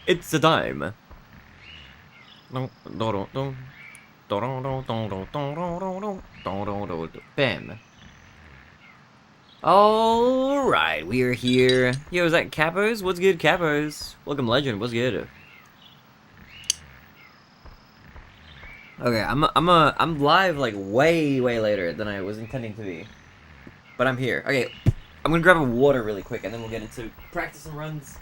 It's a dime. Bam. Alright, we are here. Yo, is that Capos? What's good, Capos? Welcome, Legend. What's good? Okay, I'm live like way later than I was intending to be, but I'm here. Okay, I'm gonna grab a water really quick, and then we'll get into practice and runs.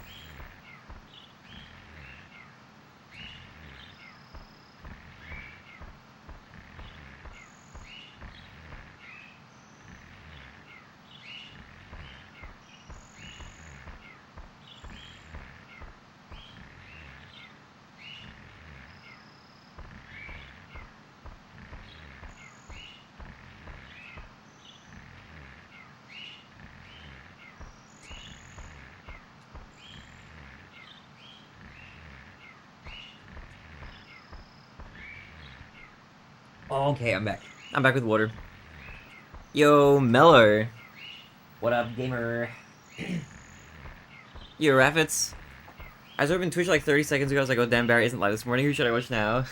Okay, I'm back. I'm back with water. Yo, Mello. What up, gamer? Yo, Raffits. I was opening Twitch like 30 seconds ago. I was like, oh damn, Barry isn't live this morning. Who should I watch now?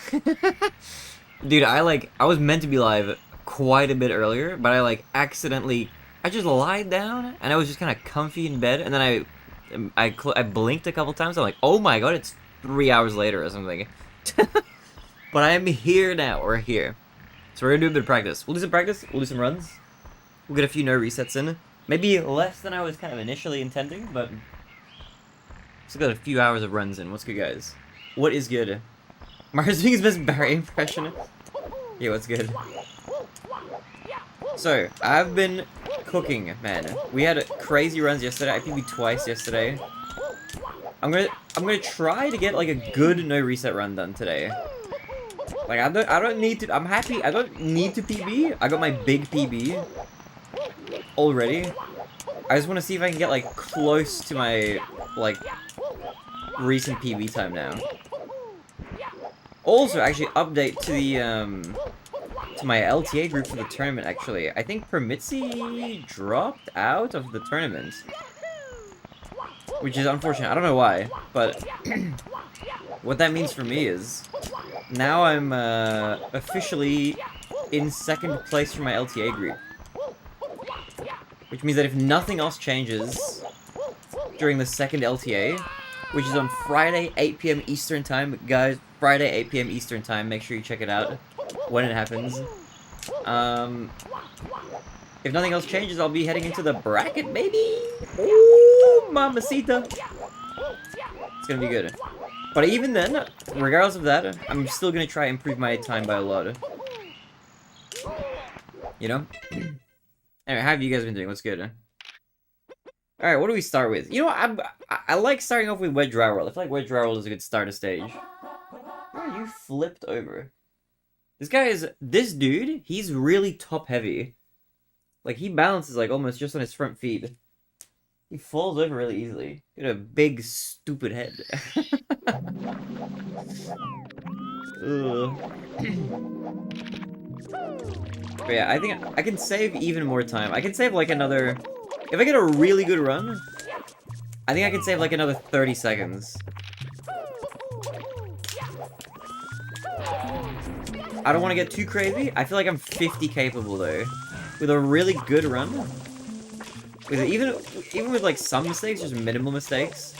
Dude, I was meant to be live quite a bit earlier, but I just lied down, and I was just kind of comfy in bed, and then I blinked a couple times. I'm like, oh my god, it's 3 hours later or something. But I am here now. We're here. So we're gonna do a bit of practice. We'll do some practice, we'll do some runs. We'll get a few no resets in. Maybe less than I was kind of initially intending, but still got a few hours of runs in. What's good, guys? What is good? Mario's doing his best Barry impression. Yeah, what's good? So, I've been cooking, man. We had crazy runs yesterday. I PB'd twice yesterday. I'm gonna try to get like a good no reset run done today. Like, I don't need to, I'm happy, I don't need to PB. I got my big PB already. I just want to see if I can get, like, close to my, like, recent PB time now. Also, actually, update to the, to my LTA group for the tournament, actually. I think Permitzi dropped out of the tournament. Which is unfortunate. I don't know why, but what that means for me is now I'm officially in second place for my LTA group. Which means that if nothing else changes during the second LTA, which is on Friday, 8 PM Eastern Time, guys, Friday, 8 PM Eastern Time, make sure you check it out when it happens. If nothing else changes, I'll be heading into the bracket, baby! Ooh, mamacita! It's gonna be good. But even then, regardless of that, I'm still gonna try and improve my time by a lot. You know? Anyway, how have you guys been doing? What's good? Alright, what do we start with? You know, I like starting off with Wedge Dry Roll. I feel like Wedge Dry Roll is a good starter stage. Oh, you flipped over. This dude, he's really top heavy. Like, he balances, like, almost just on his front feet. He falls over really easily. He got a big, stupid head. But yeah, I think I can save even more time. I can save, like, another... If I get a really good run, I think I can save, like, another 30 seconds. I don't want to get too crazy. I feel like I'm 50 capable, though. With a really good run, even with like some mistakes, just minimal mistakes,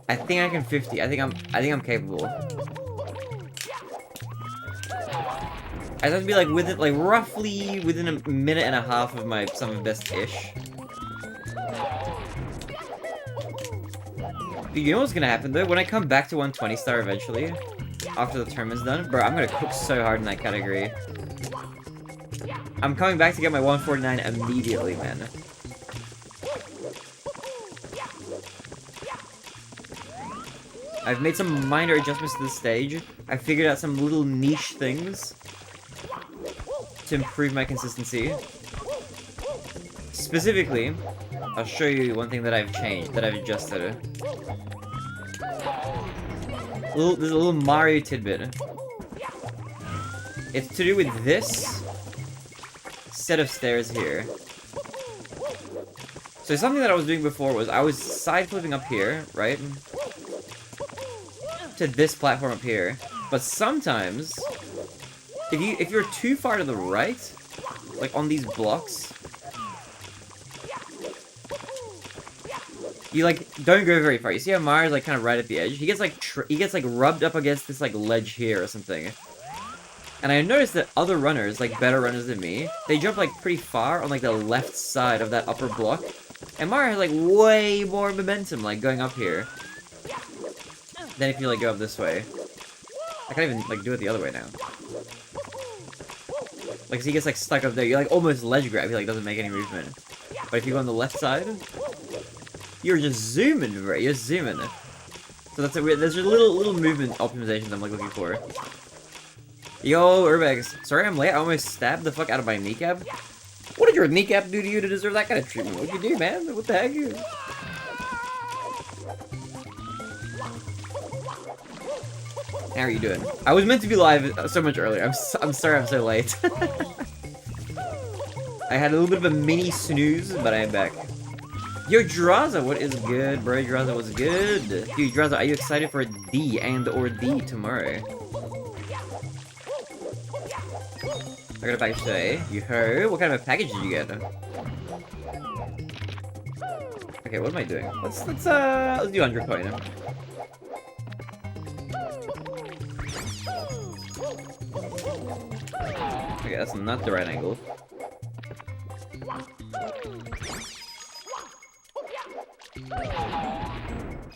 I think I can 50. I think I'm capable. I have to be like with it, like roughly within a minute and a half of my some best-ish. You know what's gonna happen though? When I come back to 120 star eventually, after the tournament's done, bro, I'm gonna cook so hard in that category. I'm coming back to get my 149 immediately, man. I've made some minor adjustments to the stage. I figured out some little niche things to improve my consistency. Specifically, I'll show you one thing that I've changed, that I've adjusted. There's a little Mario tidbit. It's to do with this set of stairs here. So something that I was doing before was I was side flipping up here, right? To this platform up here. But sometimes, if you're too far to the right, like on these blocks, you like don't go very far. You see how Mario's like kind of right at the edge? He gets like rubbed up against this like ledge here or something. And I noticed that other runners, like better runners than me, they jump like pretty far on like the left side of that upper block. And Mario has like way more momentum like going up here than if you like go up this way. I can't even like do it the other way now. Like, 'cause he gets like stuck up there. You like almost ledge grab. He like doesn't make any movement. But if you go on the left side, you're just zooming, bro. You're zooming. So that's a weird. There's just little movement optimizations I'm like looking for. Yo, Urbex. Sorry I'm late. I almost stabbed the fuck out of my kneecap. What did your kneecap do to you to deserve that kind of treatment? What'd you do, man? What the heck? How are you doing? I was meant to be live so much earlier. I'm sorry I'm so late. I had a little bit of a mini snooze, but I am back. Yo, Draza, what is good, bro? Draza, what's good? Dude, Draza, are you excited for D or D tomorrow? I got a package today. You heard? What kind of a package did you get? Okay, what am I doing? Let's do 100 coin. Okay, that's not the right angle.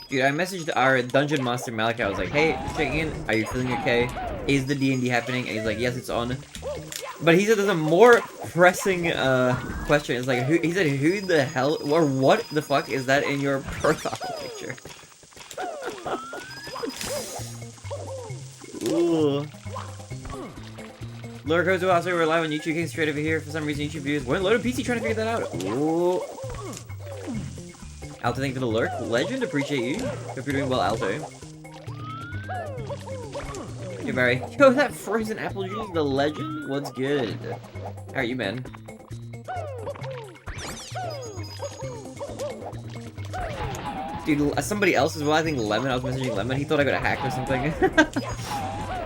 Dude, I messaged our dungeon master Malachi. I was like, "Hey, just checking in. Are you feeling okay? Is the D&D happening?" And he's like, "Yes, it's on." But he said there's a more pressing question. It's like, he said, "Who the hell or what the fuck is that in your profile picture?" Ooh. Lord goes to also we're live on YouTube. Came straight over here for some reason. YouTube views went loaded PC trying to figure that out. Ooh. Alto, thank you for the lurk. Legend, appreciate you. Hope you're doing well, Alto. Yo, Barry. Yo, that frozen apple juice, the legend? What's good? How are you, man? Dude, somebody else as well, I think Lemon, I was messaging Lemon, he thought I got hacked or something.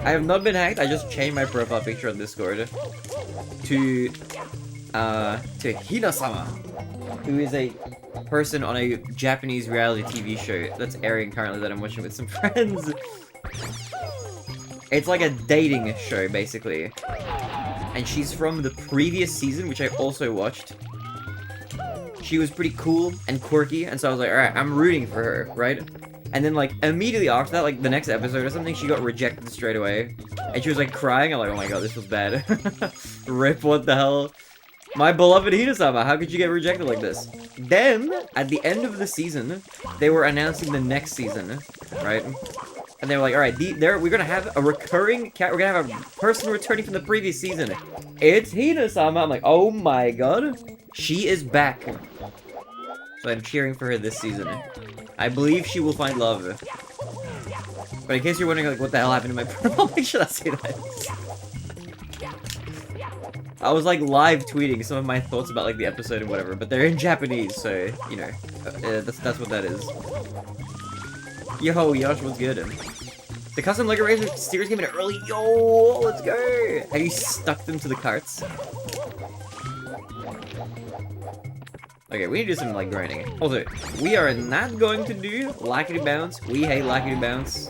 I have not been hacked, I just changed my profile picture on Discord to Hina-sama, who is a person on a Japanese reality TV show that's airing currently that I'm watching with some friends. It's like a dating show, basically. And she's from the previous season, which I also watched. She was pretty cool and quirky, and so I was like, alright, I'm rooting for her, right? And then, like, immediately after that, like, the next episode or something, she got rejected straight away. And she was, like, crying. I'm like, oh my god, this was bad. Rip, what the hell? My beloved Hina-sama, how could you get rejected like this? Then, at the end of the season, they were announcing the next season, right? And they were like, alright, we're gonna have a recurring we're gonna have a person returning from the previous season. It's Hina-sama. I'm like, oh my god. She is back. So I'm cheering for her this season. I believe she will find love. But in case you're wondering, like, what the hell happened to my profile picture, that's who that is. I was, like, live tweeting some of my thoughts about, like, the episode and whatever, but they're in Japanese, so, you know, that's what that is. Yo, Yosh, what's good? The custom Lego Razor stickers came in early. Yo, let's go! Have you stuck them to the carts? Okay, we need to do some, like, grinding. Also, we are not going to do Lackity Bounce. We hate Lackity Bounce.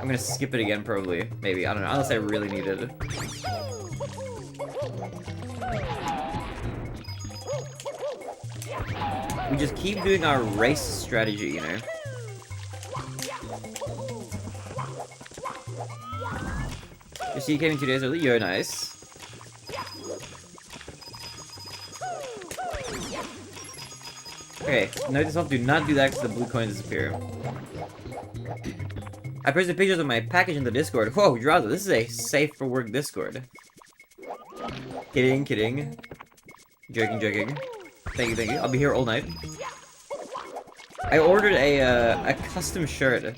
I'm gonna skip it again, probably. Maybe, I don't know, unless I really need it. We just keep doing our race strategy, you know? You see, you came in 2 days early. Yo, nice. Okay, note this off. Do not do that because the blue coins disappear. I posted pictures of my package in the Discord. Whoa, Draza, this is a safe for work Discord. Kidding, kidding. Joking, joking. Thank you, thank you. I'll be here all night. I ordered a custom shirt.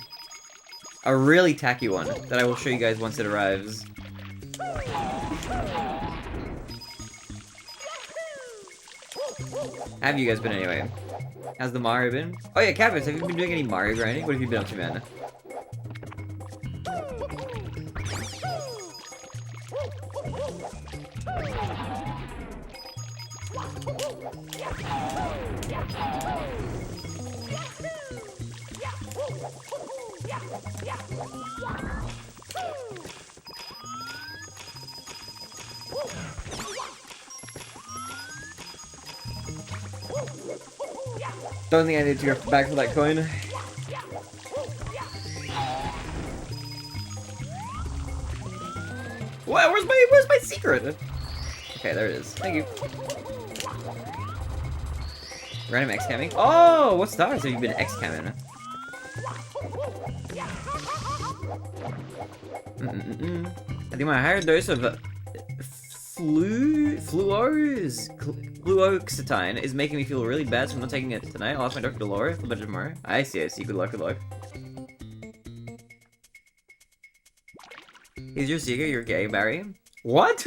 A really tacky one that I will show you guys once it arrives. How have you guys been anyway? How's the Mario been? Oh yeah, Capus, have you been doing any Mario grinding? What have you been up to, man? Don't think I need to go back for that coin. What? Where's my secret? Okay, there it is. Thank you. Random X-camming? Oh, what stars have you been X-camming? I think my higher dose of fluoxetine is making me feel really bad, so I'm not taking it tonight. I'll ask my doctor to lower it a little bit tomorrow. I see. Good luck, good luck. Is your secret you're gay, Barry? What?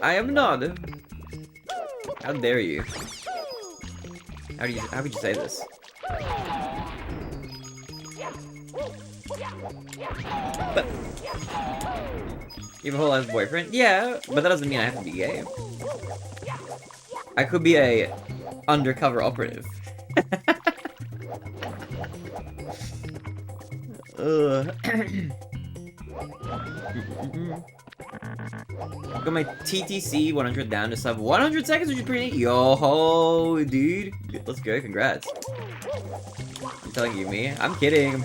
I am not. How dare you? How would you say this? But you have a whole ass boyfriend? Yeah, but that doesn't mean I have to be gay. I could be a undercover operative. Got my TTC 100 down to sub 100 seconds, which is pretty neat. Yo, dude. Let's go, congrats. I'm telling you, me. I'm kidding.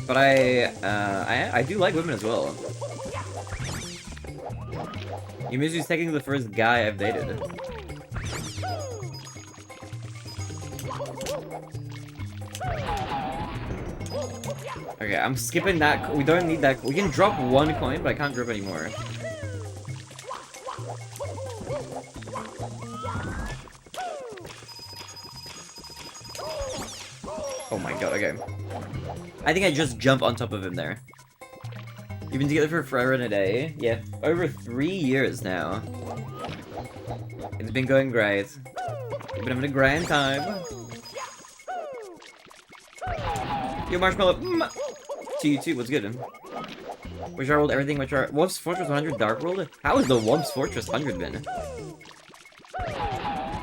But I do like women as well. Yumuzu's technically the first guy I've dated. Okay, I'm skipping that. We don't need that. We can drop one coin, but I can't drop any more. Oh my god, okay. I think I just jump on top of him there. You've been together for forever and a day? Yeah, over 3 years now. It's been going great. We've been having a grand time. Yo, Marshmallow. To you too, what's good? Which are rolled everything, which are Wolf's Fortress 100 Dark World? How is the Wolf's Fortress 100 been?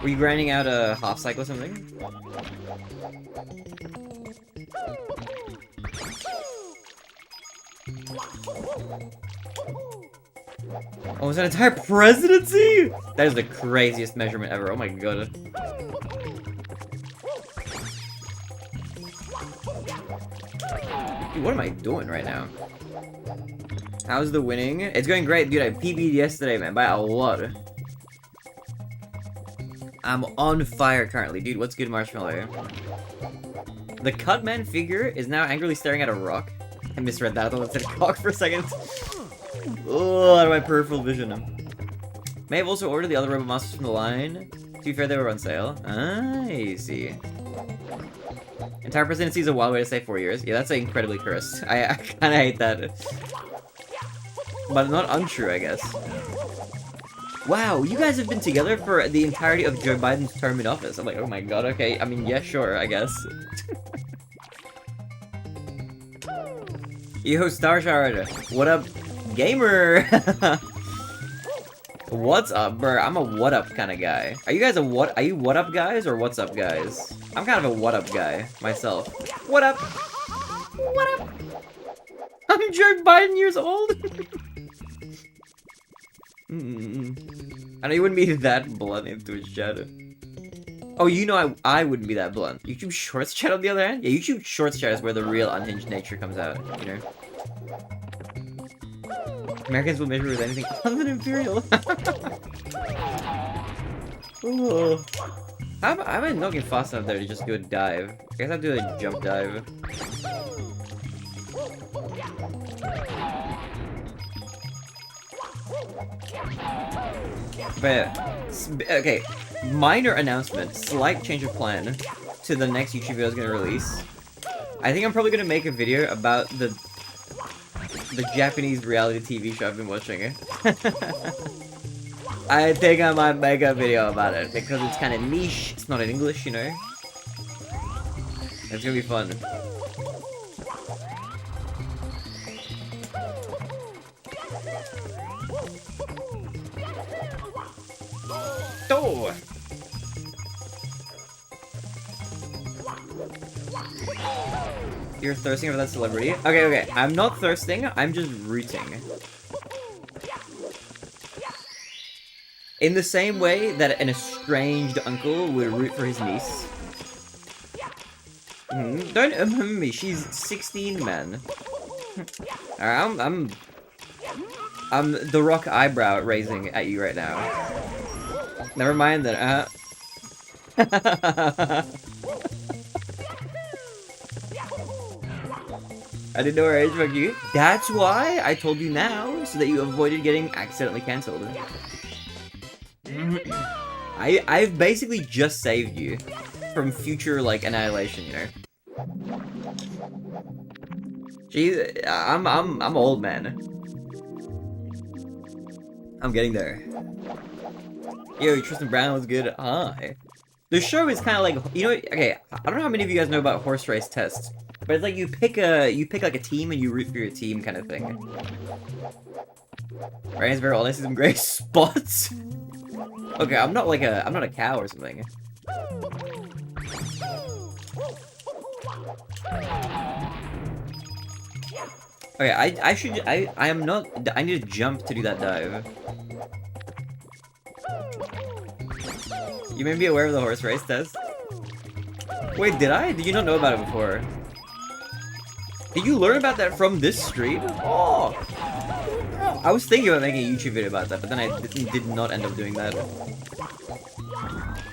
Were you grinding out a half cycle or something? Oh, is that entire presidency? That is the craziest measurement ever. Oh my god. Dude, what am I doing right now? How's the winning? It's going great, dude. I PB'd yesterday, man, by a lot. I'm on fire currently. Dude, what's good, Marshmallow? The Cutman figure is now angrily staring at a rock. I misread that. I thought it said cock for a second. Oh, out of my peripheral vision. May have also ordered the other Robot Masters from the line. To be fair, they were on sale. I see. Entire presidency is a wild way to say 4 years. Yeah, that's incredibly cursed. I kind of hate that. But not untrue, I guess. Wow, you guys have been together for the entirety of Joe Biden's term in office. I'm like, oh my god, okay. I mean, yeah, sure, I guess. Yo, Starshard, what up, gamer? What's up, bro? I'm a what up kind of guy. Are you guys are you what up guys or what's up guys? I'm kind of a what up guy myself. What up? What up? I'm Joe Biden years old. I know you wouldn't be that blunt in Twitch chat. Oh, you know I wouldn't be that blunt. YouTube Shorts chat on the other hand? Yeah, YouTube Shorts chat is where the real unhinged nature comes out, you know? Americans will measure with anything other than Imperial. Oh. How am I not getting fast enough there to just do a dive? I guess I'll do a jump dive. But, okay, minor announcement, slight change of plan to the next YouTube video I was going to release. I think I'm probably going to make a video about the Japanese reality TV show I've been watching. I think I might make a video about it because it's kind of niche. It's not in English, you know. It's gonna be fun. Oh! You're thirsting for that celebrity? Okay, okay. I'm not thirsting. I'm just rooting. In the same way that an estranged uncle would root for his niece. Don't me. She's 16, man. Alright, I'm the rock eyebrow raising at you right now. Never mind that. I didn't know her age, fuck you. That's why I told you now, so that you avoided getting accidentally cancelled. I've basically just saved you from future, like, annihilation, you know. Jeez, I'm old, man. I'm getting there. Yo, Tristan Brown was good. Hi. The show is kind of like, you know, okay, I don't know how many of you guys know about horse race tests, but it's like you pick like a team and you root for your team kind of thing. Ryan's very old. I see some gray spots. Okay, I'm not a cow or something. Okay, I need to jump to do that dive. You may be aware of the horse race test. Wait, did I? Did you not know about it before? Did you learn about that from this stream? Oh! I was thinking about making a YouTube video about that, but then I did not end up doing that.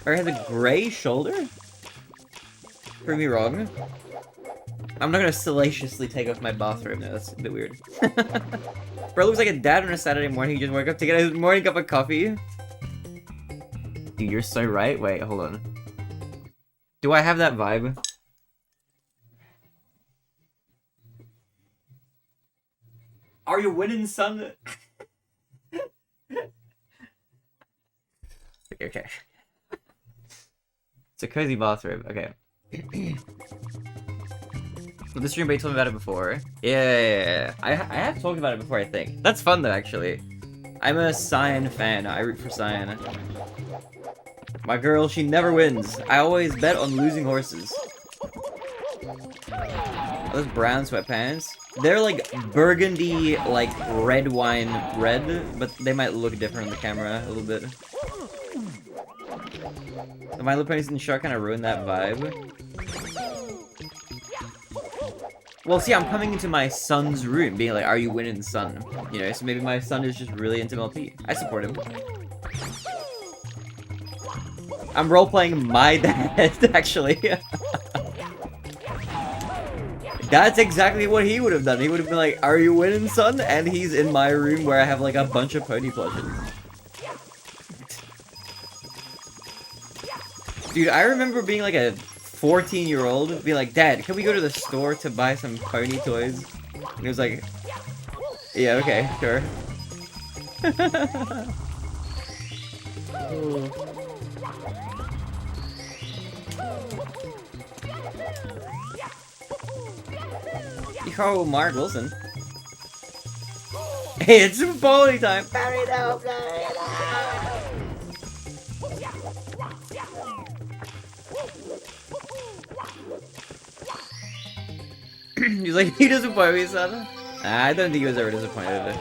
Or has a gray shoulder? Prove me wrong. I'm not gonna salaciously take off my bathrobe now, that's a bit weird. Bro looks like a dad on a Saturday morning, he just woke up to get his morning cup of coffee. Dude, you're so right. Wait, hold on. Do I have that vibe? Are you winning, son? Okay. It's a cozy bathrobe. Okay. Well, this stream, but you told me about it before. Yeah. I have talked about it before, I think. That's fun, though, actually. I'm a Cyan fan. I root for Cyan. My girl, she never wins. I always bet on losing horses. Those brown sweatpants. They're like burgundy, like red wine red, but they might look different on the camera a little bit. The My Little Ponies and Shark kind of ruined that vibe. Well, see, I'm coming into my son's room, being like, "Are you winning, son?" You know, so maybe my son is just really into MLP. I support him. I'm role-playing my dad, actually. That's exactly what he would have done. He would have been like, "Are you winning, son?" And he's in my room where I have like a bunch of pony plushes. Dude, I remember being like a 14-year-old, being like, "Dad, can we go to the store to buy some pony toys?" And he was like, "Yeah, okay, sure." Yo, Mark Wilson. Hey, it's pony time! He's like, "He disappointed me, son." I don't think he was ever disappointed.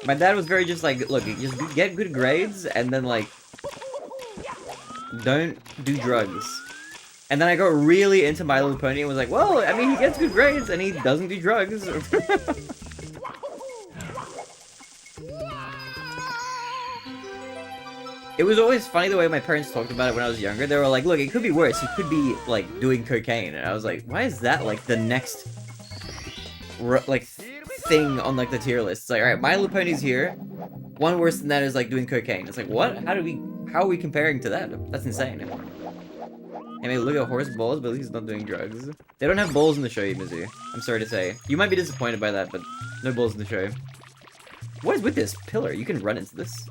My dad was very just like, "Look, just get good grades, and then like, don't do drugs." And then I got really into My Little Pony and was like, "Well, I mean, he gets good grades and he doesn't do drugs." It was always funny the way my parents talked about it when I was younger. They were like, "Look, it could be worse. He could be, like, doing cocaine." And I was like, why is that, like, the next, like, thing on, like, the tier list? It's like, alright, My Little Pony's here. One worse than that is, like, doing cocaine. It's like, what? How are we comparing to that? That's insane. I mean, look at horse balls, but at least he's not doing drugs. They don't have balls in the show, Mizu. I'm sorry to say. You might be disappointed by that, but no balls in the show. What is with this pillar? You can run into this.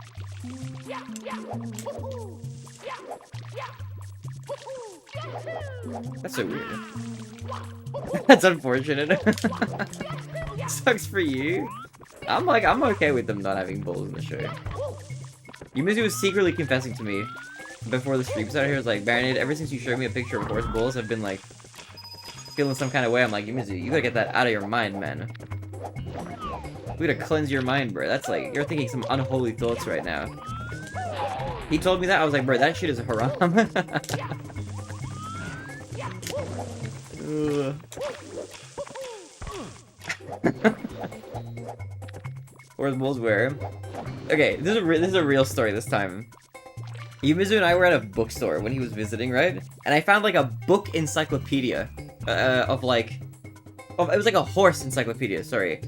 That's so weird. That's unfortunate. Sucks for you. I'm okay with them not having bulls in the show. Yumizu was secretly confessing to me before the stream started. He was like, Barinade, ever since you showed me a picture of horse bulls, I've been like feeling some kind of way. I'm like, Yumizu, you gotta get that out of your mind, man. We gotta cleanse your mind, bro. That's like, you're thinking some unholy thoughts right now. He told me that, I was like, bro, that shit is haram. Horse bulls where? Okay, this is a real story this time. Yumizu and I were at a bookstore when he was visiting, right? And I found like a book encyclopedia of like, it was like a horse encyclopedia, sorry.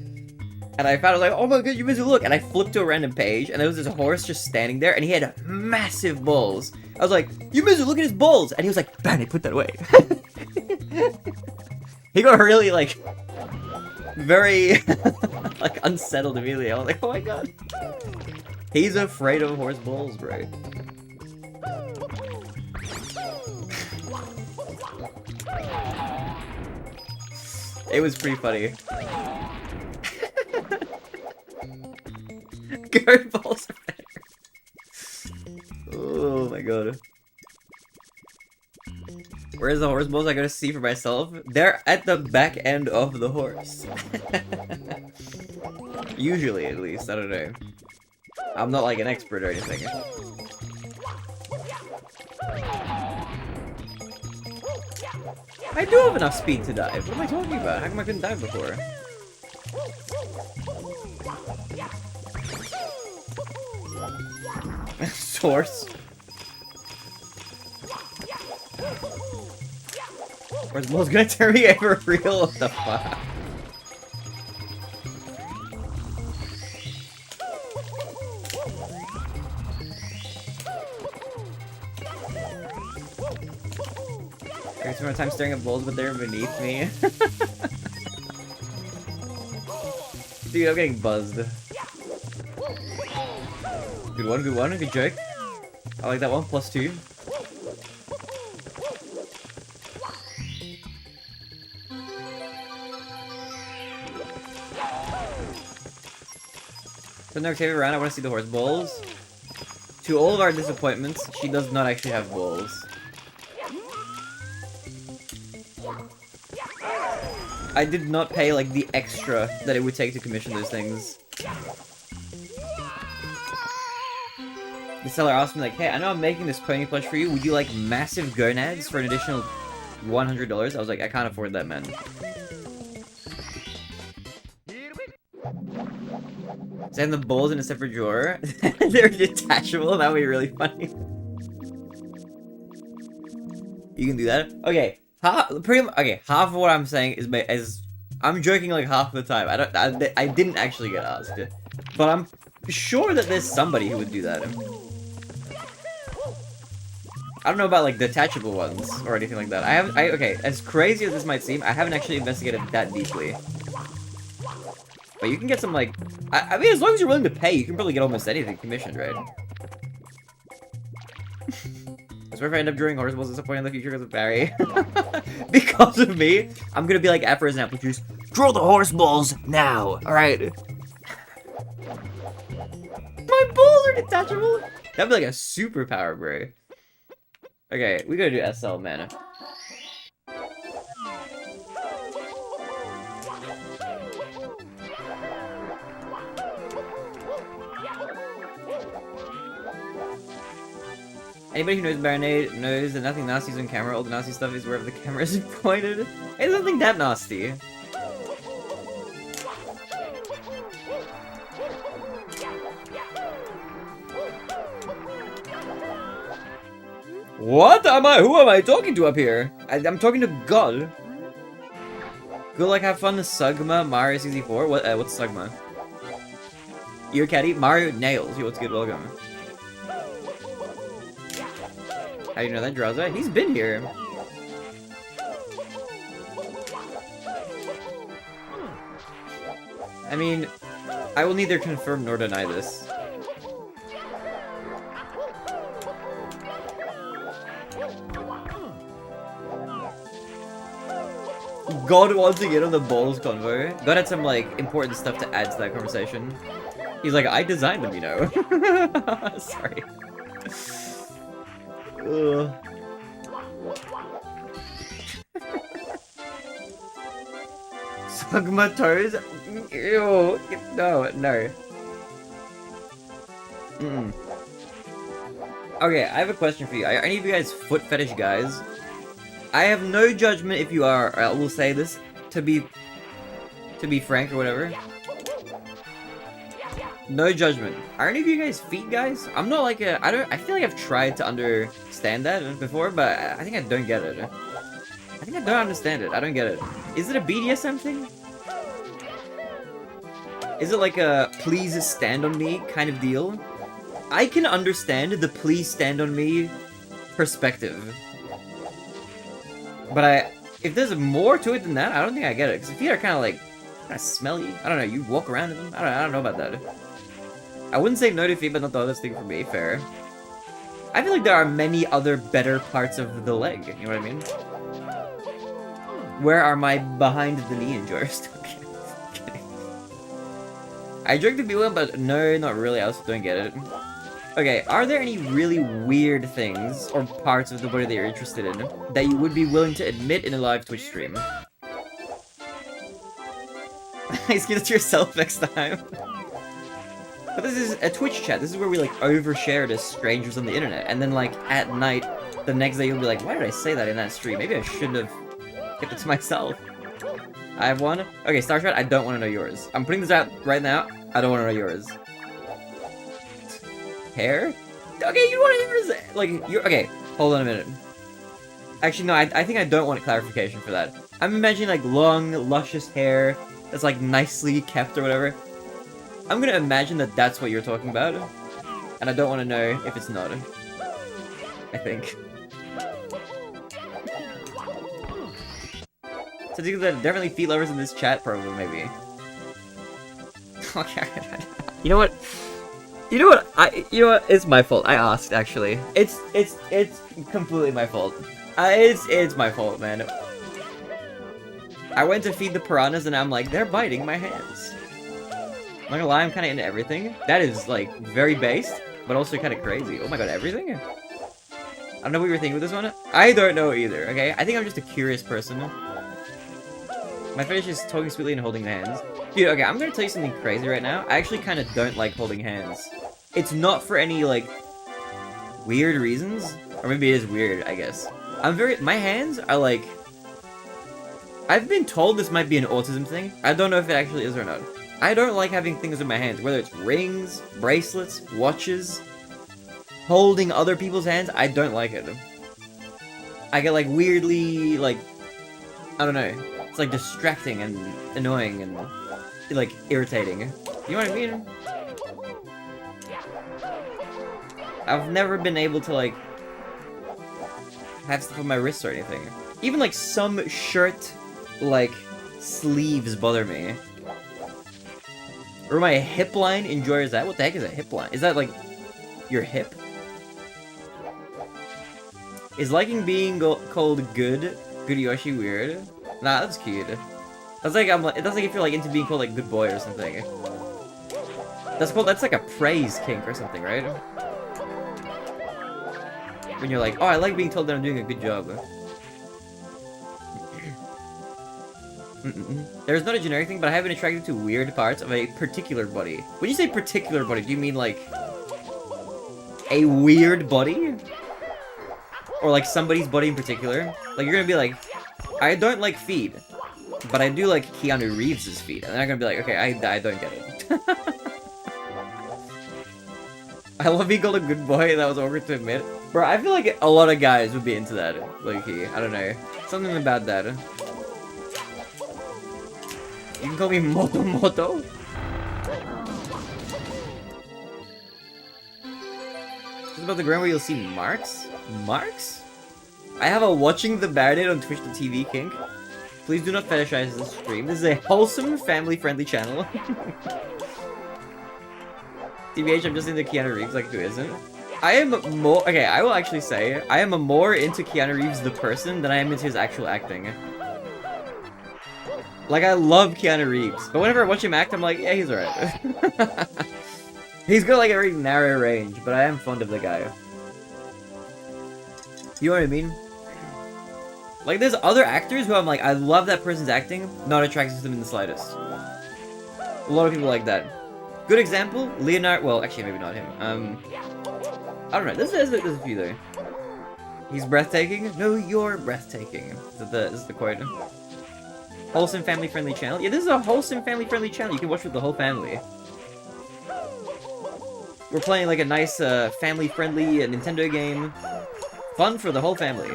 And I found, I was like, oh my god, Yumizu, look! And I flipped to a random page, and there was this horse just standing there, and he had massive bulls. I was like, Yumizu, look at his bulls! And he was like, Barinade, put that away. He got really, like, very, like, unsettled immediately. I was like, oh my god. He's afraid of horse bulls, bro. It was pretty funny. Guard balls are better. Oh my god. Where's the horse bulls I gotta see for myself? They're at the back end of the horse. Usually, at least. I don't know. I'm not like an expert or anything. I do have enough speed to dive. What am I talking about? How come I couldn't dive before? Source. Where's Bull's gonna turn me ever real? What the fuck? I spend my time staring at bulls, but they're beneath me. Dude, I'm getting buzzed. Good one, good joke. I like that one, +2. So next time around, I want to see the horse bulls. To all of our disappointments, she does not actually have bulls. I did not pay like the extra that it would take to commission those things. The seller asked me like, hey, I know I'm making this pony plush for you. Would you like massive gonads for an additional $100? I was like, I can't afford that, man. Send the bulls in a separate drawer. They're detachable. That would be really funny. You can do that. Okay, half of what I'm saying is I'm joking like half the time. I didn't actually get asked, but I'm sure that there's somebody who would do that. I don't know about like detachable ones or anything like that. Okay, as crazy as this might seem, I haven't actually investigated that deeply. But you can get some like, I mean, as long as you're willing to pay, you can probably get almost anything commissioned, right? I swear if I end up drawing horse bulls at some point in the future because of Barry. Because of me, I'm gonna be like Afro's and Apple Juice. Draw the horse bulls now, alright? My bulls are detachable? That'd be like a superpower, bro. Okay, we gotta do SL, man. Anybody who knows Barinade knows that nothing nasty is on camera. All the nasty stuff is wherever the camera is pointed. I don't think that nasty. What am I? Who am I talking to up here? I'm talking to God. Go like have fun. Sugma Mario 64. What's Sugma? Ear Caddy Mario Nails. Yo, what's good? Welcome. How do you know that, Draza? He's been here. I mean, I will neither confirm nor deny this. God wants to get on the balls convo. God had some, like, important stuff to add to that conversation. He's like, I designed them, you know. Sorry. Ugh. Suck my toes? Ew. No, no. Okay, I have a question for you. Are any of you guys foot fetish guys? I have no judgment if you are. I will say this to be frank or whatever. No judgment. Are any of you guys feet guys? I'm not like a. I feel like I've tried to understand that before, but I think I don't get it. I think I don't understand it. I don't get it. Is it a BDSM thing? Is it like a please stand on me kind of deal? I can understand the please stand on me perspective. But if there's more to it than that, I don't think I get it. Because feet are kind of smelly. I don't know, you walk around in them. I don't know about that. I wouldn't say no to feet, but not the hardest thing for me, fair. I feel like there are many other better parts of the leg, you know what I mean? Where are my behind the knee enjoyers? Okay. I drink the B1, but no, not really, I also don't get it. Okay, are there any really weird things or parts of the body that you're interested in that you would be willing to admit in a live Twitch stream? Please get it to yourself next time. But this is a Twitch chat. This is where we, like, overshare as strangers on the internet. And then, like, at night, the next day you'll be like, why did I say that in that stream? Maybe I shouldn't have kept it to myself. I have one. Okay, Starshot, I don't want to know yours. I'm putting this out right now. I don't want to know yours. Hair? Okay, you want hairs? Like, you're... Okay, hold on a minute. Actually, no, I think I don't want clarification for that. I'm imagining, like, long, luscious hair that's, like, nicely kept or whatever. I'm gonna imagine that that's what you're talking about. And I don't want to know if it's not. I think. So there are definitely feet lovers in this chat, probably, maybe. Okay. You know what? You know what? It's my fault. I asked, actually. It's completely my fault. It's my fault, man. I went to feed the piranhas and I'm like, they're biting my hands. I'm not gonna lie, I'm kind of into everything. That is, like, very based, but also kind of crazy. Oh my god, everything? I don't know what you were thinking with this one. I don't know either, okay? I think I'm just a curious person. My fetish is talking sweetly and holding hands. Dude, okay, I'm gonna tell you something crazy right now. I actually kind of don't like holding hands. It's not for any, like, weird reasons. Or maybe it is weird, I guess. My hands are, like... I've been told this might be an autism thing. I don't know if it actually is or not. I don't like having things in my hands, whether it's rings, bracelets, watches, holding other people's hands. I don't like it. I get, like, weirdly, like, I don't know. It's, like, distracting and annoying and, like, irritating. You know what I mean? I've never been able to, like, have stuff on my wrists or anything. Even, like, some shirt, like, sleeves bother me. Or my hip line enjoys that? What the heck is a hip line? Is that, like, your hip? Is liking being called good Yoshi weird? Nah, that's cute. That's like, that's like if you're, like, into being called, like, good boy or something. That's like a praise kink or something, right? When you're like, oh, I like being told that I'm doing a good job. There's not a generic thing, but I have been attracted to weird parts of a particular body. When you say particular body, do you mean, like, a weird body? Or, like, somebody's body in particular? Like, you're gonna be like, I don't like feet, but I do like Keanu Reeves' feet. And then I'm gonna be like, okay, I don't get it. I love being called a good boy, that was awkward to admit. Bro, I feel like a lot of guys would be into that, low-key. I don't know. Something about that. You can call me Moto Moto. This is about the ground where you'll see marks? Marks? I have a watching TheBarinade on Twitch.tv kink. Please do not fetishize this stream. This is a wholesome, family-friendly channel. TBH, I'm just into Keanu Reeves, like, who isn't? I am more... Okay, I will actually say, I am more into Keanu Reeves the person than I am into his actual acting. Like, I love Keanu Reeves, but whenever I watch him act, I'm like, yeah, he's alright. He's got, like, a very narrow range, but I am fond of the guy. You know what I mean? Like, there's other actors who I'm like, I love that person's acting, not attracted to them in the slightest. A lot of people like that. Good example, Leonardo... Well, actually, maybe not him. I don't know. There's a few, though. He's breathtaking? No, you're breathtaking. Is the quote. Wholesome, family-friendly channel? Yeah, this is a wholesome, family-friendly channel. You can watch with the whole family. We're playing, like, a nice, family-friendly Nintendo game. Fun for the whole family.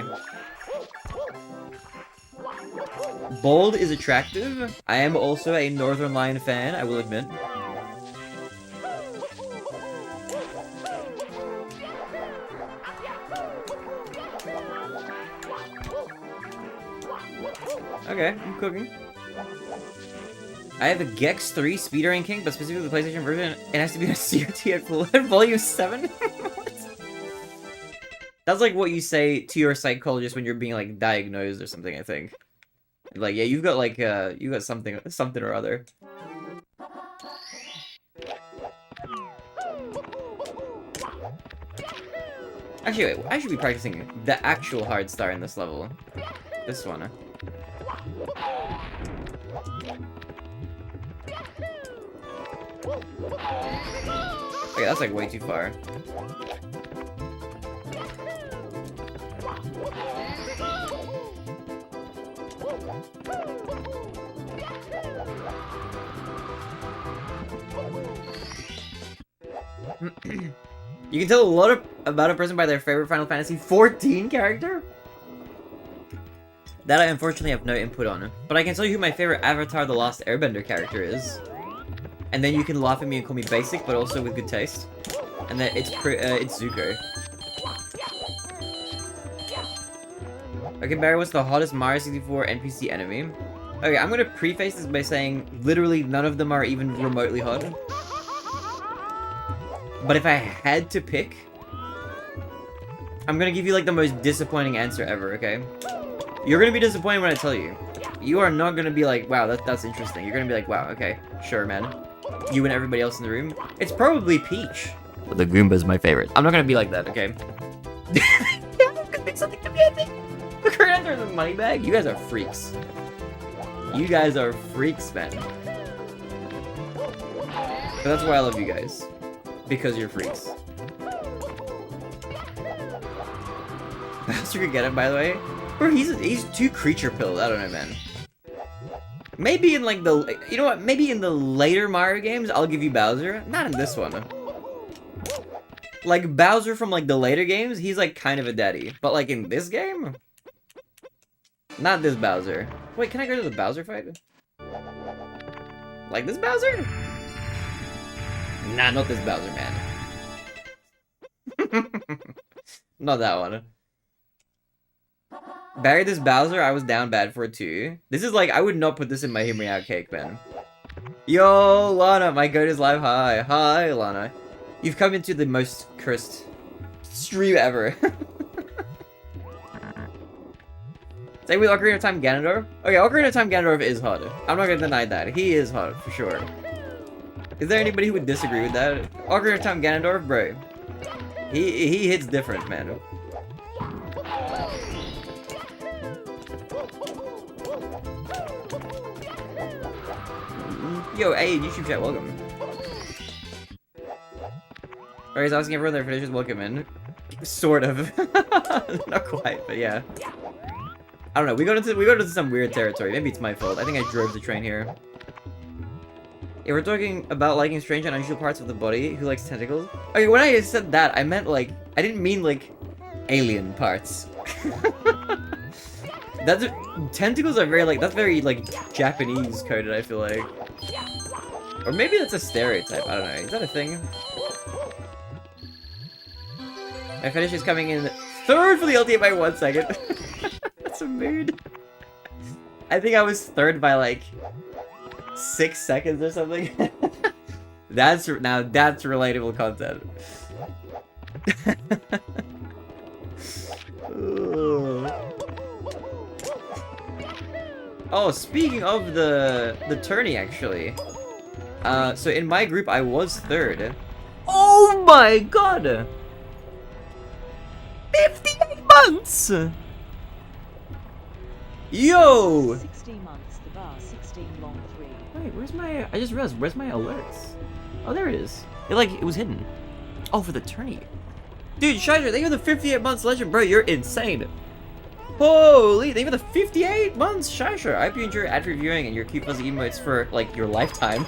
Bold is attractive. I am also a Northern Lion fan, I will admit. Okay, I'm cooking. I have a Gex 3 Speedrun King, but specifically the PlayStation version, it has to be a CRT at full volume 7? That's like what you say to your psychologist when you're being, like, diagnosed or something, I think. Like, yeah, you've got, like, you got something or other. Actually, wait, I should be practicing the actual hard star in this level. This one. Okay, that's like way too far. You can tell a lot about a person by their favorite Final Fantasy 14 character? That I unfortunately have no input on. But I can tell you who my favorite Avatar The Last Airbender character is. And then you can laugh at me and call me basic, but also with good taste. And that it's Zuko. Okay, Barry, what's the hottest Mario 64 NPC enemy? Okay, I'm gonna preface this by saying literally none of them are even remotely hot. But if I had to pick, I'm gonna give you like the most disappointing answer ever, okay? You're gonna be disappointed when I tell you. You are not gonna be like, wow, that's interesting. You're gonna be like, wow, okay, sure, man. You and everybody else in the room. It's probably Peach. But the Goomba's my favorite. I'm not gonna be like that, okay? I'm gonna pick something to be, I think. The current answer is a money bag. You guys are freaks. You guys are freaks, man. But that's why I love you guys. Because you're freaks. Bowser could get him, by the way. Bro, he's too creature pilled. I don't know, man. Maybe in like the... You know what? Maybe in the later Mario games, I'll give you Bowser. Not in this one. Like, Bowser from like the later games, he's like kind of a daddy. But like in this game? Not this Bowser. Wait, can I go to the Bowser fight? Like this Bowser? Nah, not this Bowser, man. Not that one. Barry, this Bowser, I was down bad for it too. This is like, I would not put this in my Hear Me Out cake, man. Yo, Lana, my goat is live. Hi. Hi, Lana. You've come into the most cursed stream ever. Same with Ocarina of Time Ganondorf. Okay, Ocarina of Time Ganondorf is hot. I'm not gonna deny that. He is hot, for sure. Is there anybody who would disagree with that? Ocarina of Time Ganondorf, bro. He hits different, man. Yo, hey, YouTube chat, welcome. Alright, he's asking everyone their finishes, welcome in. Sort of. Not quite, but yeah. I don't know, we go into some weird territory. Maybe it's my fault. I think I drove the train here. If we're talking about liking strange and unusual parts of the body, who likes tentacles? Okay, when I said that, I meant like, I didn't mean like alien parts. Tentacles are very like, that's very like Japanese coded, I feel like. Or maybe that's a stereotype, I don't know. Is that a thing? My finish is coming in third for the ultimate by 1 second. That's a mood. I think I was third by like 6 seconds or something. Now that's relatable content. Oh, speaking of the tourney, actually. So in my group, I was third. Oh my god! 58 months! Yo! 60 months, the bar, 16 long 3. Wait, where's my... I just realized, where's my alerts? Oh, there it is. It was hidden. Oh, for the tourney. Dude, Shizer, thank you for the 58 months legend, bro. You're insane. Holy, thank you for the 58 months, Shizer. I hope you enjoy ad reviewing and your cute fuzzy emotes for, like, your lifetime.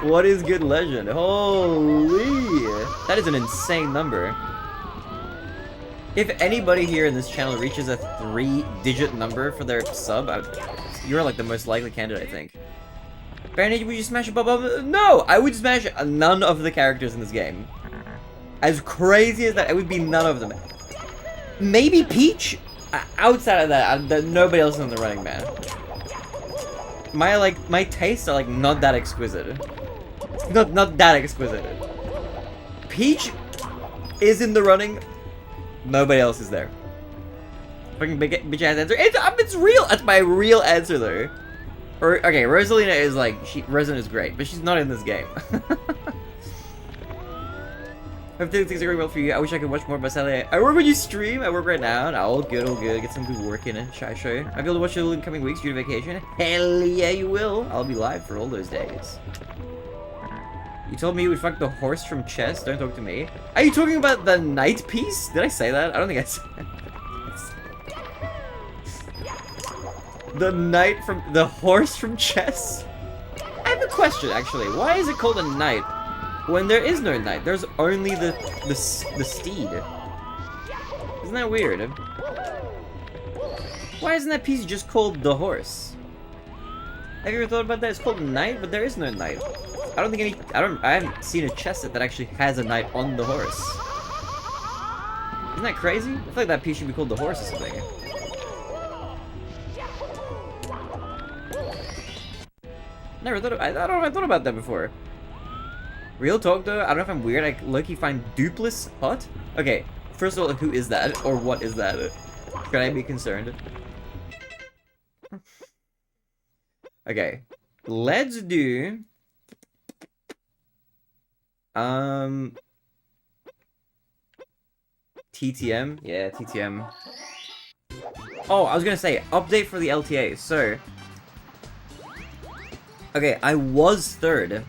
What is good legend? Holy. That is an insane number. If anybody here in this channel reaches a 3-digit number for their sub, you're like the most likely candidate, I think. Barinade, would you smash a bub? No! I would smash none of the characters in this game. As crazy as that, it would be none of them. Maybe Peach? Outside of that, nobody else is in the running, man. My tastes are, like, not that exquisite. Not that exquisite. Peach is in the running. Nobody else is there. Fucking bitch ass answer. It's real. That's my real answer though. Okay, Rosalina is like Rosalina is great, but she's not in this game. Hope things are going well for you. I wish I could watch more about Sally. I work when you stream. I work right now. No, all good, all good. Get some good work in it. Shy show. I'll be able to watch you in the coming weeks due to vacation. Hell yeah, you will. I'll be live for all those days. You told me you would fuck the horse from chess. Don't talk to me. Are you talking about the knight piece? Did I say that? I don't think I said that. The knight from... The horse from chess? I have a question, actually. Why is it called a knight when there is no knight? There's only the steed. Isn't that weird? Why isn't that piece just called the horse? Have you ever thought about that? It's called knight, but there is no knight. I don't think I haven't seen a chess set that actually has a knight on the horse. Isn't that crazy? I feel like that piece should be called the horse or something. I thought about that before. Real talk though, I don't know if I'm weird. I low-key find Dupless hot. Okay, first of all, who is that? Or what is that? Should I be concerned? Okay, let's do... TTM? Yeah, TTM. Oh, I was gonna say, update for the LTA, so... Okay, I was third.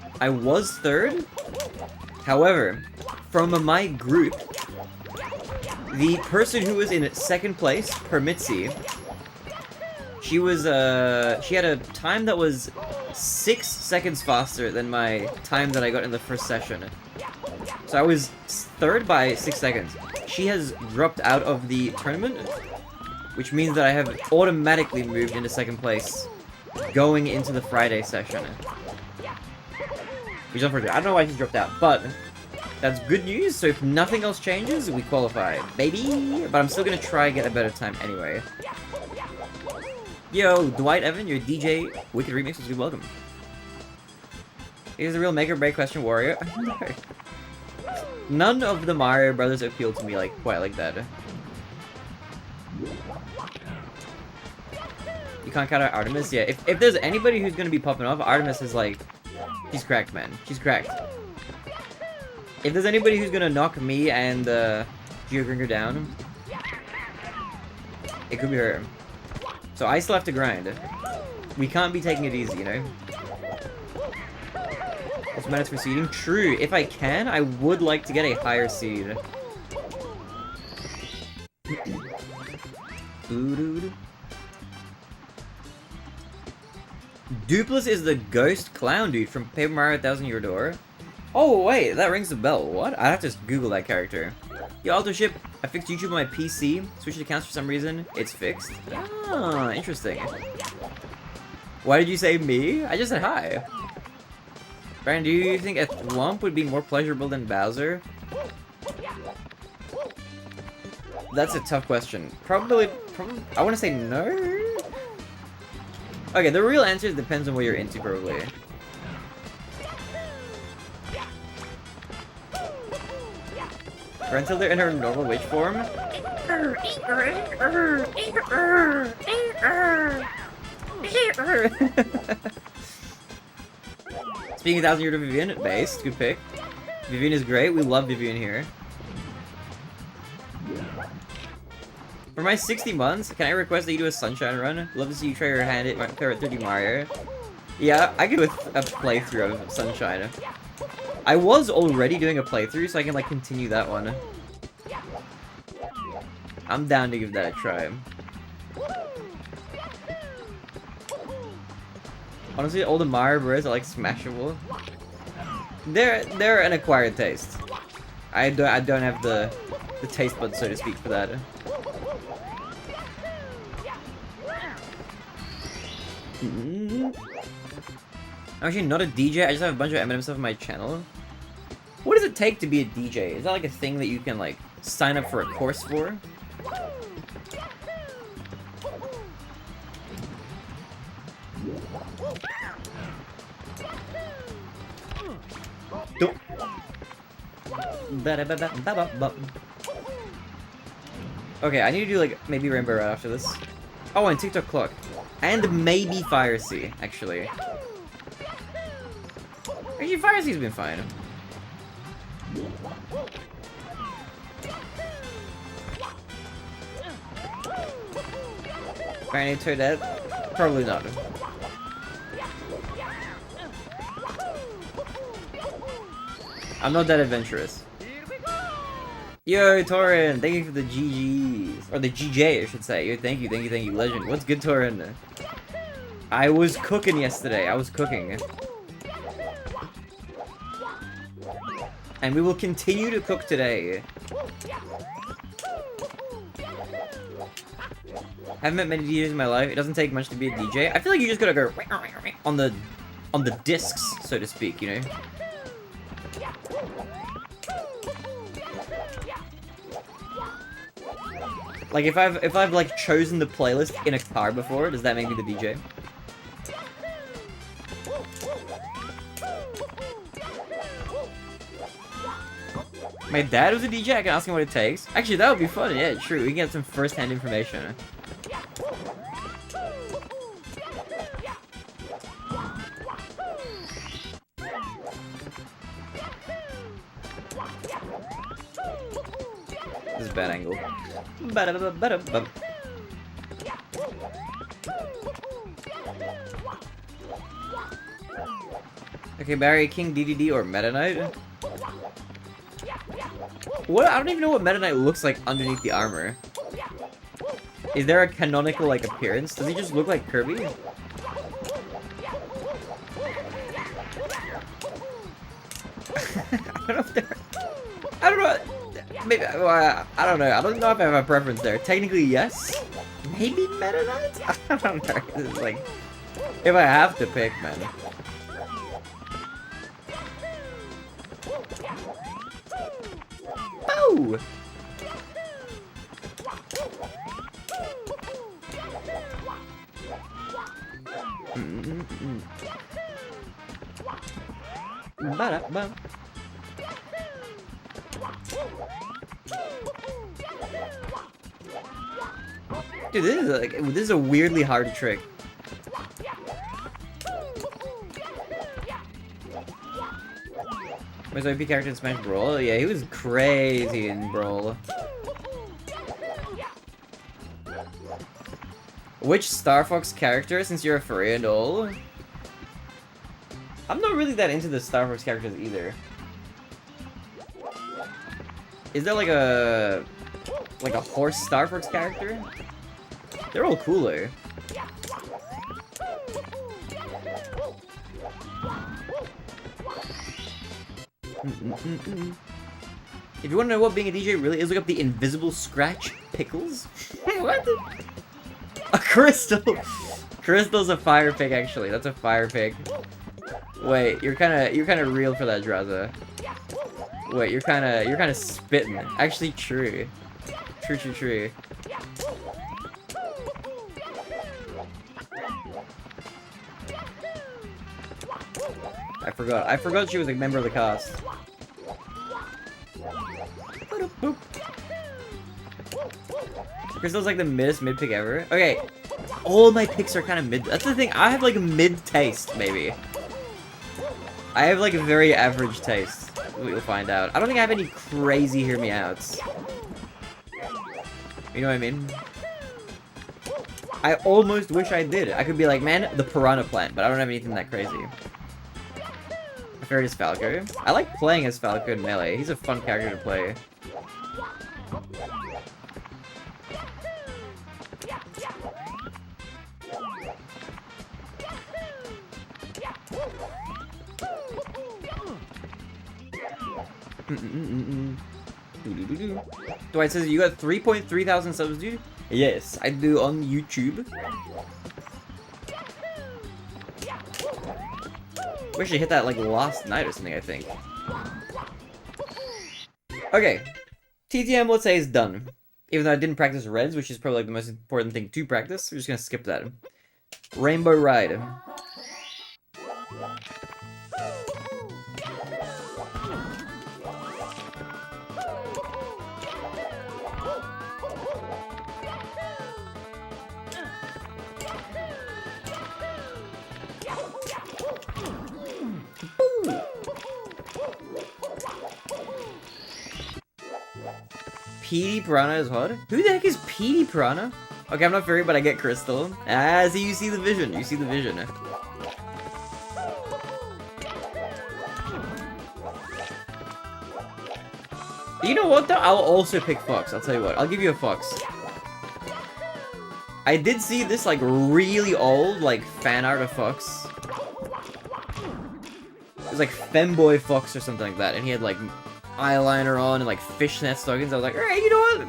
However, from my group, the person who was in second place, Permitzi, she had a time that was 6 seconds faster than my time that I got in the first session. So I was third by 6 seconds. She has dropped out of the tournament, which means that I have automatically moved into second place going into the Friday session. Which is unfortunate. I don't know why she's dropped out, but that's good news. So if nothing else changes, we qualify, baby. But I'm still gonna try and get a better time anyway. Yo, Dwight Evan, your DJ Wicked Remix was good. Welcome. Is the real make or break question, Warrior? No. None of the Mario Brothers appeal to me quite like that. You can't count out Artemis? Yeah, if there's anybody who's gonna be popping off, Artemis is she's cracked, man. She's cracked. If there's anybody who's gonna knock me and Geogringer down, it could be her. So I still have to grind. We can't be taking it easy, you know? What's minutes for seeding? True. If I can, I would like to get a higher seed. Dupless is the ghost clown dude from Paper Mario 1000 Year Door. Oh wait, that rings a bell. What? I have to Google that character. Yo, Autoship, I fixed YouTube on my PC. Switched accounts for some reason. It's fixed. Ah, interesting. Why did you say me? I just said hi. Brian, do you think a Thwomp would be more pleasurable than Bowser? That's a tough question. Probably, I want to say no. Okay, the real answer depends on what you're into, probably. Or until they're in her normal witch form. Speaking of 1,000 Year to Vivian, based, good pick. Vivian is great, we love Vivian here. For my 60 months, can I request that you do a Sunshine run? Love to see you try your hand at my favorite 3D Mario. Yeah, I could do a playthrough of Sunshine. I was already doing a playthrough, so I can like continue that one. I'm down to give that a try. Honestly, all the Mario Bros are like smashable. They're an acquired taste. I don't have the taste buds, so to speak, for that. I'm actually not a DJ, I just have a bunch of M&M stuff on my channel. What does it take to be a DJ? Is that like a thing that you can like sign up for a course for? Okay, I need to do like maybe Rainbow right after this. Oh, and TikTok Clock. And maybe Fire Sea, actually. Actually, Fire Sea's been fine. Barinade Toadette? Probably not. I'm not that adventurous. Yo, Torin, thank you for the GGs. Or the GJ, I should say. Yo, thank you, legend. What's good, Torin? I was cooking yesterday. I was cooking. And we will continue to cook today. Haven't met many DJs in my life. It doesn't take much to be a DJ. I feel like you just gotta go on the discs, so to speak, you know? Like if I've like chosen the playlist in a car before, does that make me the DJ? My dad was a DJ, I can ask him what it takes. Actually, that would be fun, yeah, true. We can get some first-hand information. This is a bad angle. Okay, Barry, King DDD or Meta Knight? What? I don't even know what Meta Knight looks like underneath the armor. Is there a canonical, like, appearance? Does he just look like Kirby? I don't know if there... I don't know... Maybe... I don't know. I don't know if I have a preference there. Technically, yes. Maybe Meta Knight? I don't know. This is like... If I have to pick, man. Bow! Ba-da-ba. Dude, this is a weirdly hard trick. Was OP character in Smash Brawl? Yeah, he was crazy in Brawl. Which Star Fox character, since you're a furry and all? I'm not really that into the Star Fox characters either. Is there like a horse Star Fox character? They're all cooler. If you want to know what being a DJ really is, look up the Invisible Scratch Pickles. What? A Crystal. Crystal's a fire pick, actually. That's a fire pick. Wait, you're kind of real for that, Draza. Wait, you're kind of spitting. Actually, true. True. I forgot she was a member of the cast. Crystal's like the mid pick ever. Okay, all my picks are kind of mid. That's the thing. I have like a mid taste, maybe. I have like a very average taste. We'll find out. I don't think I have any crazy hear me outs. You know what I mean? I almost wish I did. I could be like, man, the piranha plant, but I don't have anything that crazy. My favorite is Falco. I like playing as Falco in Melee. He's a fun character to play. Dwight says, you got 3.3 thousand subs, dude? Yes, I do on YouTube. We actually hit that like last night or something, I think. Okay. TTM, let's say, is done. Even though I didn't practice reds, which is probably like the most important thing to practice, we're just gonna skip that. Rainbow Ride. PD Piranha is hard? Who the heck is PD Piranha? Okay, I'm not furry, but I get Crystal. Ah, see, you see the vision. You see the vision. You know what, though? I'll also pick Fox. I'll tell you what. I'll give you a Fox. I did see this, like, really old, like, fan art of Fox. It was like Femboy Fox or something like that, and he had, like, eyeliner on and like fishnet stockings. I was like, alright, you know what?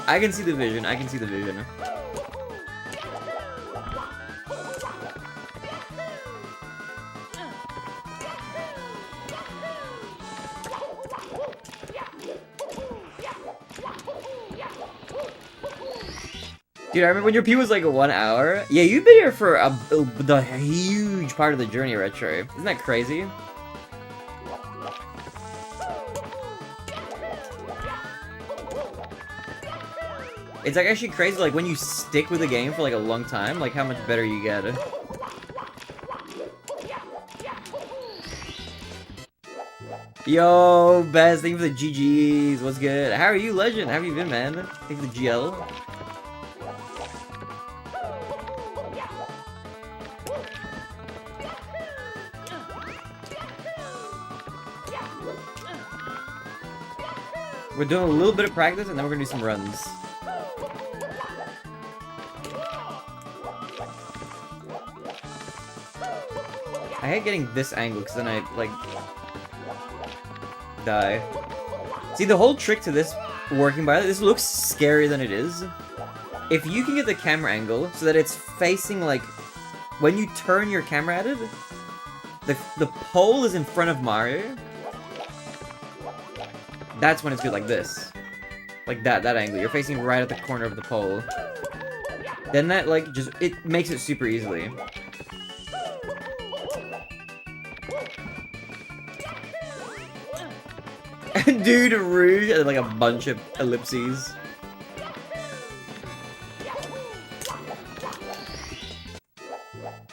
I can see the vision. I can see the vision. Dude, I remember when your P was like 1 hour. Yeah, you've been here for the huge part of the journey, Retro. Isn't that crazy? It's like actually crazy, like when you stick with a game for like a long time, like how much better you get. Yo, Baz, thank you for the GGs. What's good? How are you, Legend? How have you been, man? Thank you for the GL. We're doing a little bit of practice, and then we're gonna do some runs. I hate getting this angle, because then I, like, die. See, the whole trick to this working by this looks scarier than it is. If you can get the camera angle so that it's facing, like, when you turn your camera at it, the pole is in front of Mario. That's when it's good, like this. Like that angle. You're facing right at the corner of the pole. Then that, like, just, it makes it super easily. Dude, Rouge and like a bunch of ellipses.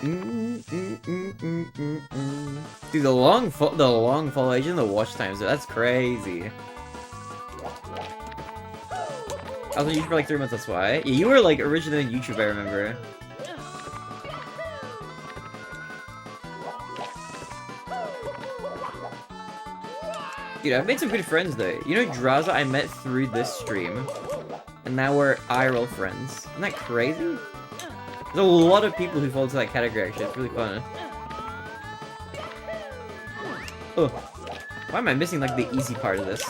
Dude, the long fall age and the watch times, that's crazy. I was on YouTube for like 3 months, that's why. Yeah, you were like originally on YouTube, I remember. Dude, I've made some good friends though. You know Draza I met through this stream. And now we're IRL friends. Isn't that crazy? There's a lot of people who fall into that category actually. It's really fun. Oh. Why am I missing like the easy part of this?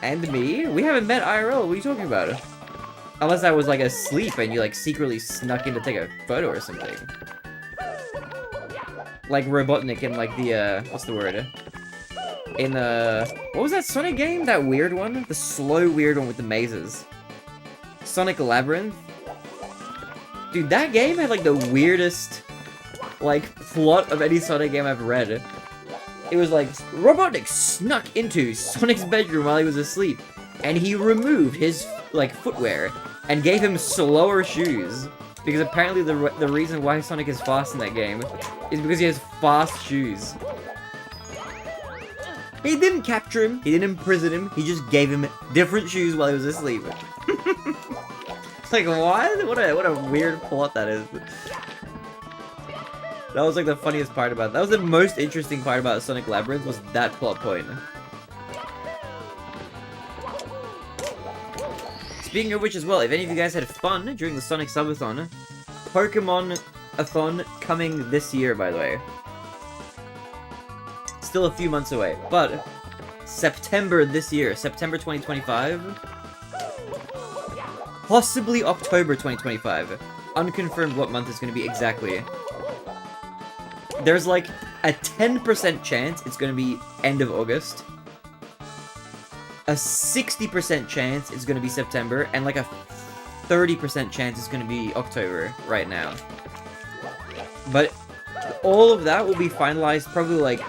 And me? We haven't met IRL. What are you talking about? Unless I was like asleep and you like secretly snuck in to take a photo or something. Like Robotnik in like the what's the word? In what was that Sonic game? That weird one? The slow weird one with the mazes. Sonic Labyrinth? Dude, that game had like the weirdest like plot of any Sonic game I've read. it was like, Robotnik snuck into Sonic's bedroom while he was asleep, and he removed his, like, footwear, and gave him slower shoes. Because apparently the reason why Sonic is fast in that game is because he has fast shoes. He didn't capture him, he didn't imprison him, he just gave him different shoes while he was asleep. Like, what? What a weird plot that is. That was like the funniest part about it. That was the most interesting part about Sonic Labyrinth, was that plot point. Speaking of which as well, if any of you guys had fun during the Sonic Subathon, Pokemon-a-thon coming this year, by the way. Still a few months away, but September this year, September 2025, possibly October 2025. Unconfirmed what month it's going to be exactly. There's like a 10% chance it's going to be end of August. A 60% chance it's going to be September, and like a 30% chance it's going to be October right now. But all of that will be finalized probably like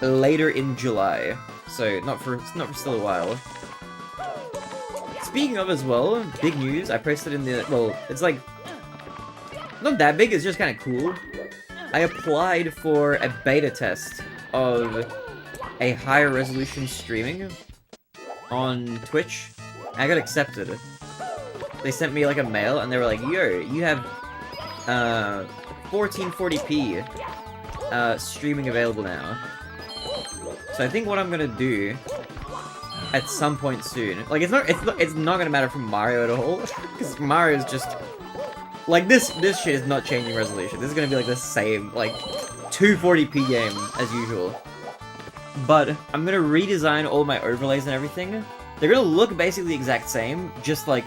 later in July. So not for still a while. Speaking of as well, big news, I posted in the, well, it's like not that big, it's just kind of cool. I applied for a beta test of a higher resolution streaming on Twitch, and I got accepted. They sent me like a mail, and they were like, yo, you have 1440p streaming available now. So I think what I'm gonna do at some point soon, like it's not gonna matter for Mario at all, because Mario's just like this shit is not changing resolution. This is gonna be like the same, like 240p game as usual. But I'm gonna redesign all my overlays and everything. They're gonna look basically the exact same, just like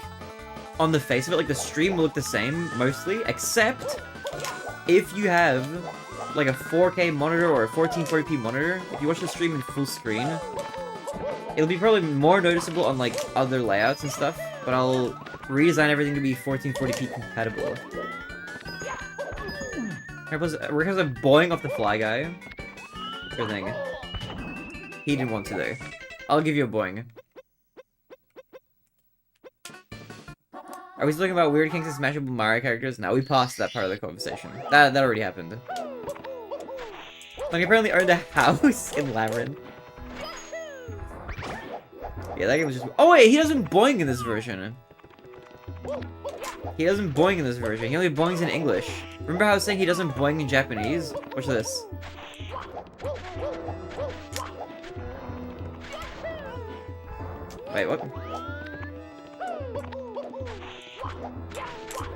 on the face of it, like the stream will look the same mostly, except if you have like a 4K monitor or a 1440p monitor, if you watch the stream in full screen, it'll be probably more noticeable on like other layouts and stuff, but I'll redesign everything to be 1440p compatible. Here's a boing off the Fly Guy. Good thing. He didn't want to though. I'll give you a boing. Are we still talking about Weird Kings and Smashable Mario characters? No, we passed that part of the conversation. That already happened. Like, apparently earned a house in Labyrinth. Yeah, that game was just... Oh wait, he doesn't boing in this version. He doesn't boing in this version. He only boings in English. Remember how I was saying he doesn't boing in Japanese? Watch this. Wait, what?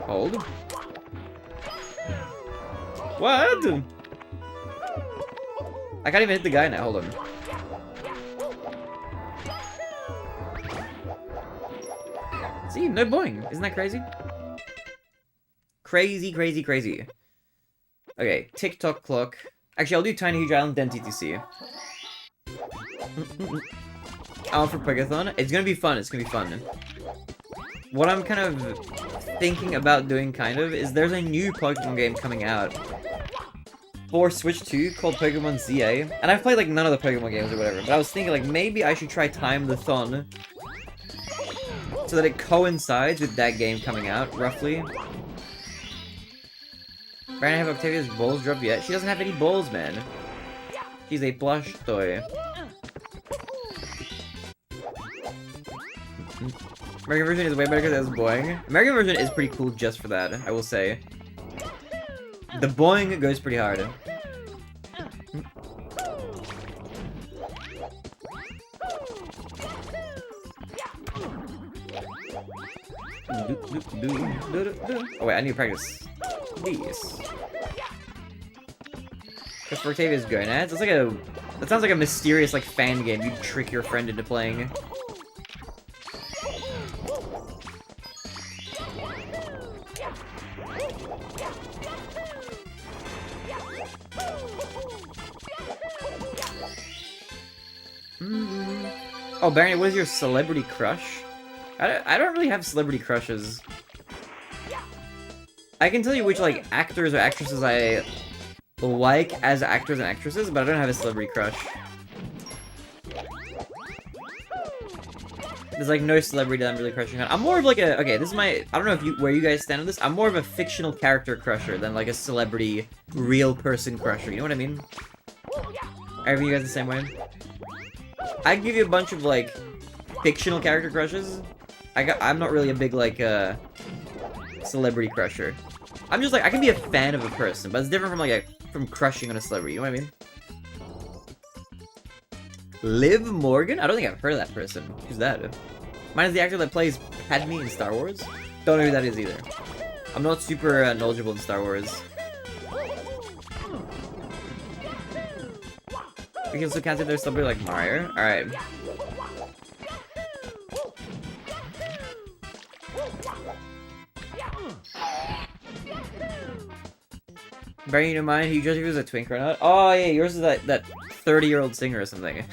Hold. What? I can't even hit the guy now, hold on. See, no boing. Isn't that crazy? Crazy, crazy, crazy. Okay, TikTok clock. Actually, I'll do Tiny Huge Island, then TTC. Out for Pokeathon. It's gonna be fun, it's gonna be fun. What I'm kind of thinking about doing, kind of, is there's a new Pokemon game coming out for Switch 2 called Pokemon ZA. And I've played, like, none of the Pokemon games or whatever, but I was thinking, like, maybe I should try Time the Thon so that it coincides with that game coming out, roughly. Brandon, have Octavia's balls dropped yet? She doesn't have any balls, man. She's a plush toy. American version is way better because it has boing. American version is pretty cool just for that, I will say. The boing goes pretty hard. Oh wait, I need to practice these. Because for Octavia's gonads, that's like a... That sounds like a mysterious, like, fan game you'd trick your friend into playing. Oh, Barney, what is your celebrity crush? I don't really have celebrity crushes. I can tell you which, like, actors or actresses I like as actors and actresses, but I don't have a celebrity crush. There's like no celebrity that I'm really crushing on. I'm more of like a, okay, this is my, I don't know if you, where you guys stand on this. I'm more of a fictional character crusher than like a celebrity, real person crusher. You know what I mean? Are you guys the same way? I give you a bunch of like fictional character crushes. I'm not really a big like celebrity crusher. I'm just like, I can be a fan of a person, but it's different from like from crushing on a celebrity. You know what I mean? Liv Morgan? I don't think I've heard of that person. Who's that? Mine is the actor that plays Padme in Star Wars. Don't know who that is either. I'm not super knowledgeable in Star Wars. We can still consider there's somebody like Mario. Alright. Bearing in mind, you judge if he was a twink or not. Oh yeah, yours is that 30-year-old singer or something.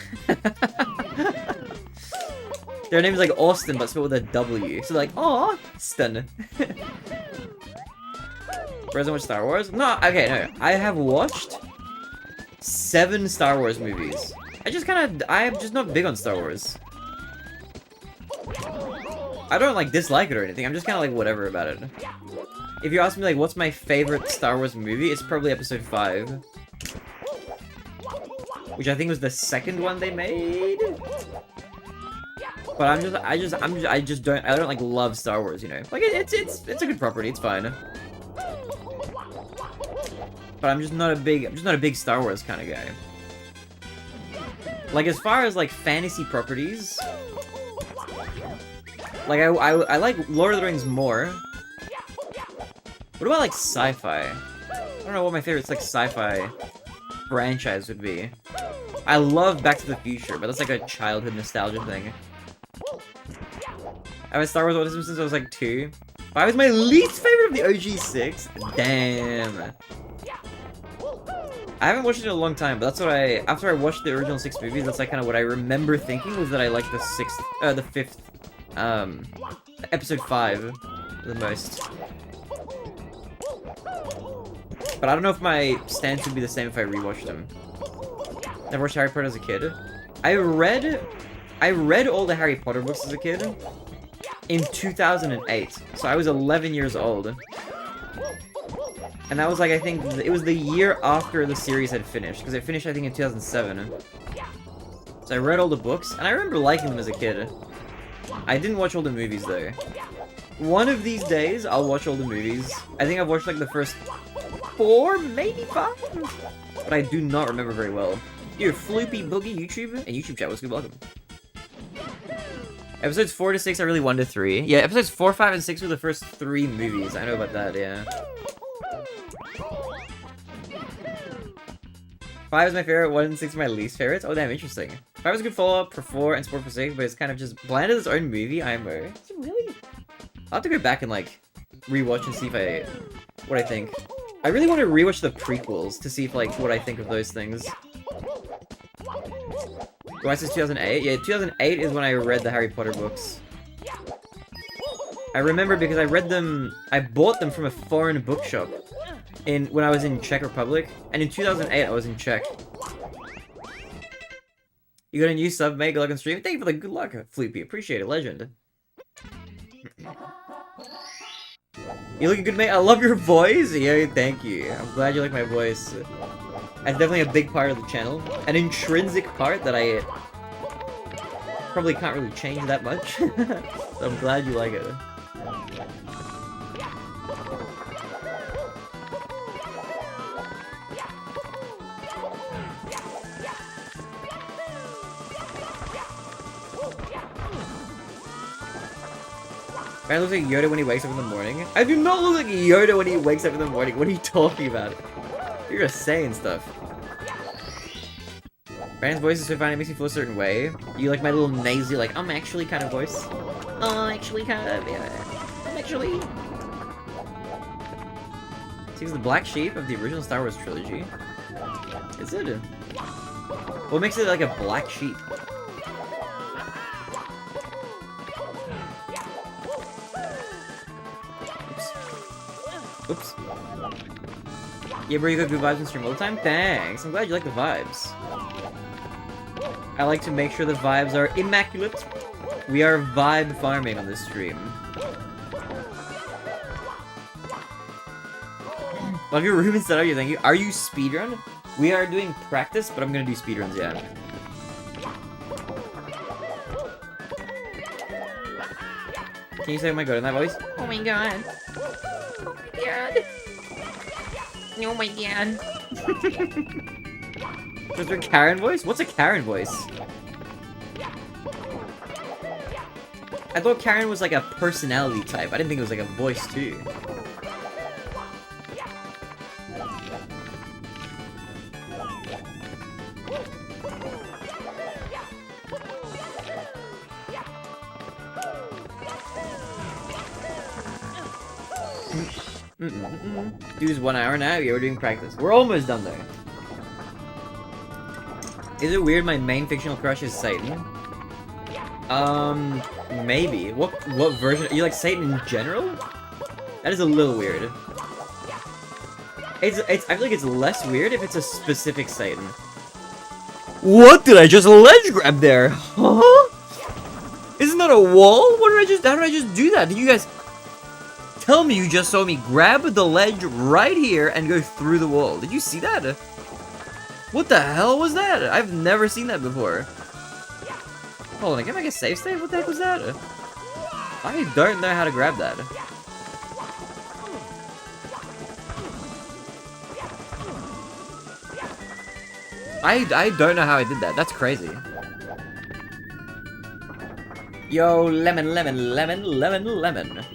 Their name is like Austin, but spelled with a W. So like, aw, Austin. Whereas I watch Star Wars? No, okay, no. I have watched 7 Star Wars movies. I'm just not big on Star Wars. I don't like dislike it or anything. I'm just kind of like whatever about it. If you ask me like what's my favorite Star Wars movie, it's probably Episode 5. Which I think was the second one they made. But I don't like love Star Wars, you know. Like it's a good property, it's fine. But I'm just not a big Star Wars kind of guy. Like as far as like fantasy properties, like I like Lord of the Rings more. What about like sci-fi? I don't know what my favorite like sci-fi franchise would be. I love Back to the Future, but that's like a childhood nostalgia thing. I've had Star Wars autism since I was like 2. 5 is my least favorite of the OG 6. Damn. I haven't watched it in a long time, but that's what after I watched the original 6 movies, that's like kind of what I remember thinking was that I liked the 5th, Episode 5 the most. But I don't know if my stance would be the same if I rewatched them. Never watched Harry Potter as a kid. I read all the Harry Potter books as a kid in 2008. So I was 11 years old. And that was like, I think, it was the year after the series had finished. Because it finished, I think, in 2007. So I read all the books, and I remember liking them as a kid. I didn't watch all the movies, though. One of these days, I'll watch all the movies. I think I've watched, like, the first 4, maybe 5? But I do not remember very well. You're Floopy Boogie YouTube, and YouTube chat was good, welcome. Episodes 4 to 6 are really 1 to 3. Yeah, episodes 4, 5, and 6 were the first 3 movies. I know about that, yeah. 5 is my favorite, 1 and 6 are my least favorites. Oh, damn, interesting. 5 is a good follow-up for 4 and Sport for 6, but it's kind of just bland as its own movie, IMO. It's really... I'll have to go back and, like, rewatch and see if what I think. I really want to rewatch the prequels to see if, like, what I think of those things. Why says 2008? Yeah, 2008 is when I read the Harry Potter books. I remember because I bought them from a foreign bookshop when I was in Czech Republic, and in 2008 I was in Czech. You got a new sub, mate? Good luck on stream. Thank you for the good luck, Floopy. Appreciate it, legend. You looking good, mate? I love your voice. Yeah, thank you. I'm glad you like my voice. That's definitely a big part of the channel. An intrinsic part that I probably can't really change that much. So I'm glad you like it. Man looks like Yoda when he wakes up in the morning. I do not look like Yoda when he wakes up in the morning. What are you talking about? You're just saying stuff. Brandon's voice is so fine, it makes me feel a certain way. You like my little nasally, like, I'm actually kind of voice. Oh, actually kind of, yeah. I'm actually... He's the black sheep of the original Star Wars trilogy. Is it? What makes it like a black sheep? Oops. Yeah, bro, you got good vibes on stream all the time? Thanks. I'm glad you like the vibes. I like to make sure the vibes are immaculate. We are vibe farming on this stream. Love your room instead of you, thank you. Are you speedrun? We are doing practice, but I'm gonna do speedruns, yeah. Can you say oh my god in that voice? Oh my god. Oh my god. Was there a Karen voice? What's a Karen voice? I thought Karen was like a personality type. I didn't think it was like a voice too. Dude's 1 hour now? Yeah, we're doing practice. We're almost done there. Is it weird my main fictional crush is Satan? Maybe. What version? Are you like Satan in general? That is a little weird. I feel like it's less weird if it's a specific Satan. What did I just ledge grab there? Huh? Isn't that a wall? How did I just do that? Did you guys tell me you just saw me grab the ledge right here and go through the wall? Did you see that? What the hell was that? I've never seen that before. Hold on, can I make a save state? What the heck was that? I don't know how to grab that. I don't know how I did that. That's crazy. Yo, lemon.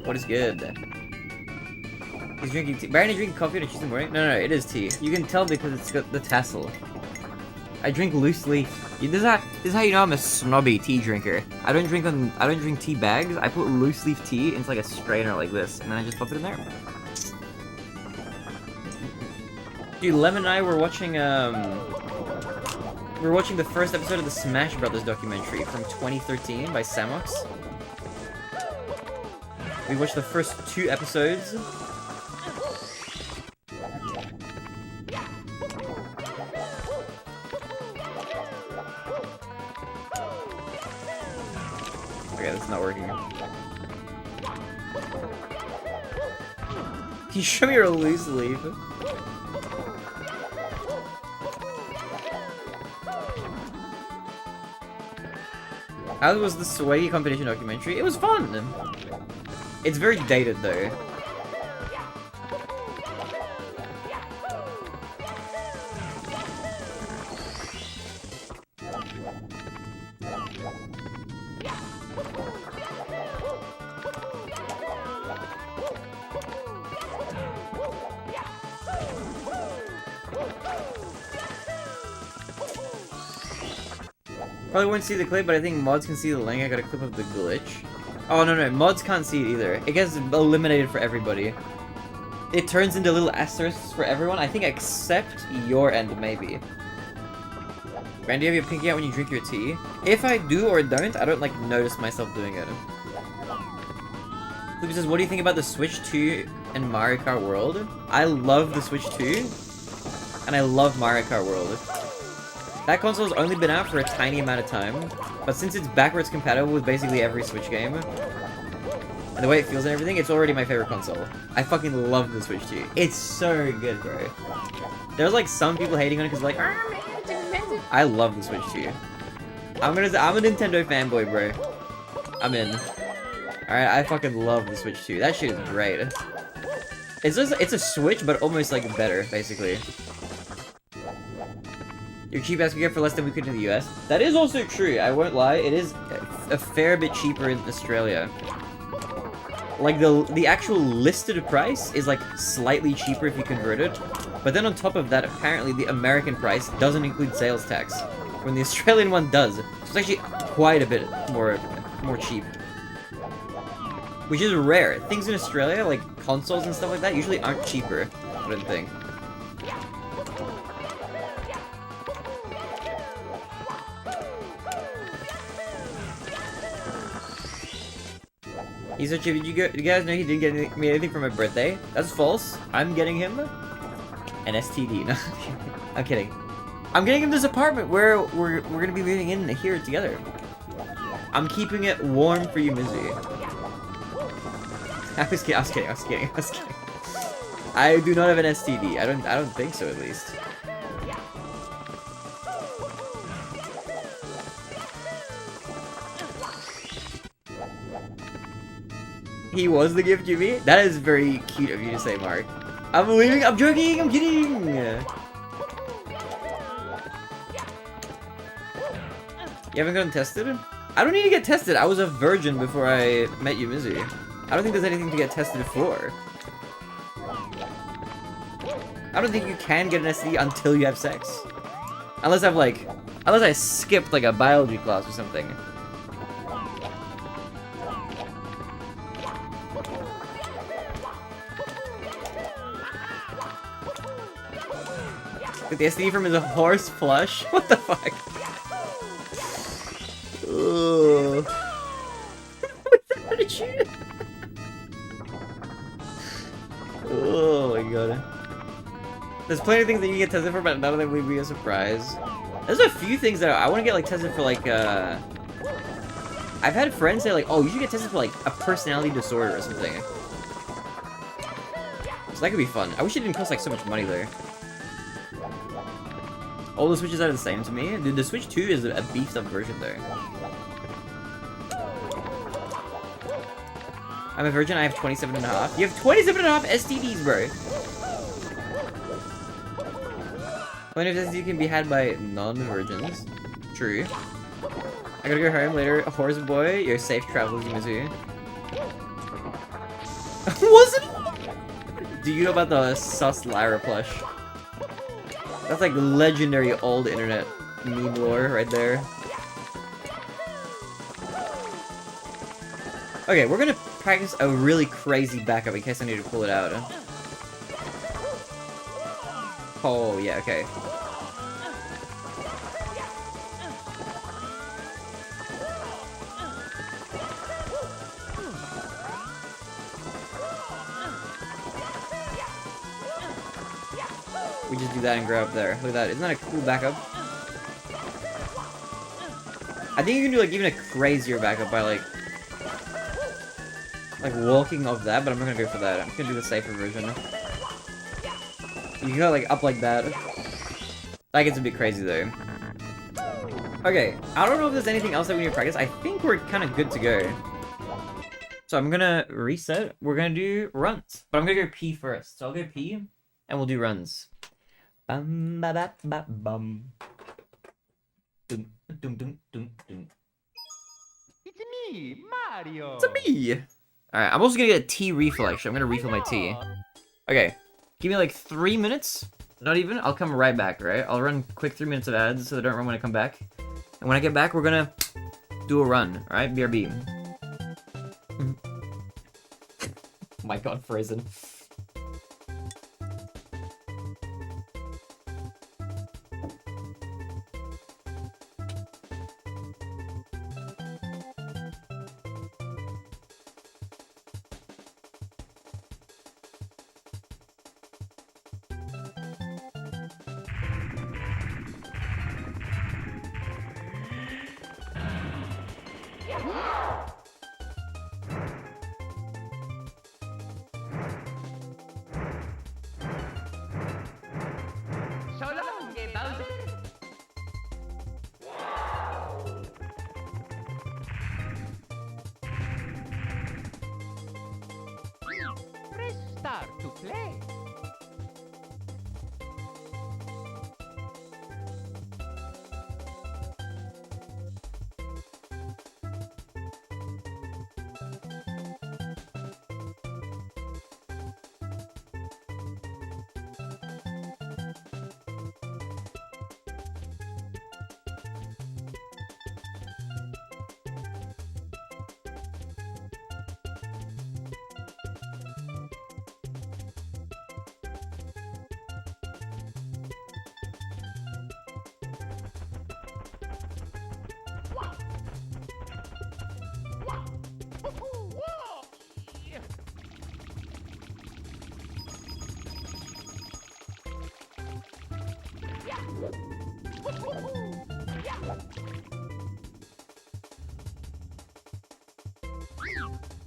What is good? He's drinking tea. Baron is drinking coffee on a Tuesday morning? No, it is tea. You can tell because it's got the tassel. I drink loose leaf. This is how you know I'm a snobby tea drinker. I don't drink tea bags. I put loose leaf tea into like a strainer like this, and then I just pop it in there. Dude, Lemon and I were watching the first episode of the Smash Brothers documentary from 2013 by Samox. We watched the first 2 episodes. Okay, that's not working. Can you show me your loose leaf? How was the sweaty competition documentary? It was fun! It's very dated though. Probably won't see the clip, but I think mods can see the link. I got a clip of the glitch. Oh, no, mods can't see it either. It gets eliminated for everybody. It turns into little asterisks for everyone, I think except your end, maybe. Randy, do you have your pinky out when you drink your tea? If I do or don't, I don't, like, notice myself doing it. Luke says, what do you think about the Switch 2 and Mario Kart World? I love the Switch 2, and I love Mario Kart World. That console has only been out for a tiny amount of time, but since it's backwards compatible with basically every Switch game, and the way it feels and everything, it's already my favorite console. I fucking love the Switch 2. It's so good, bro. There's like some people hating on it because like, I love the Switch 2. I'm a Nintendo fanboy, bro. I'm in. Alright, I fucking love the Switch 2. That shit is great. It's a Switch, but almost like better, basically. Your cheap ass we get for less than we could in the US. That is also true, I won't lie. It is a fair bit cheaper in Australia. Like, the actual listed price is, like, slightly cheaper if you convert it. But then on top of that, apparently the American price doesn't include sales tax. When the Australian one does. So it's actually quite a bit more cheap. Which is rare. Things in Australia, like consoles and stuff like that, usually aren't cheaper, I don't think. He's so cheap. Did you guys know he didn't get me anything for my birthday? That's false. I'm getting him An STD. No, I'm kidding. I'm getting him this apartment where we're gonna be moving in here together. I'm keeping it warm for you, Mizu. I was kidding. I do not have an STD. I don't think so, at least. He was the gift, Jimmy? That is very cute of you to say, Mark. I'm leaving. I'm joking. I'm kidding. You haven't gotten tested? I don't need to get tested. I was a virgin before I met you, Mizu. I don't think there's anything to get tested for. I don't think you can get an STD until you have sex. Unless I skipped like a biology class or something. The STD from is a horse flush? What the fuck? Ugh. What did you? Oh my god. There's plenty of things that you can get tested for, but none of them would be a surprise. There's a few things that I want to get like tested for, like I've had friends say like, oh, you should get tested for like a personality disorder or something. So that could be fun. I wish it didn't cost like so much money there. All the Switches are the same to me. Dude, the Switch 2 is a beefed up version there. I'm a virgin, I have 27.5. You have 27.5 STDs, bro! Plenty of STDs can be had by non-virgins. True. I gotta go home later. Horse boy, your safe travels, Mizu. Wasn't? Do you know about the sus Lyra plush? That's like legendary old internet meme lore right there. Okay, we're gonna practice a really crazy backup in case I need to pull it out. Oh, yeah, okay. We just do that and grab up there. Look at that. Isn't that a cool backup? I think you can do like even a crazier backup by like walking off that, but I'm not gonna go for that. I'm just gonna do the safer version. You can go like up like that. That gets a bit crazy though. Okay, I don't know if there's anything else that we need to practice. I think we're kind of good to go. So I'm gonna reset. We're gonna do runs, but I'm gonna go pee first. So I'll go pee, and we'll do runs. Bum ba ba ba bum. Dum dum dum dum dum. It's me, Mario. It's me. All right, I'm also gonna get a tea refill. Actually, I'm gonna refill my tea. Okay, give me like 3 minutes. Not even. I'll come right back. Right? I'll run quick 3 minutes of ads so they don't run when I come back. And when I get back, we're gonna do a run. All right, BRB. Oh my God, frozen. So long, Bowser. Press start to play.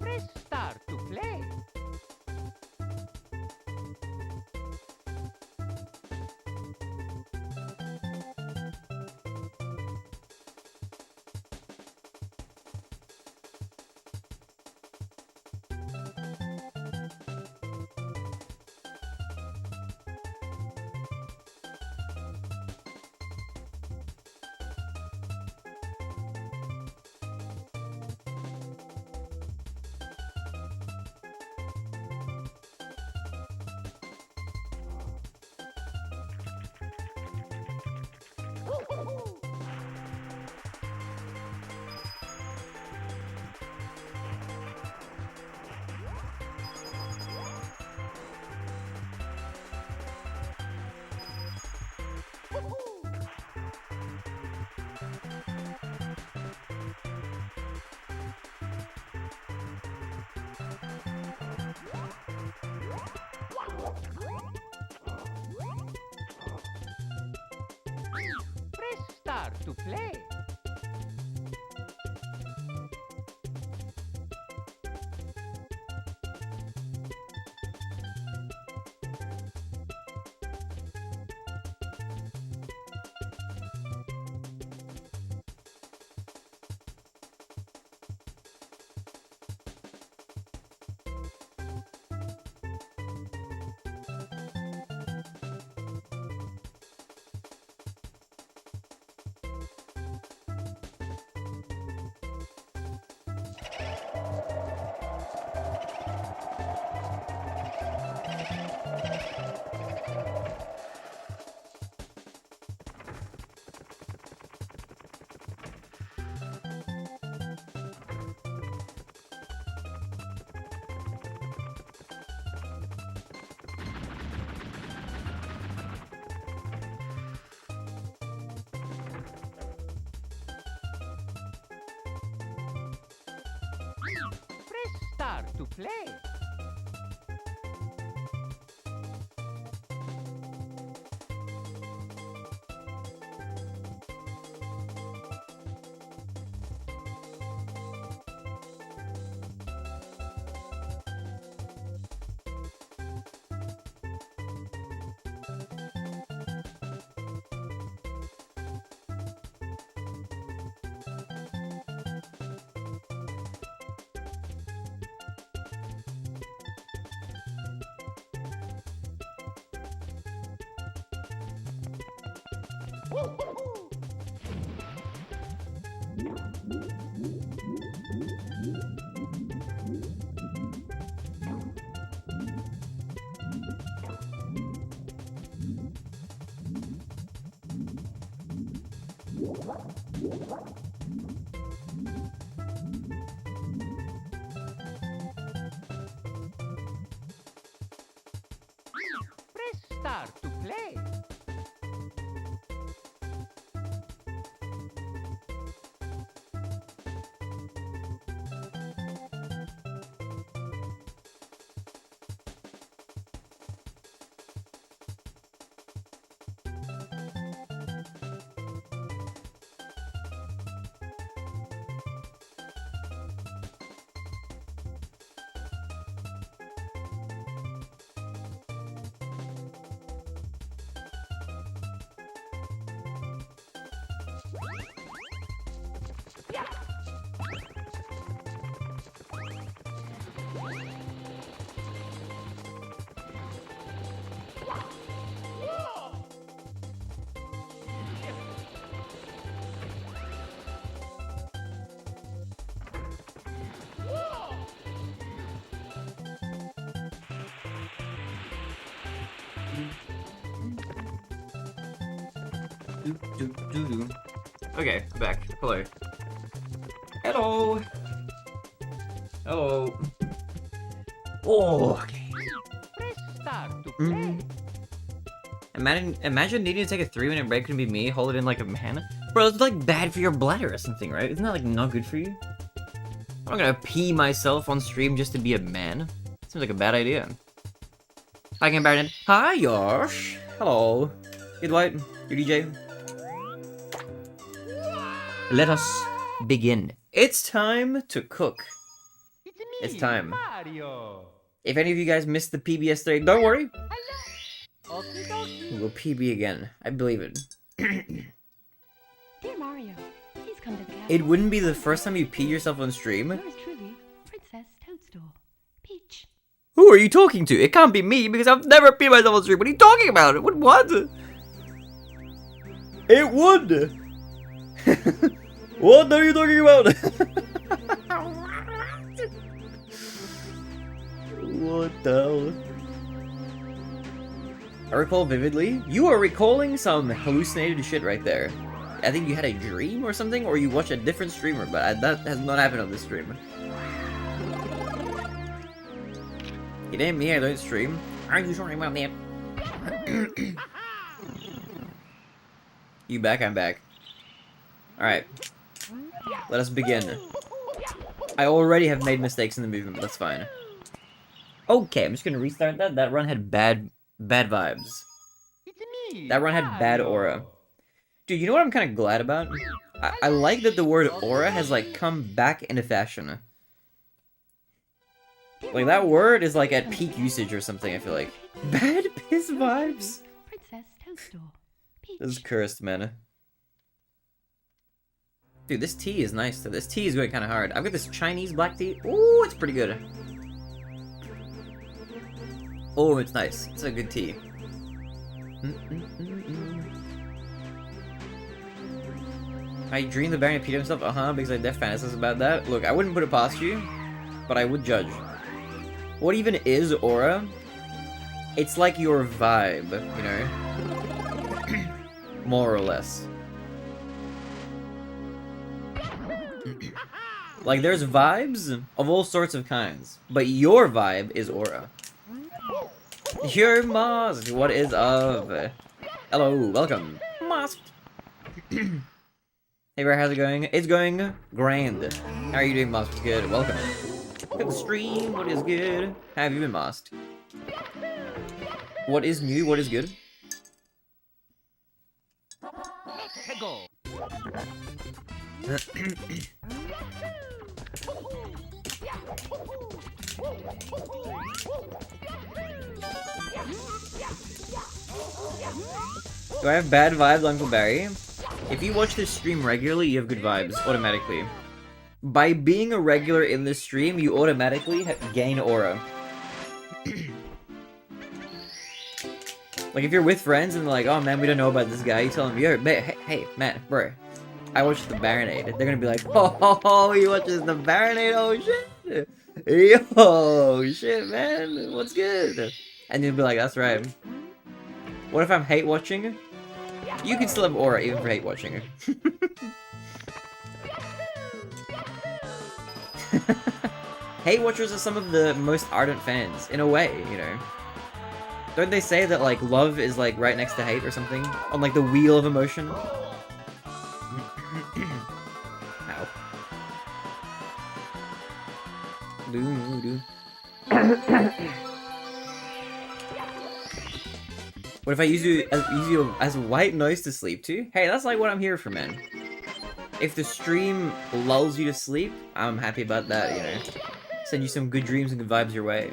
Press start to play. Press start to play. Press start to play. Press start to play. Okay, I'm back. Hello. Hello. Hello. Oh, okay. Press start to play. Imagine needing to take a 3-minute break and be me, hold it in like a man. Bro, it's like bad for your bladder or something, right? Isn't that like not good for you? I'm not gonna pee myself on stream just to be a man. Seems like a bad idea. Hi, TheBarinade. Hi, Yosh. Hello. Good Dwight. Your DJ. Let us begin. It's time to cook. It's It's time. Mario. If any of you guys missed the PB yesterday, don't worry. Okie dokie. We'll PB again. I believe it. Dear Mario, please come to the castle. It wouldn't be the first time you peed yourself on stream. Yours truly, Princess Toadstool. Peach. Who are you talking to? It can't be me because I've never peed myself on stream. What are you talking about? What? It would. What are you talking about? What the hell? I recall vividly. You are recalling some hallucinated shit right there. I think you had a dream or something, or you watched a different streamer, but that has not happened on this stream. It ain't me, I don't stream. Are you talking about that? You back? I'm back. Alright. Let us begin. I already have made mistakes in the movement, but that's fine. Okay, I'm just gonna restart that. That run had bad vibes. It's me. That run had bad aura. Dude, you know what I'm kind of glad about? I like that the word aura has, like, come back into fashion. Like, that word is, like, at peak usage or something, I feel like. Bad piss vibes? Princess Toadstool. Peach. This is cursed, man. Dude, this tea is nice, though. This tea is going kind of hard. I've got this Chinese black tea. Ooh, it's pretty good. Oh, it's nice. It's a good tea. I dreamed the Baron peed himself? Because I def fantasize about that. Look, I wouldn't put it past you, but I would judge. What even is aura? It's like your vibe, you know? More or less. Like, there's vibes of all sorts of kinds, but your vibe is aura. You're Moss. What is up? Hello, welcome. Moss. Hey, Bear, how's it going? It's going grand. How are you doing, Moss? What's good? Welcome. To the stream. What is good? How have you been, Moss? What is new? What is good? Let's go. Do I have bad vibes, Uncle Barry? If you watch this stream regularly, you have good vibes, automatically. By being a regular in this stream, you automatically gain aura. Like, if you're with friends and they're like, oh man, we don't know about this guy, you tell them, yo, hey, man, bro, I watched TheBarinade. They're gonna be like, oh, he watches TheBarinade, oh shit! Yo, shit, man, what's good? And you'll be like, that's right. What if I'm hate watching? You can still have aura even for hate watching. Hate watchers are some of the most ardent fans, in a way, you know. Don't they say that, like, love is, like, right next to hate or something? On, like, the wheel of emotion? Ow. What if I use you as white noise to sleep to? Hey, that's like what I'm here for, man. If the stream lulls you to sleep, I'm happy about that, you know. Send you some good dreams and good vibes your way.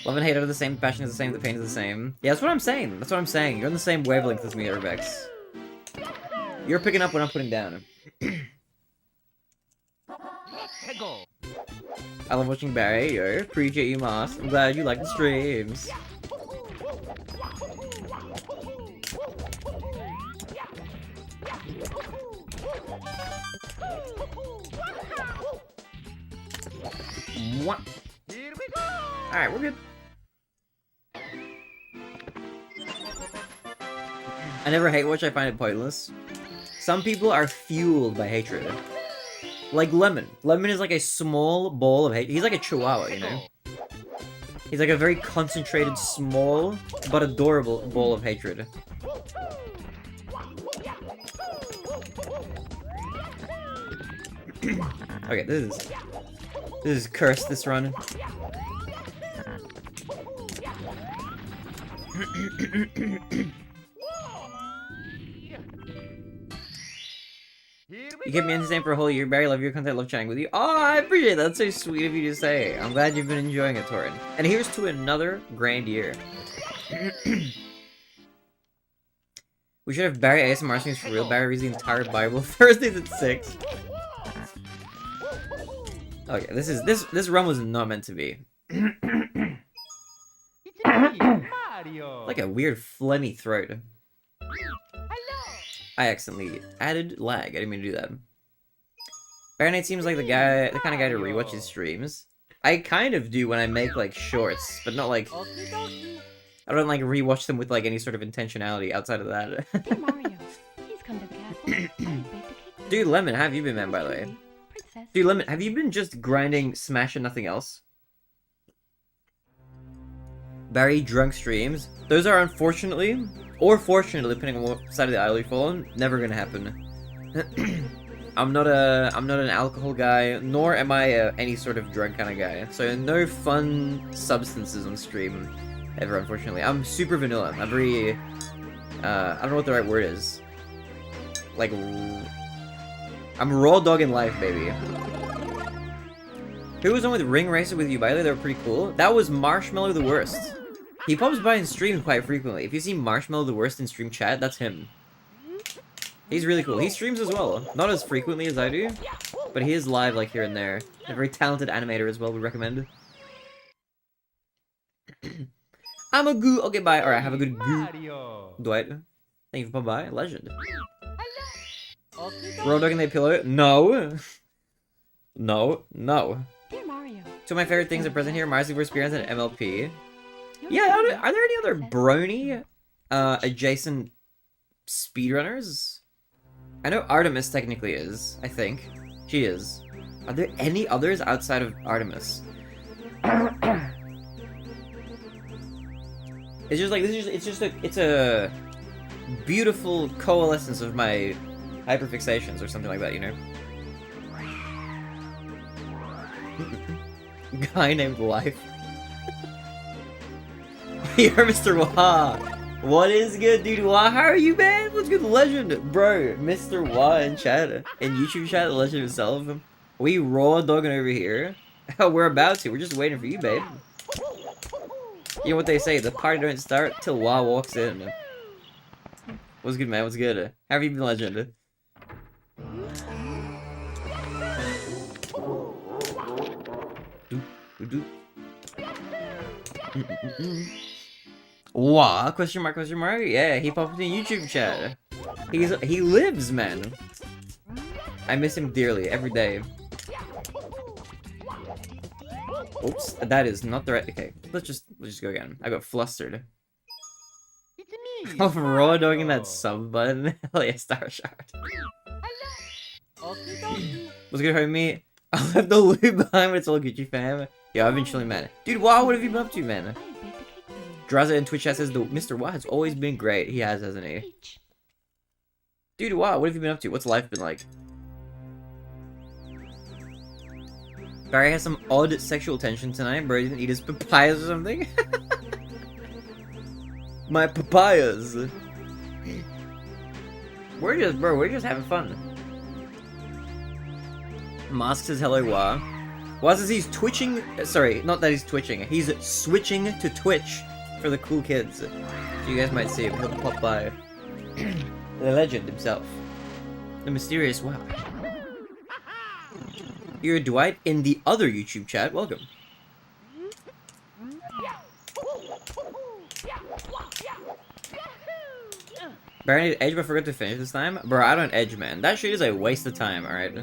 Love and hate are the same, the passion is the same, the pain is the same. Yeah, that's what I'm saying. That's what I'm saying. You're on the same wavelength as me, Urbex. You're picking up what I'm putting down. Let's go. I love watching Barry, yo. Appreciate you, Moss. I'm glad you like the streams. What? Here we go. Alright, we're good. I never hate watch, I find it pointless. Some people are fueled by hatred. Like Lemon. Lemon is like a small ball of hate. He's like a chihuahua, you know? He's like a very concentrated, small, but adorable ball of hatred. Okay, this is cursed, this run. Here You we kept me entertained for a whole year, Barry. Love your content, love chatting with you. Oh, I appreciate that. That's so sweet of you to say. I'm glad you've been enjoying it, Torin. And here's to another grand year. We should have Barry ASMR streams for real. Barry reads the entire Bible Thursdays at 6. Okay, this run was not meant to be. It's me, Mario. Like a weird phlegmy throat. Hello. I accidentally added lag. I didn't mean to do that. Baronade seems like the kind of guy to rewatch his streams. I kind of do when I make like shorts, but not like Okie dokie. I don't like rewatch them with like any sort of intentionality outside of that. Dear Mario, please come to the castle. I have baked a cake for you. Dude, Lemon, how have you been, man? By the way, Princess. dude, Lemon, have you been just grinding Smash and nothing else? Barry drunk streams. Those are unfortunately, or fortunately, depending on what side of the aisle you fall on, never gonna happen. I'm not an alcohol guy, nor am I any sort of drunk kind of guy. So no fun substances on stream, ever. Unfortunately, I'm super vanilla. I'm very, I don't know what the right word is. Like, I'm raw dog in life, baby. Who was on with Ring Racer with you, by the way? They were pretty cool. That was Marshmallow the Worst. He pops by in stream quite frequently. If you see Marshmallow the Worst in stream chat, that's him. He's really cool. He streams as well. Not as frequently as I do, but he is live like here and there. A very talented animator as well, we recommend. I'm a goo. Okay, bye. Alright, have a good goo. Mario. Dwight. Thank you for popping by. Legend. Okie dokie. Road Dog in the pillow? No. No. No. Dear Mario. Two of my favorite things are present here, Mario vs. Speedrun and MLP. Your Yeah, family, are there any other Princess. brony adjacent speedrunners? I know Artemis technically is, I think. She is. Are there any others outside of Artemis? It's just like it's a beautiful coalescence of my hyperfixations or something like that, you know? Guy named Life. You're Mr. Wah. What is good, dude? Wah, how are you, man? What's good, legend, bro? Mr. Wah in chat, in YouTube chat, the legend himself. We raw dogging over here. We're about to. We're just waiting for you, babe. You know what they say? The party don't start till Wah walks in. What's good, man? What's good? How have you been, legend? Wah? Question mark? Question mark? Yeah, he popped in YouTube chat. He lives, man. I miss him dearly every day. Oops, that is not the right. Okay, let's just go again. I got flustered. It's me. Oh, raw dogging that sub button. Hell yeah, Star Shard. Okie dokie. What's good, homie? I left the loot behind, but it's all Gucci fam. Yeah, I've been chilling, man. Dude, wow, what have you been up to, man? I have baked a cake for you. Draza in Twitch chat says the Mr. Wah has always been great. He has, hasn't he? Peach. Dude, wow, what have you been up to? What's life been like? Barry has some odd sexual tension tonight. Bro, he didn't eat his papayas or something. My papayas. We're just having fun. Mask says hello, Wah. Wah says he's twitching. Sorry, not that he's twitching. He's switching to Twitch for the cool kids. So you guys might see him. He'll pop by. The legend himself. The mysterious Wah. You're Dwight in the other YouTube chat. Welcome. Baronade edge, but forgot to finish this time? Bro, I don't edge, man. That shit is a waste of time, alright?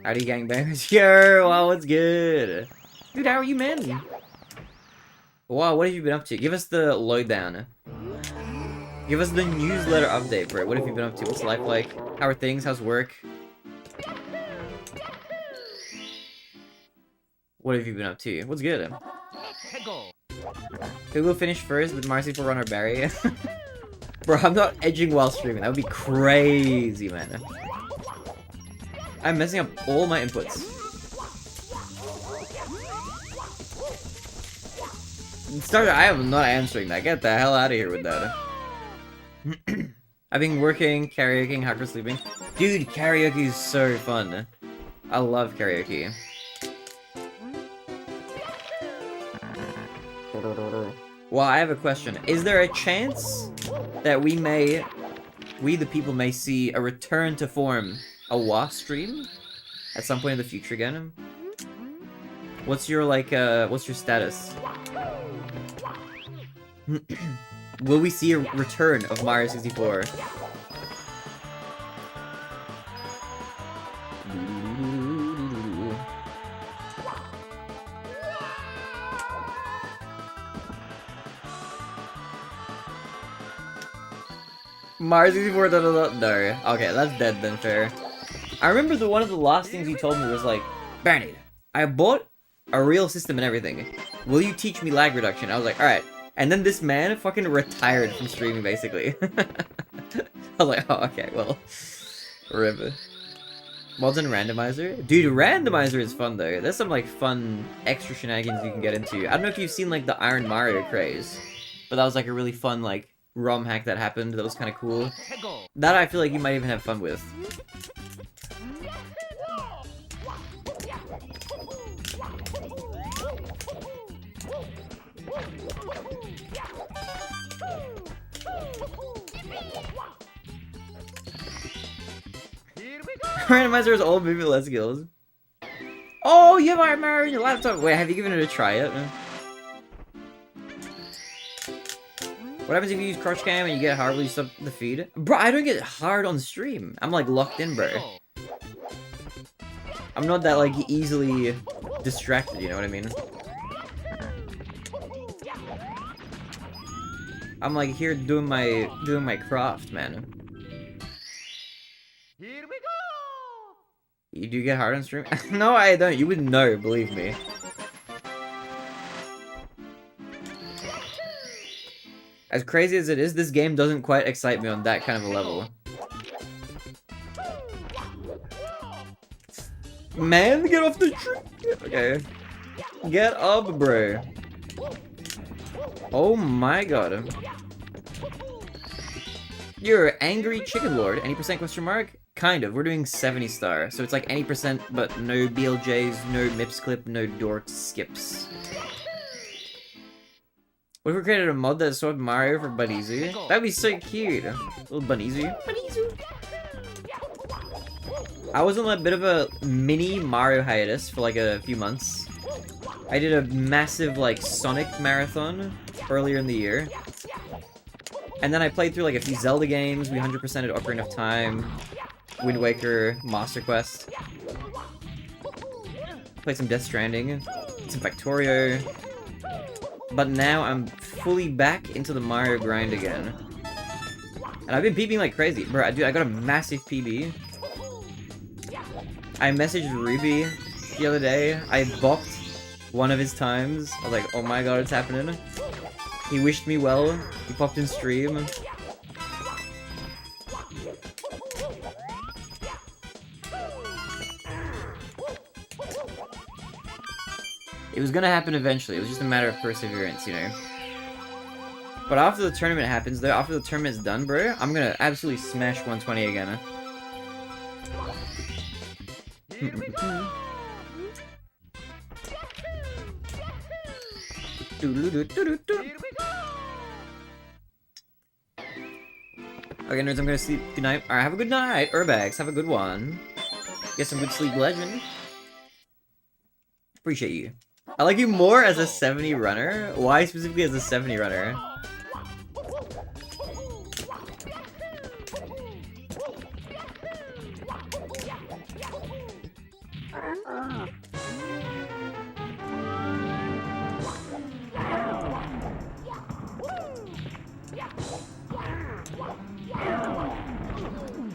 Howdy, gangbangers. Yo, wow, what's good? Dude, how are you, man? Wow, what have you been up to? Give us the lowdown. Give us the newsletter update, bro. What have you been up to? What's life like? How are things? How's work? What have you been up to? What's good? Hego. Who will finish first? Did Marcy for Runner Barry? Bro, I'm not edging while streaming. That would be crazy, man. I'm messing up all my inputs. Starter, I am not answering that. Get the hell out of here with that. I've been working, karaokeing, hardcore sleeping. Dude, karaoke is so fun. I love karaoke. Well, I have a question. Is there a chance that we the people may see a return to form, a WA stream at some point in the future again? What's your, like, what's your status? Will we see a return of Mario 64? Mario 64, no. Okay, that's dead then, fair. I remember one of the last things you told me was like, Barinade, I bought a real system and everything. Will you teach me lag reduction? I was like, alright. And then this man fucking retired from streaming, basically. I was like, oh, okay, well. RIP. Mods and randomizer? Dude, randomizer is fun, though. There's some, like, fun extra shenanigans you can get into. I don't know if you've seen, like, the Iron Mario craze. But that was, like, a really fun, like, ROM hack that happened. That was kind of cool. That I feel like you might even have fun with. Randomizer is old movie less skills. Oh, you have Iron Mario on your laptop. Wait, have you given it a try yet? What happens if you use crouch cam and you get hard while you stop the feed? Bro, I don't get hard on stream. I'm like locked in, bro. I'm not that like easily distracted, you know what I mean? I'm like here doing my craft, man. Here we go. You do get hard on stream? No, I don't. You would know, believe me. As crazy as it is, this game doesn't quite excite me on that kind of a level. Man, get off the tree! Okay. Get up, bro. Oh my god. You're angry chicken lord. Any percent question mark? Kind of. We're doing 70 star. So it's like any percent, but no BLJs, no MIPS clip, no dork skips. What if we created a mod that swapped Mario for Bunizu? That'd be so cute. Little Bunizu. Bunizu. I was on a bit of a mini Mario hiatus for like a few months. I did a massive like Sonic marathon earlier in the year. And then I played through like a few Zelda games. We 100%ed Ocarina of Time, Wind Waker, Master Quest. Played some Death Stranding, some Factorio. But now I'm fully back into the Mario grind again. And I've been PBing like crazy. Bro, dude, I got a massive PB. I messaged Ruby the other day. I bopped one of his times. I was like, oh my god, it's happening. He wished me well. He popped in stream. It was gonna happen eventually. It was just a matter of perseverance, you know. But after the tournament happens, though, after the tournament's done, bro, I'm gonna absolutely smash 120 again. Okay, nerds, I'm gonna sleep. Good night. Alright, have a good night. Urbex, have a good one. Get some good sleep, legend. Appreciate you. I like you more as a 70 runner. Why specifically as a 70 runner?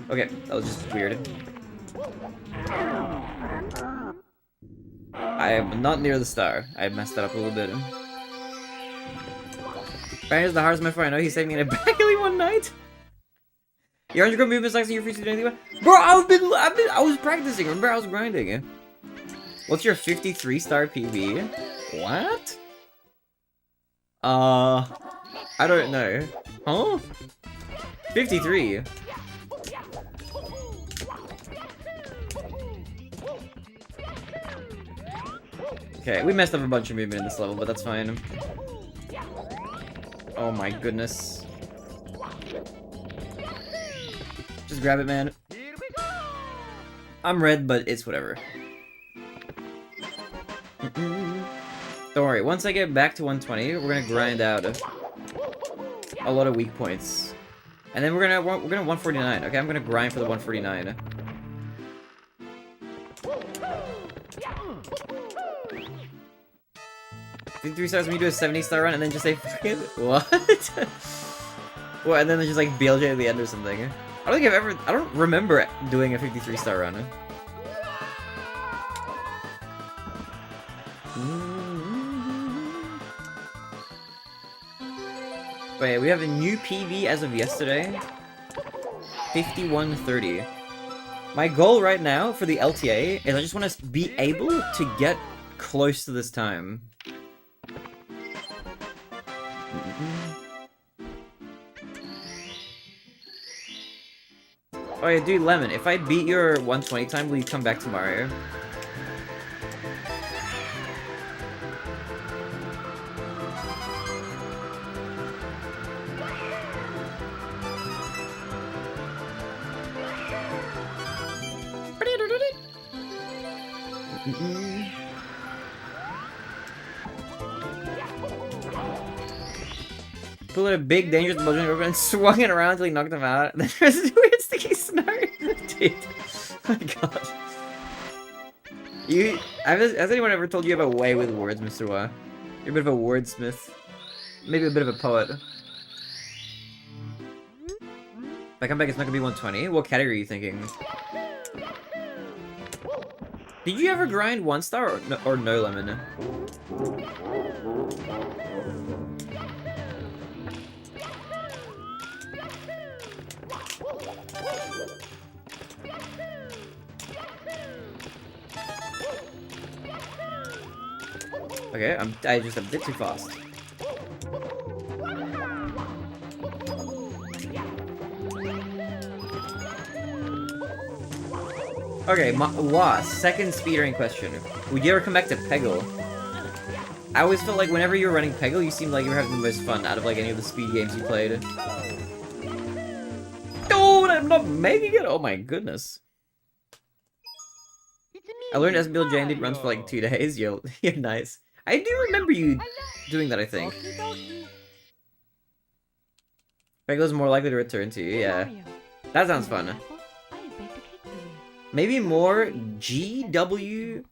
Okay, that was just weird. I am not near the star. I messed that up a little bit. Brian is the hardest metaphor I know. He saved me in a backly one night. Your underground movement sucks and you're free to do anything about it. Bro, I was practicing. Remember, I was grinding. What's your 53 star PB? What? I don't know. Huh? 53. Okay, we messed up a bunch of movement in this level, but that's fine. Oh my goodness. Just grab it, man. I'm red, but it's whatever. Don't worry, once I get back to 120, we're gonna grind out a lot of weak points. And then we're gonna 149, okay? I'm gonna grind for the 149. 53 stars when you do a 70-star run and then just say fucking what? Well, and then there's just like BLJ at the end or something. I don't think I don't remember doing a 53-star run. But yeah, we have a new PV as of yesterday. 5130. My goal right now for the LTA is I just want to be able to get close to this time. Oh yeah, dude, Lemon, if I beat your 120 time, will you come back tomorrow? Pull a big dangerous bludgeoning over and swung it around until he knocked him out. Then there's a weird sticky snort. Dude. Oh my god. Has anyone ever told you you have a way with words, Mr. Wa? You're a bit of a wordsmith. Maybe a bit of a poet. If I come back, it's not gonna be 120. What category are you thinking? Did you ever grind 1-star or no, Lemon? Okay, I just a bit too fast. Okay, second speedrun question. Would you ever come back to Peggle? I always felt like whenever you were running Peggle, you seemed like you were having the most fun out of like any of the speed games you played. Oh, I'm not making it! Oh my goodness. I learned SBLJ and did runs for like 2 days. You're nice. I do remember you doing that, I think. Peggle's more likely to return to you, yeah. That sounds fun. Maybe more GWYF?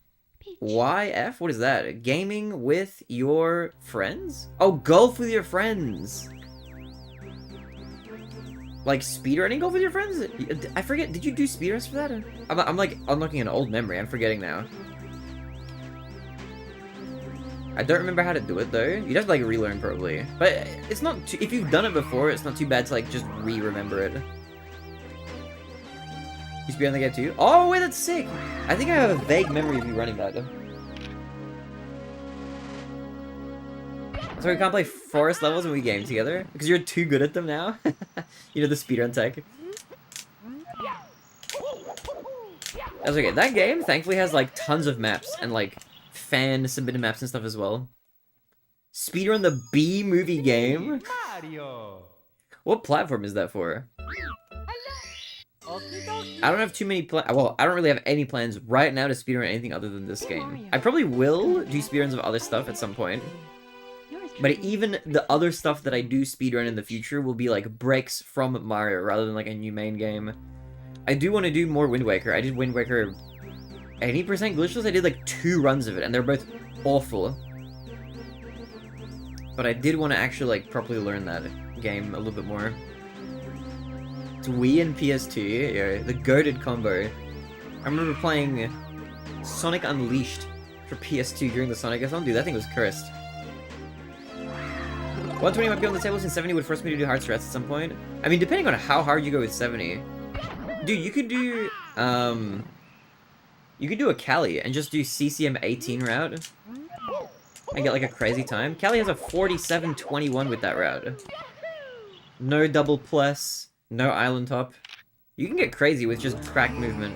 What is that? Gaming with your friends? Oh, golf with your friends! Like speedrunning golf with your friends? I forget, did you do speedruns for that? I'm like unlocking an old memory, I'm forgetting now. I don't remember how to do it though. You'd have to like relearn probably. But it's not too, if you've done it before, it's not too bad to like just re-remember it. You speed on the game too? Oh wait, that's sick! I think I have a vague memory of you running that. So we can't play forest levels when we game together? Because you're too good at them now? You know, the speedrun tech. That's okay. That game, thankfully, has like tons of maps and like fan-submitted maps and stuff as well. Speedrun the B-movie game? Mario. What platform is that for? I don't have too many well, I don't really have any plans right now to speedrun anything other than this game. I probably will do speedruns of other stuff at some point. But even the other stuff that I do speedrun in the future will be like breaks from Mario rather than like a new main game. I do want to do more Wind Waker. I did Wind Waker 80% glitchless. I did like 2 runs of it and they're both awful. But I did want to actually like properly learn that game a little bit more. It's Wii and PS2, yeah, the goated combo. I remember playing Sonic Unleashed for PS2 during the Sonic-a-thon. Dude, that thing was cursed. 120 might be on the table since 70 would force me to do hard strats at some point. I mean, depending on how hard you go with 70. Dude, you could do a Cali and just do CCM 18 route. And get like a crazy time. Cali has a 47.21 with that route. No double plus. No island top. You can get crazy with just track movement.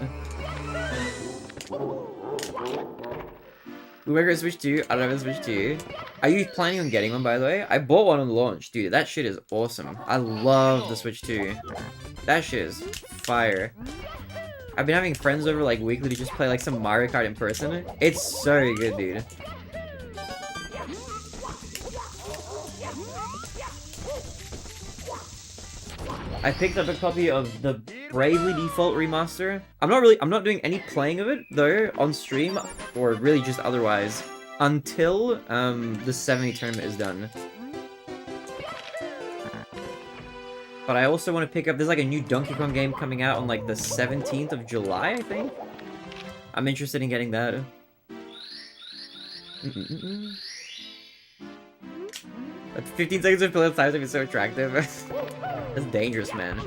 We might Switch 2. I don't have a Switch 2. Are you planning on getting one, by the way? I bought one on launch, dude. That shit is awesome. I love the Switch 2. That shit is fire. I've been having friends over like weekly to just play like some Mario Kart in person. It's so good, dude. I picked up a copy of the Bravely Default remaster. I'm not doing any playing of it though on stream or really just otherwise until the 70 tournament is done. But I also want to pick up, there's like a new Donkey Kong game coming out on like the 17th of July, I think. I'm interested in getting that. That 15 seconds of Philip time is so attractive. That's dangerous, man.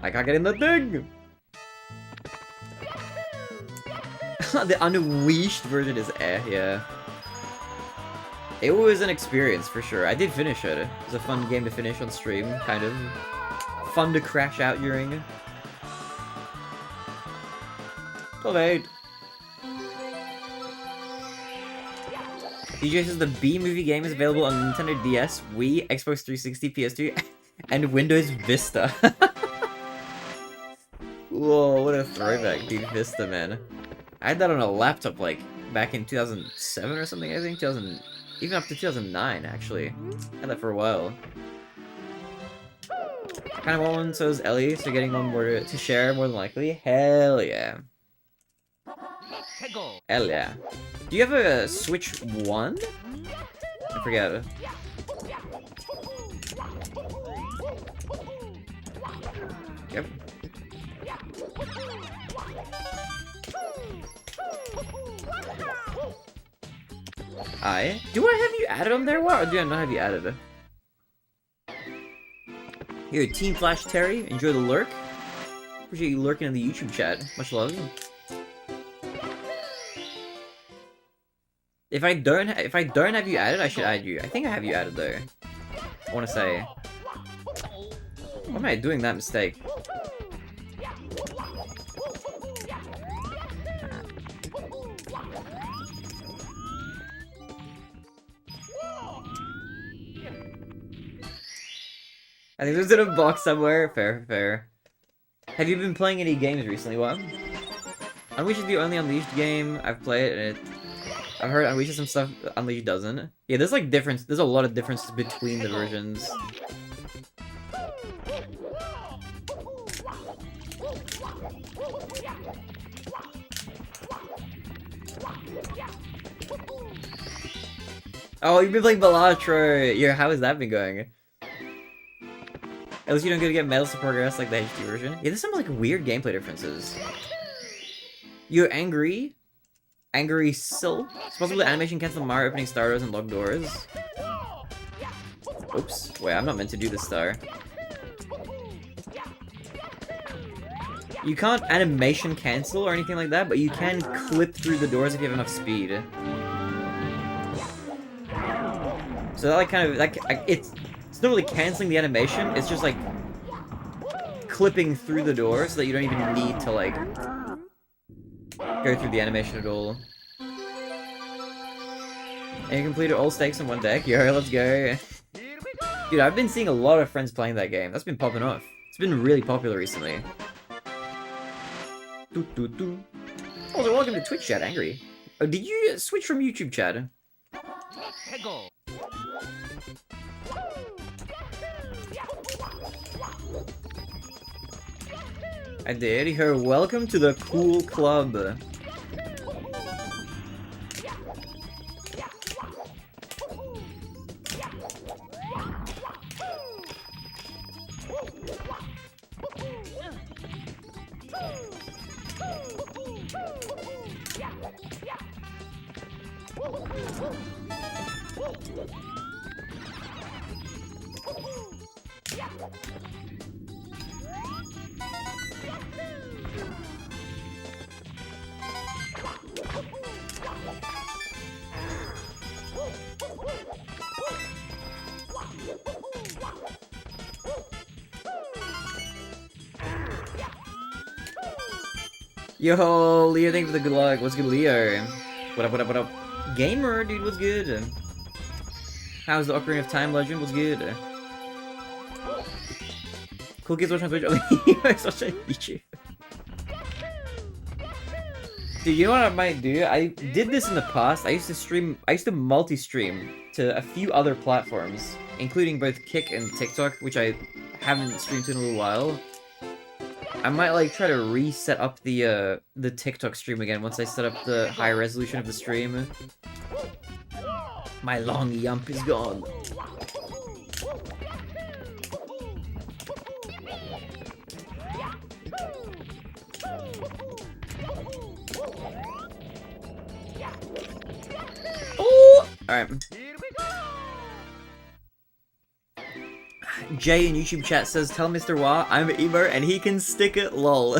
I can't get in the thing! The unleashed version is yeah. It was an experience, for sure. I did finish it. It was a fun game to finish on stream, kind of. Fun to crash out during. Alright. DJ says the B-movie game is available on Nintendo DS, Wii, Xbox 360, PS2, and Windows Vista. Whoa, what a throwback, dude. Vista, man. I had that on a laptop, like, back in 2007 or something, I think. Even up to 2009, actually. I had that for a while. Kind of want one, so is Ellie, so getting one more to share, more than likely. Hell yeah. Hell yeah. Do you have a Switch 1? I forget. Yep. Do I have you added on there? What? Or do I not have you added? Here, Team Flash Terry, enjoy the lurk. Appreciate you lurking in the YouTube chat. Much love. If I don't have you added, I should add you. I think I have you added though. I want to say. Why am I doing that mistake? I think there's in a box somewhere. Fair, fair. Have you been playing any games recently? What? Unleash is the only Unleashed game I've played, and I've heard Unleash has some stuff Unleashed doesn't. Yeah, there's like difference. There's a lot of differences between the versions. Oh, you've been playing Balatro. Yeah, how has that been going? At least you don't get medals to progress like the HD version. Yeah, there's some like weird gameplay differences. You're angry. Angry Sil. It's possible the animation cancel Mario opening star doors and locked doors. Oops. Wait, I'm not meant to do this star. You can't animation cancel or anything like that, but you can clip through the doors if you have enough speed. So that like kind of like it's not really canceling the animation, it's just like clipping through the door so that you don't even need to like go through the animation at all. And you completed all stakes in one deck. Yo, let's go. Dude, I've been seeing a lot of friends playing that game. That's been popping off. It's been really popular recently. Also, welcome to Twitch chat, Angry. Oh, did you switch from YouTube chat? I did. Here, welcome to the cool club. Yo, Leo, thank you for the good luck. What's good, Leo? What up, what up, what up? Gamer, dude, what's good? How's the Ocarina of Time Legend? What's good? Cool kids watch on Twitch. Oh, you guys watch on YouTube. Dude, you know what I might do? I did this in the past. I used to multi-stream to a few other platforms, including both Kick and TikTok, which I haven't streamed to in a little while. I might like try to reset up the TikTok stream again once I set up the high resolution of the stream. My long yump is gone. Oh! Alright. Jay in YouTube chat says, tell Mr. Wah I'm an emo and he can stick it, lol.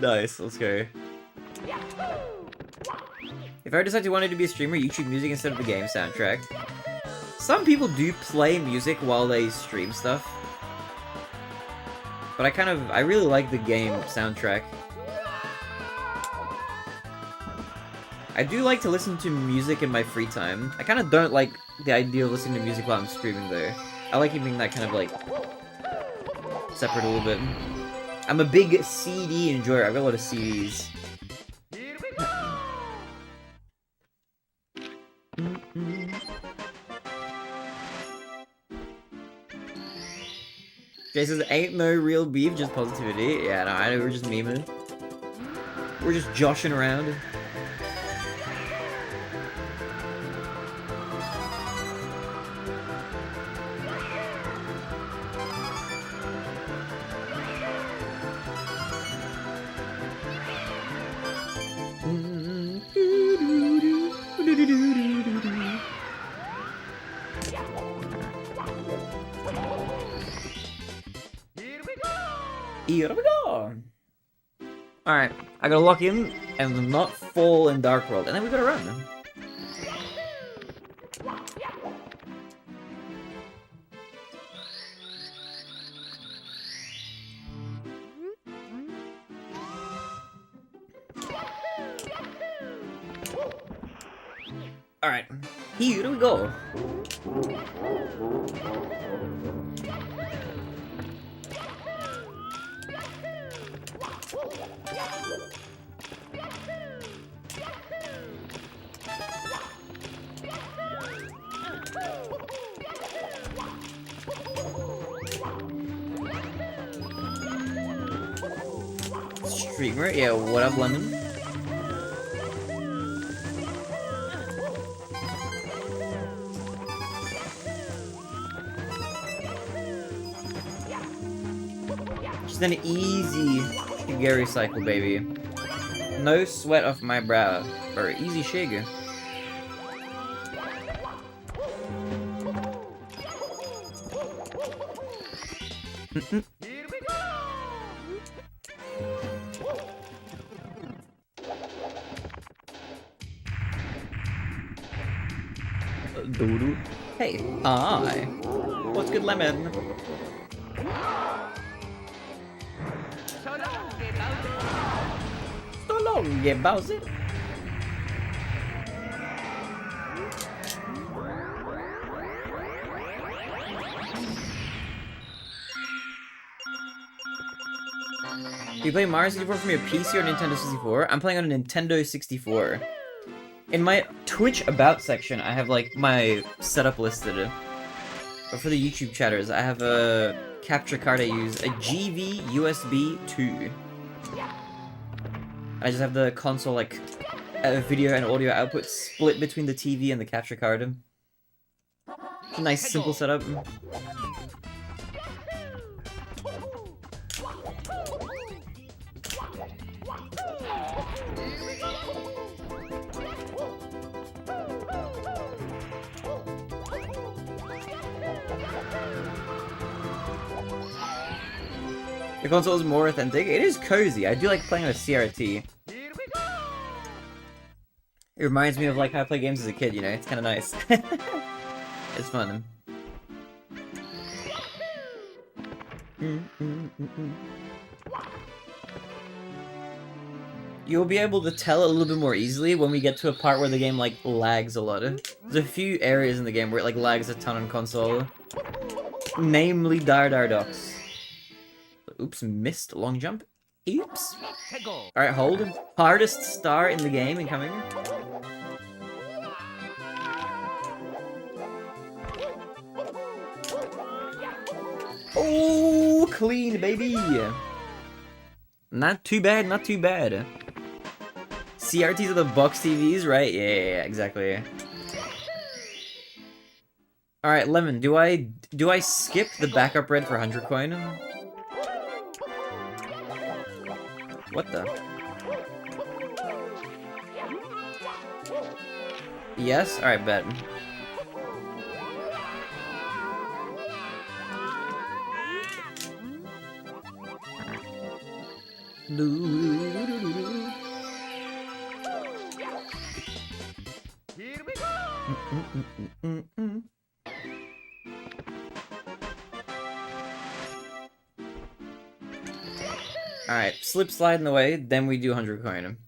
Nice, let's go. If I decide to want to be a streamer, YouTube music instead of the game soundtrack. Some people do play music while they stream stuff. But I really like the game soundtrack. I do like to listen to music in my free time. I kind of don't like the idea of listening to music while I'm streaming though. I like keeping that kind of like separate a little bit. I'm a big CD enjoyer. I've got a lot of CDs. Jay says, ain't no real beef, just positivity. Yeah, no, I know, we're just memeing. We're just joshing around. Here we go! Alright, I gotta lock in and not fall in Dark World, and then we gotta run. Alright, here we go. Streamer, yeah, what up, London? Just an easy Shigeri cycle, baby. No sweat off my brow. Or easy Shiga. Doodoo. Hey, hi. What's good, Lemon? So long, yeah, Bowser. Do you play Mario 64 from your PC or Nintendo 64? I'm playing on a Nintendo 64. In my Twitch About section, I have, like, my setup listed. But for the YouTube chatters, I have a capture card I use, a GV USB 2. I just have the console, like, video and audio output split between the TV and the capture card. It's a nice, simple setup. The console is more authentic. It is cozy. I do like playing on a CRT. It reminds me of like how I play games as a kid, you know? It's kind of nice. It's fun. You'll be able to tell a little bit more easily when we get to a part where the game, like, lags a lot. There's a few areas in the game where it, like, lags a ton on console. Namely, Dar Docks. Oops, missed long jump. Oops. Alright, hold. Hardest star in the game incoming. Oh, clean, baby. Not too bad, not too bad. CRTs are the box TVs, right? Yeah, exactly. Alright, Lemon, do I skip the backup red for 100 coin? What the? Yes? Alright, bet. Here we go. Alright, slip slide in the way, then we do 100 coin.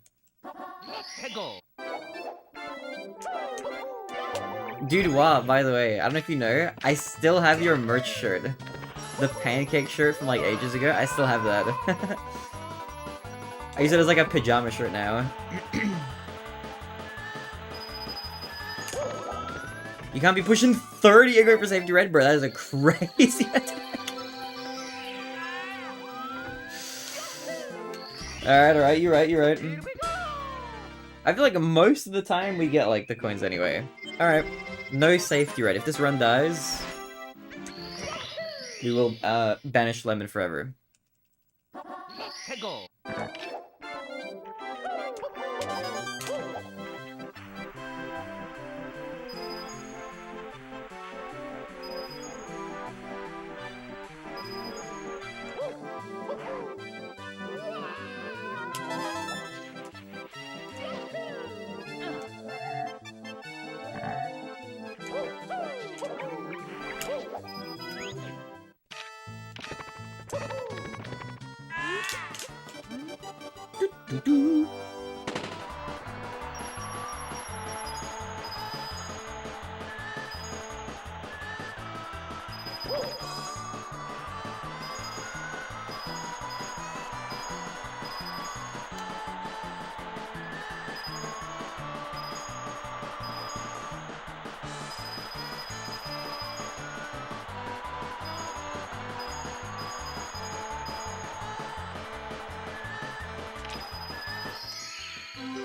Dude, wow, by the way, I don't know if you know, I still have your merch shirt. The pancake shirt from like ages ago, I still have that. I use it as like a pajama shirt now. You can't be pushing 30 aggro for safety red, bro. That is a crazy attack. Alright, you're right. I feel like most of the time we get like the coins anyway. Alright, no safety red. If this run dies, we will banish Lemon forever.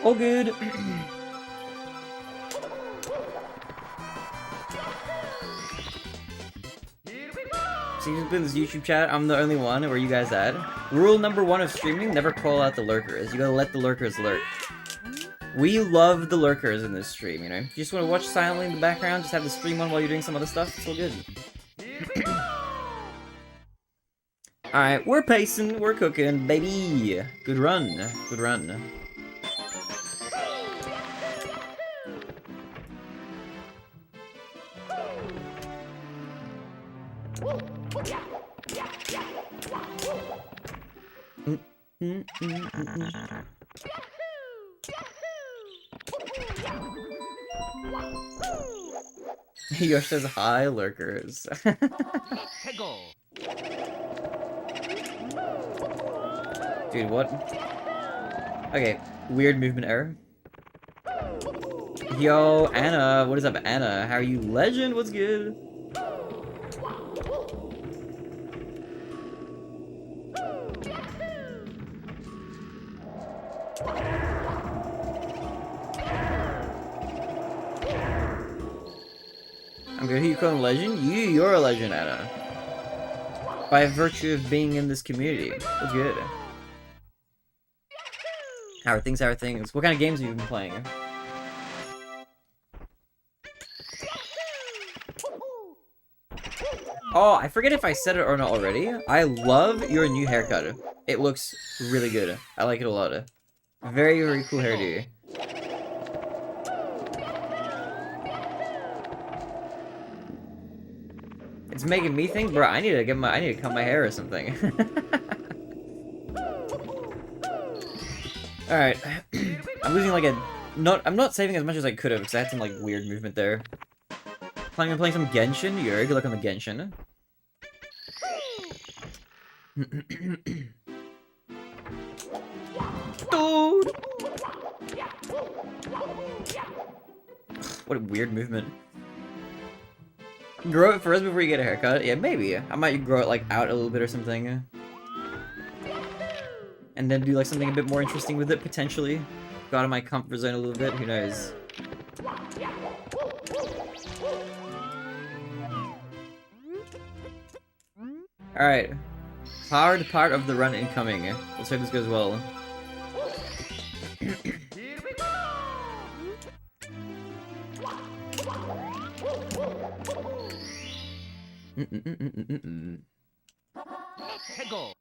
All good. Seems to this YouTube chat, I'm the only one. Where you guys at? Rule number 1 of streaming, never call out the lurkers. You gotta let the lurkers lurk. We love the lurkers in this stream, you know? You just wanna watch silently in the background, just have the stream on while you're doing some other stuff, it's all good. Alright, we're pacing, we're cooking, baby! Good run, good run. Yosh says hi, lurkers. Dude, what? Okay, weird movement error. Yo, Anna, what is up, Anna? How are you, legend? What's good? I'm good. Who you calling legend? You're a legend, Anna. By virtue of being in this community. What's good? How are things? How are things? What kind of games have you been playing? Oh, I forget if I said it or not already. I love your new haircut. It looks really good. I like it a lot. Very, very cool hairdo. It's making me think, bro, I need to cut my hair or something. Alright. I'm losing like I'm not saving as much as I could have because I had some like weird movement there. Planning on playing some Genshin? Yo, good luck on the Genshin. Dude! What a weird movement. Grow it first before you get a haircut? Yeah, maybe. I might grow it like out a little bit or something. And then do like something a bit more interesting with it, potentially. Go out of my comfort zone a little bit, who knows. Alright. Hard part of the run incoming. Let's hope this goes well. Hegel.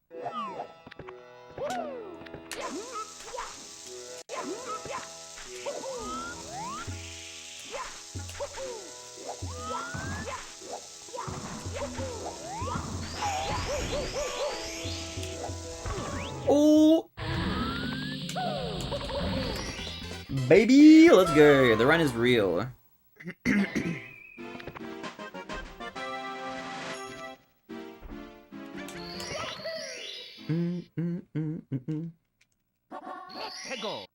Oh! Baby, let's go. The run is real. Hegel.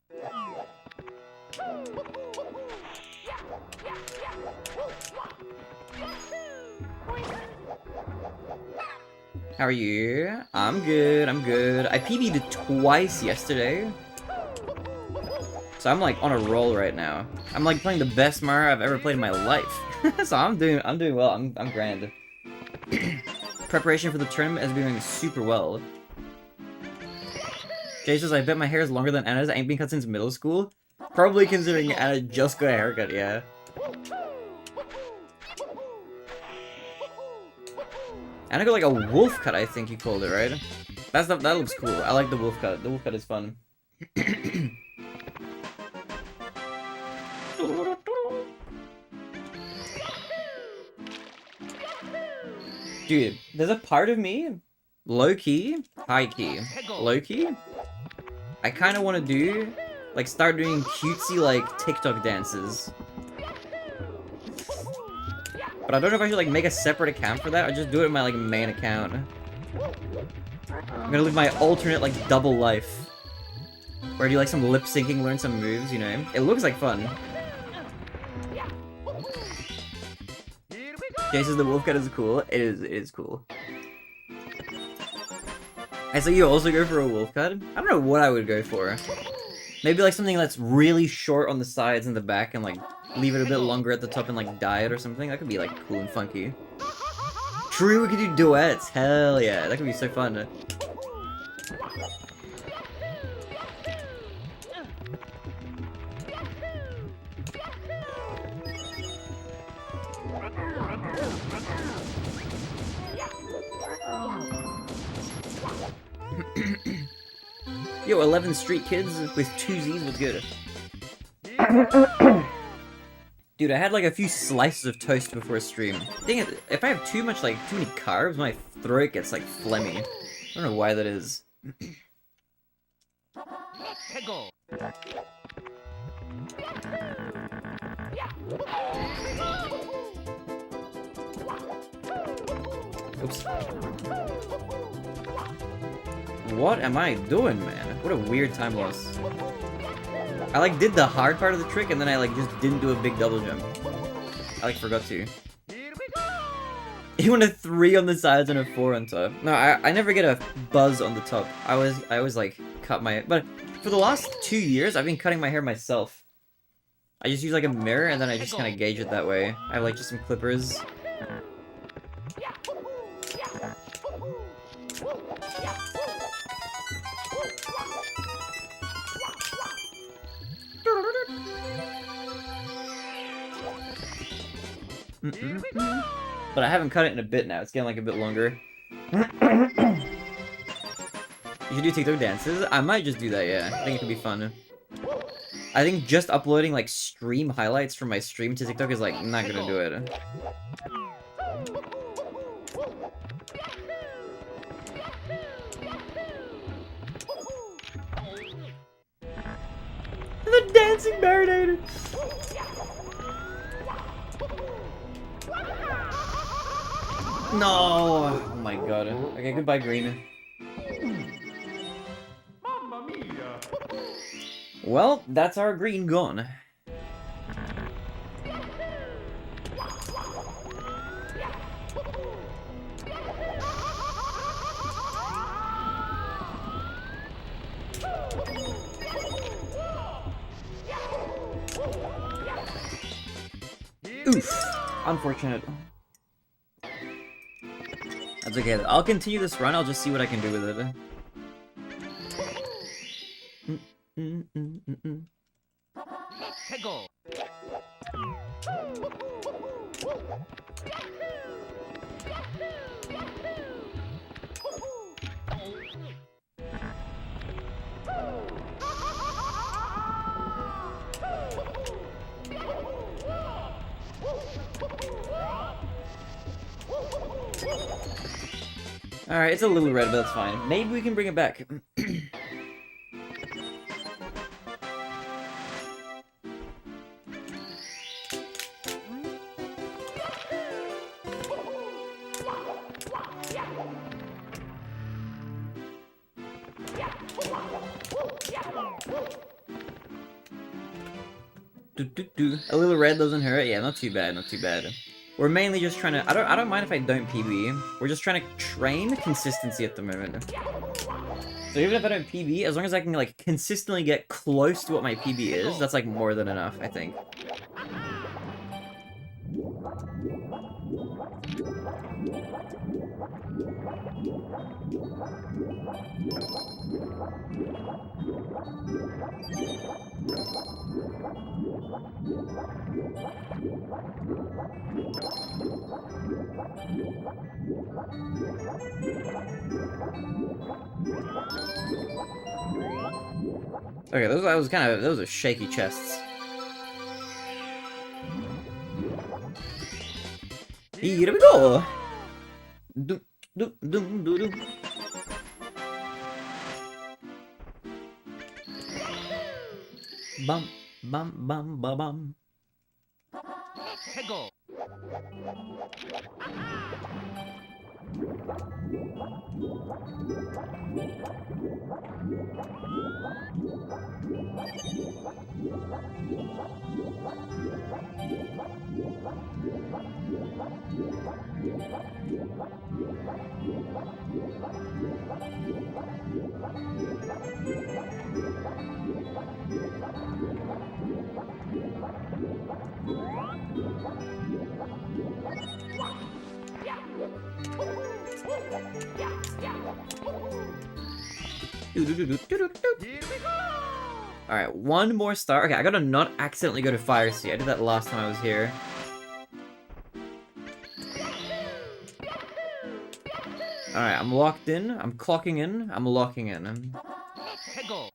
How are you? I'm good, I'm good. I PB'd twice yesterday. So I'm like on a roll right now. I'm like playing the best Mario I've ever played in my life. So I'm doing well, I'm grand. Preparation for the tournament is doing super well. Jay says, I bet my hair is longer than Anna's. I ain't been cut since middle school. Probably considering Anna just got a haircut, yeah. Anna got like a wolf cut, I think you called it, right? That looks cool. I like the wolf cut. The wolf cut is fun. Dude, there's a part of me, low-key, high-key, low-key, I kind of want to do, like, start doing cutesy, like, TikTok dances. But I don't know if I should, like, make a separate account for that, or just do it in my, like, main account. I'm gonna live my alternate, like, double life. Where I do, like, some lip-syncing, learn some moves, you know? It looks like fun. Jay says the wolf cut is cool. It is cool. I say you also go for a wolf cut? I don't know what I would go for. Maybe like something that's really short on the sides and the back and like leave it a bit longer at the top and like dye it or something. That could be like cool and funky. True, we could do duets. Hell yeah, that could be so fun. Yo, 11th Street Kids with 2 Z's was good. Dude, I had like a few slices of toast before a stream. Dang it, if I have too many carbs, my throat gets like phlegmy. I don't know why that is. Oops. What am I doing, man? What a weird time loss. I like did the hard part of the trick and then I like just didn't do a big double jump. I like forgot to. Even a 3 on the sides and a 4 on top. No, I never get a buzz on the top. I always like cut my, but for the last 2 years I've been cutting my hair myself. I just use like a mirror and then I just kind of gauge it that way. I have like just some clippers. But I haven't cut it in a bit now. It's getting like a bit longer. You should do TikTok dances. I might just do that, yeah. I think it could be fun. I think just uploading like stream highlights from my stream to TikTok is like not gonna do it. The dancing Barinade! No! Oh my god. Okay, goodbye, green. Mamma mia! Well, that's our green gone. Oof. Unfortunate. That's okay. I'll continue this run. I'll just see what I can do with it. Hegel! Alright, it's a little red, but that's fine. Maybe we can bring it back. A little red doesn't hurt. Yeah, not too bad, not too bad. We're mainly just trying to. I don't mind if I don't PB. We're just trying to train consistency at the moment. So even if I don't PB, as long as I can like consistently get close to what my PB is, that's like more than enough, I think. Okay, those are shaky chests. Here we go. Dum, dum, dum, dum, dum. Bum, bum, bum, bum, bum. Hegel! Alright, one more star. Okay, I gotta not accidentally go to Fire Sea. I did that last time I was here. Alright, I'm locked in. I'm clocking in. I'm locking in. Hegel!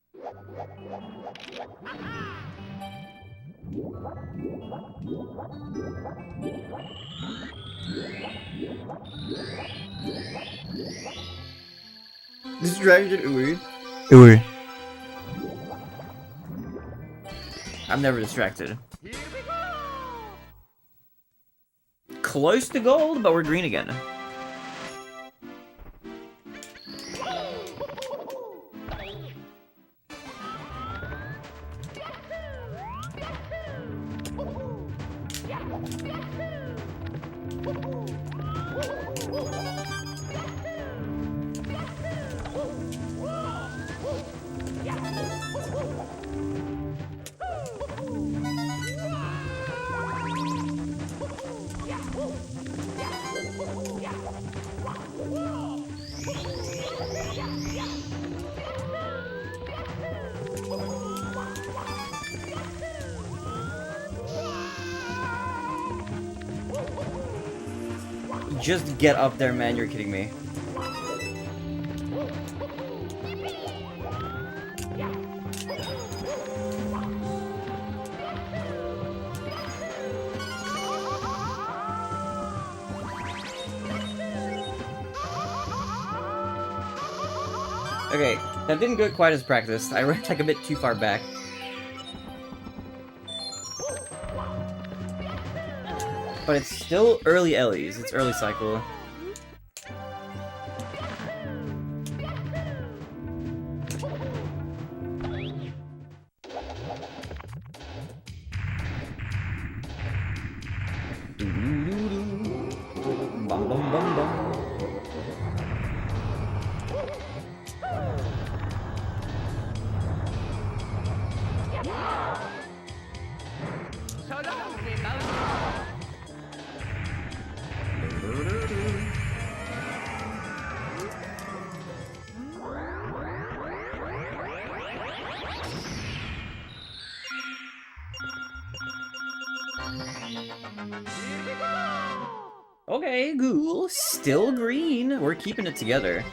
Distracted Uri. Uri. I'm never distracted. Here we go! Close to gold, but we're green again. Just get up there, man. You're kidding me. Okay, that didn't go quite as practiced. I ran like a bit too far back. But it's still early Ellie's. It's early cycle. Bum, bum, bum, bum. Okay, cool. Still green. We're keeping it together.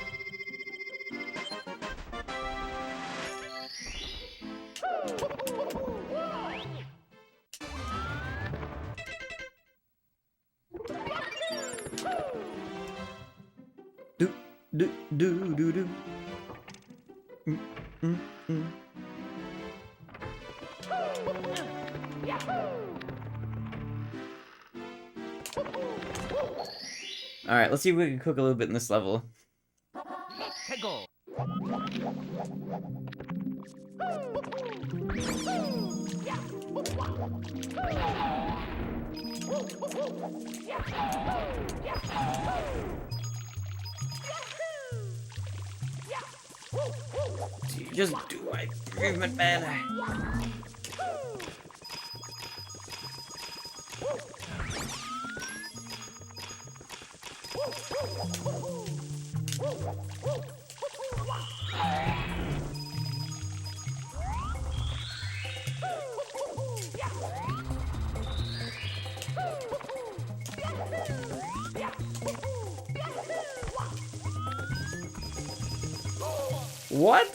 Do do do do do. Mm, mm, mm. Alright, let's see if we can cook a little bit in this level. Just do my movement, man. What?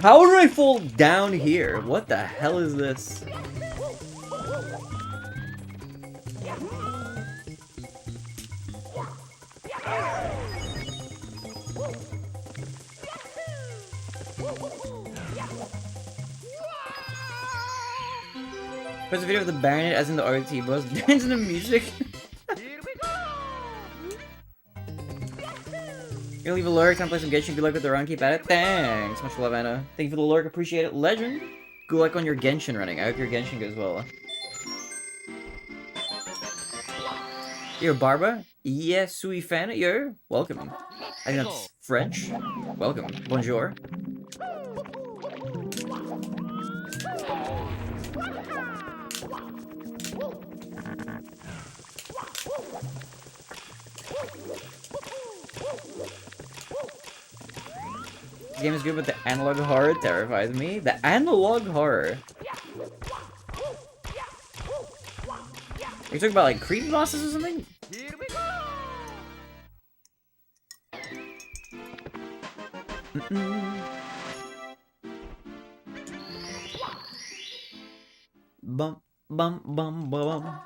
How did I fall down here? What the hell is this? There's a video of TheBarinade as in the RT bros dancing to music. You're gonna leave a lurk, time to play some Genshin. Good luck with the run, keep at it. Thanks, much love, Anna. Thank you for the lurk, appreciate it. Legend. Good luck on your Genshin running. I hope your Genshin goes well. Yo, Barba? Yes, sui fan. Yo, welcome. I think that's French. Welcome. Bonjour. This game is good, but the analog horror terrifies me. The analog horror? Are you talking about like creep bosses or something? Bum bum bum bum.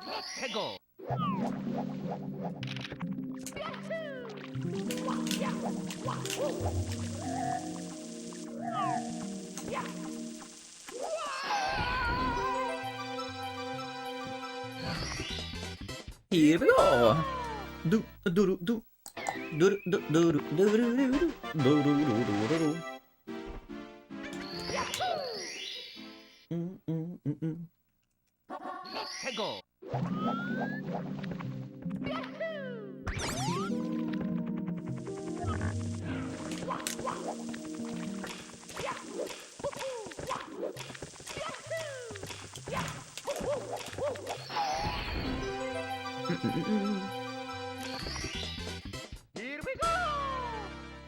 Here we go. Do do do do. Do do do do do do do do do do.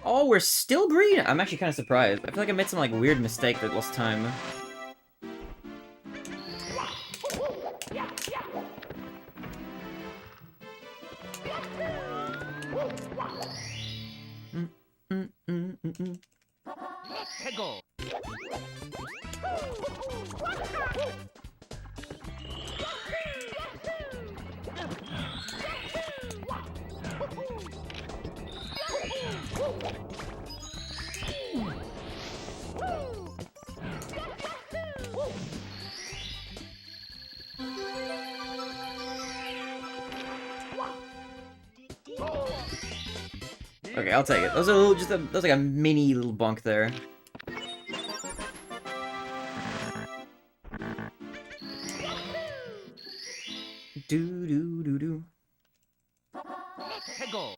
Oh, we're still green! I'm actually kind of surprised. I feel like I made some like weird mistake that lost time. Okay, I'll take it. Those are a little, that's like a mini little bunk there. Do do do do. Hegel.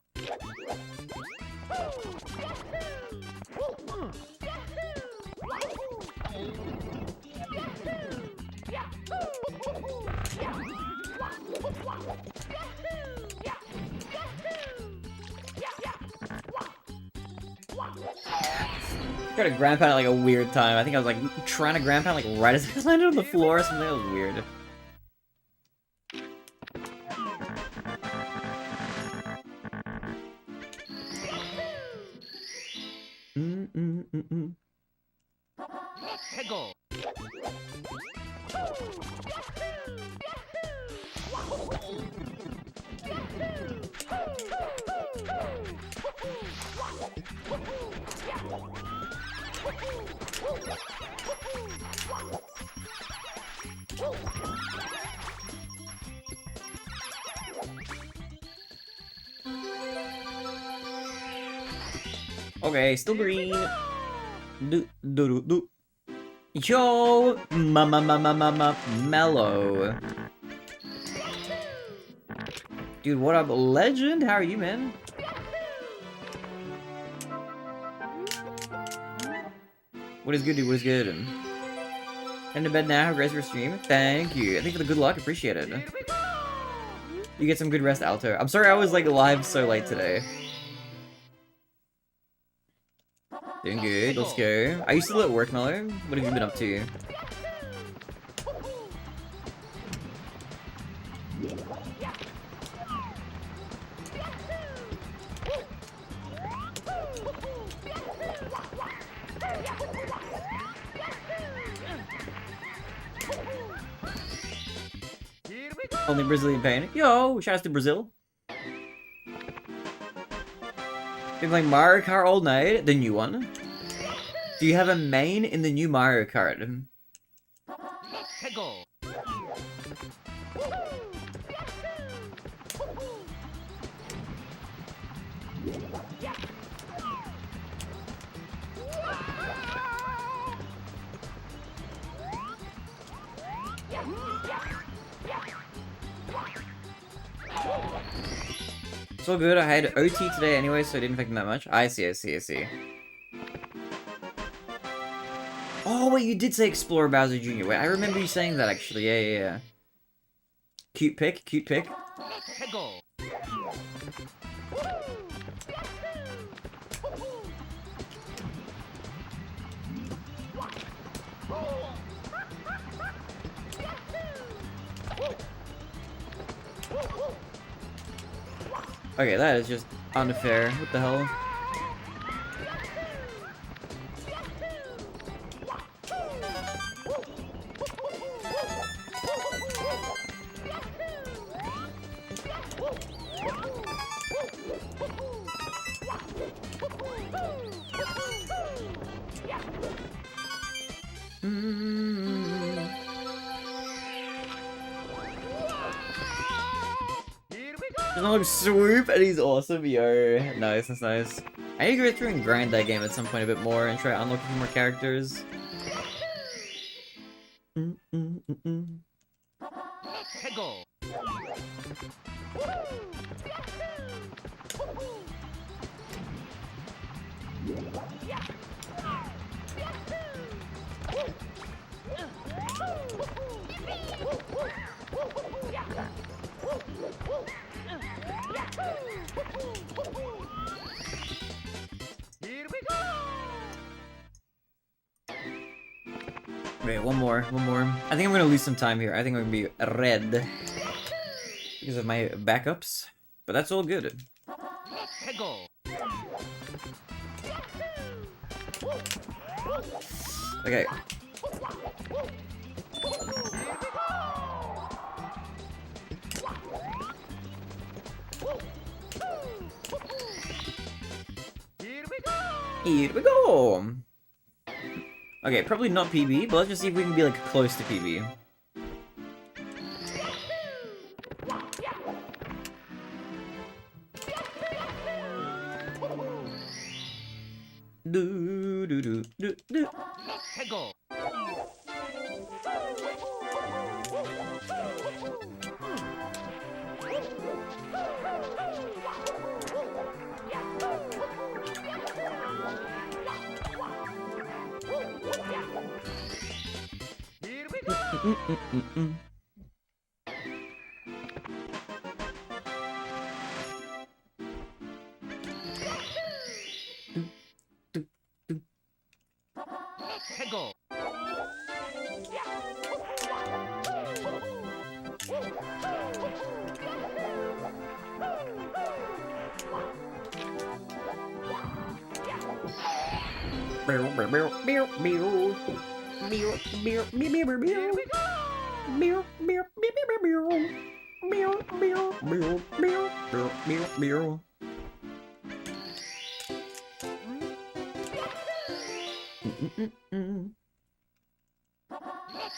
Tried to ground pound at like a weird time. I think I was like trying to ground pound like right as I landed on the floor or something. That was weird. Hegel. Okay, still green. Do do do do. Yo, mellow. Dude, what up, legend? How are you, man? What is good, dude? What is good? Heading to bed now. Have a rest for stream. Thank you. Thank you for the good luck. Appreciate it. You get some good rest, Alto. I'm sorry I was like live so late today. Doing good. Let's go. Are you still at work, Mello? What have you been up to? Only Brazilian pain. Yo, shout out to Brazil. Been playing Mario Kart all night, the new one. Do you have a main in the new Mario Kart? Hegel. It's all good. I had OT today anyway, so it didn't affect me that much. I see, I see, I see. Oh, wait, you did say Explorer Bowser Jr. Wait, I remember you saying that, actually. Yeah, yeah, yeah. Cute pick, cute pick. Hegel. Okay, that is just unfair. What the hell? Swoop, and he's awesome, yo. Nice, that's nice. I need to go through and grind that game at some point a bit more and try to unlock a few more characters. Hegel. Wait, one more. I think I'm gonna lose some time here. I think I'm gonna be red because of my backups, but that's all good. Hegel. Okay. Here we go! Okay, probably not PB, but let's just see if we can be, like, close to PB. Do do do do do. Hegel. Here we go. Hegel.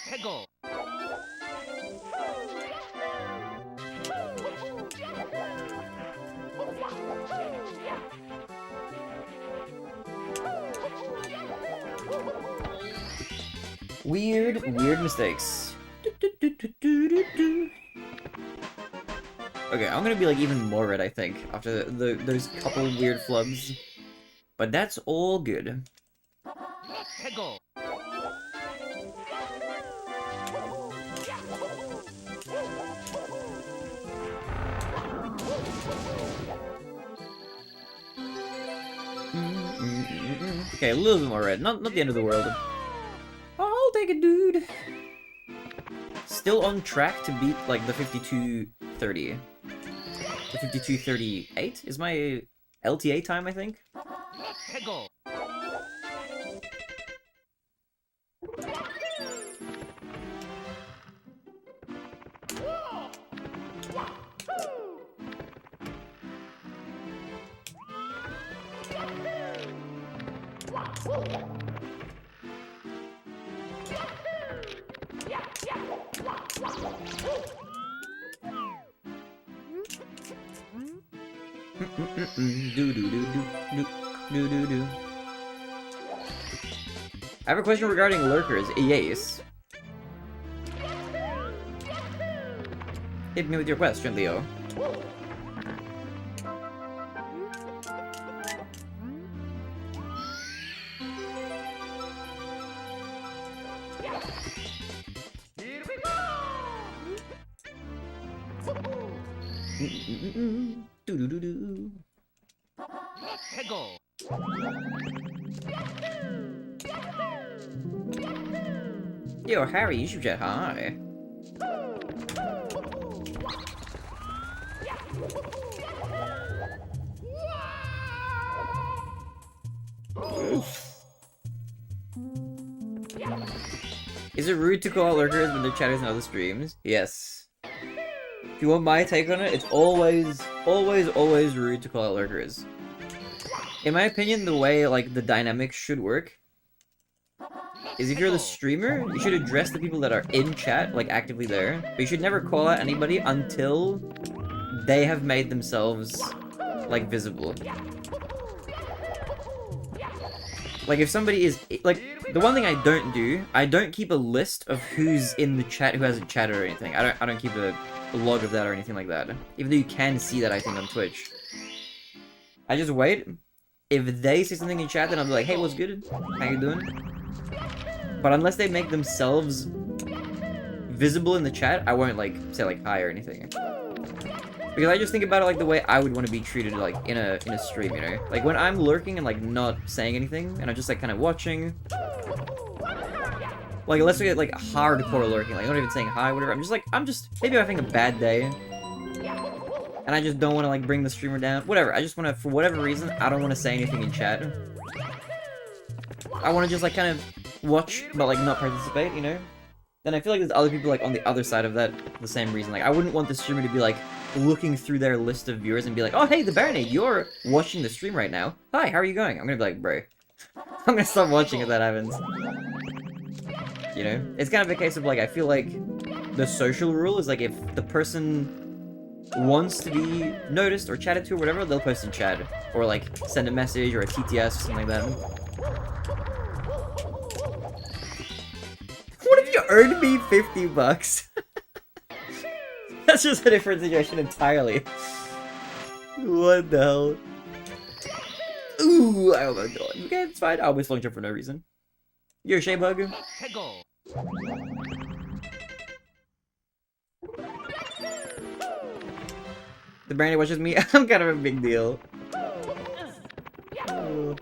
Hegel. Weird mistakes. Okay, I'm gonna be like even more red, I think, after those couple weird flubs. But that's all good. Hegel. Okay, a little bit more red. Not the end of the world. I'll take it, dude. Still on track to beat like the 52:30. The 52:38 is my LTA time, I think. Hegel. Do. I have a question regarding lurkers. Yes. Hit me with your question, Leo. Here we go. Do. Hegel. Yo, Harry, you should get high. Is it rude to call out lurkers when they're chatters in other streams? Yes. If you want my take on it, it's always rude to call out lurkers. In my opinion, the way, like, the dynamics should work is if you're the streamer, you should address the people that are in chat, like, actively there, but you should never call out anybody until they have made themselves, like, visible. Like, if somebody is, like, the one thing I don't do, I don't keep a list of who's in the chat who hasn't chatted or anything. I don't keep a log of that or anything like that. Even though you can see that, I think, on Twitch. I just wait. If they say something in chat, then I'll be like, hey, what's good? How you doing? But unless they make themselves visible in the chat, I won't, like, say, like, hi or anything. Because I just think about it like the way I would want to be treated, like, in a stream, you know? Like, when I'm lurking and, like, not saying anything, and I'm just, like, kind of watching... Like, unless we get, like, hardcore lurking, like, not even saying hi, whatever, I'm just, maybe I'm having a bad day. And I just don't want to, like, bring the streamer down. Whatever, I just want to, for whatever reason, I don't want to say anything in chat. I want to just, like, kind of watch but like not participate, you know, then I feel like there's other people like on the other side of that for the same reason. Like I wouldn't want the streamer to be like looking through their list of viewers and be like, oh hey, TheBarinade, you're watching the stream right now. Hi, how are you going? I'm gonna be like, bro, I'm gonna stop watching if that happens. You know, it's kind of a case of like, I feel like the social rule is like if the person wants to be noticed or chatted to or whatever, they'll post in chat or like send a message or a TTS or something like that. What if you earned me 50 bucks? That's just a different situation entirely. What the hell? Ooh, I almost got it. Okay, it's fine. I always long jump for no reason. You're a shape hug. Hegel. TheBarinade watches me. I'm kind of a big deal. Ooh.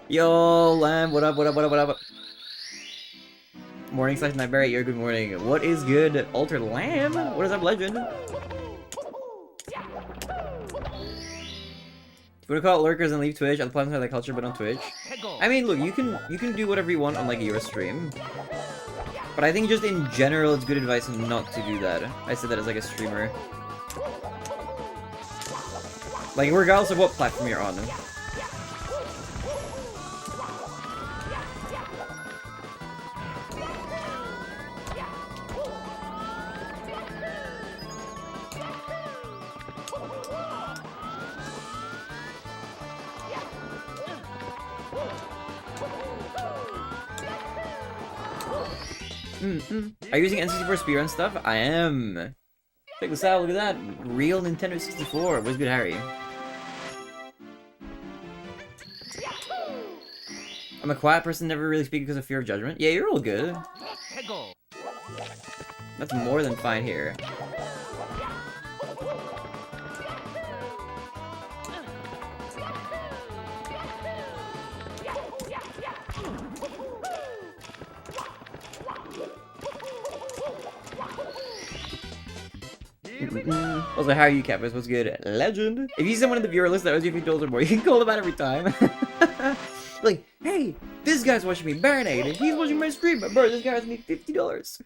Yo, Lamb, what up, what up, what up, what up? Morning slash Nightberry, yo, good morning. What is good, Altered Lamb? What is up, legend? If you want to call it lurkers and leave Twitch, other platforms have that culture, but on Twitch. I mean, look, you can do whatever you want on like your stream, but I think just in general, it's good advice not to do that. I said that as like a streamer, like regardless of what platform you're on. Are you using N64 Speedrun stuff? I am. Check this out, look at that. Real Nintendo 64. What's good, Harry? I'm a quiet person, never really speak because of fear of judgment. Yeah, you're all good. That's more than fine here. Also, how are you, Kappas? What's good? Legend! If you see someone in the viewer list that owes you $50 or more, you can call them out every time. Like, hey, this guy's watching me, Barinade, and he's watching my stream, but bro, this guy owes me $50.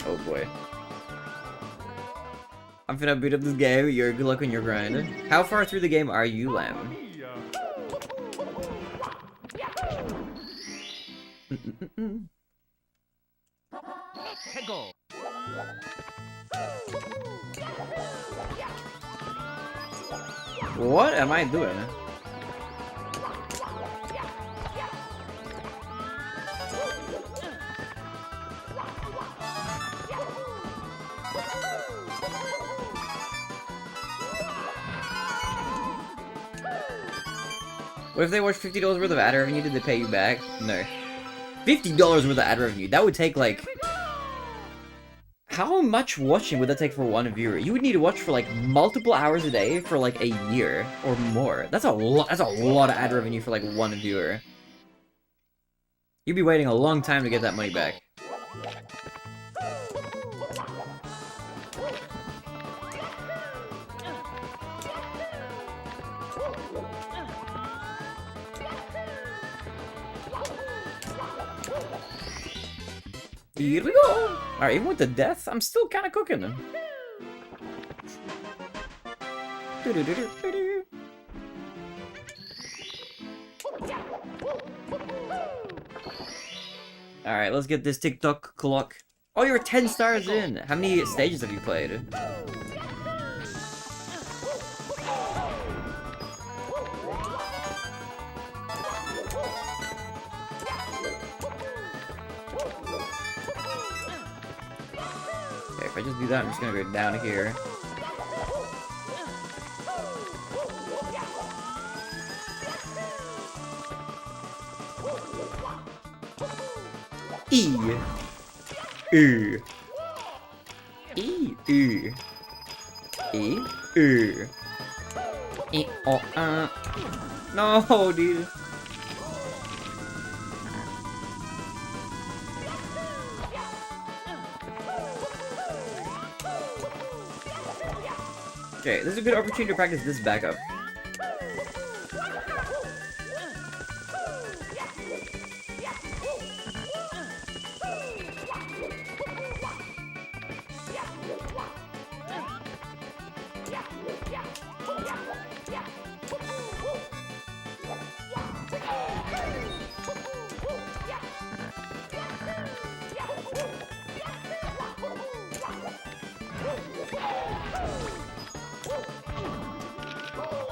Oh boy. I'm finna boot up this game. You're good luck on your grind. How far through the game are you, Lamb? What am I doing? What if they watch $50 worth of ad revenue? Did they pay you back? No. $50 worth of ad revenue. That would take like... How much watching would that take for one viewer? You would need to watch for like multiple hours a day for like a year or more. That's a lot. That's a lot of ad revenue for like one viewer. You'd be waiting a long time to get that money back. Here we go! Alright, even with the death, I'm still kind of cooking them. Alright, let's get this TikTok clock. Oh, you're 10 stars in! How many stages have you played? If I just do that, I'm just gonna go down here. E. E. E. E. E. E. E. Oh, no, dude. Okay, this is a good opportunity to practice this backup.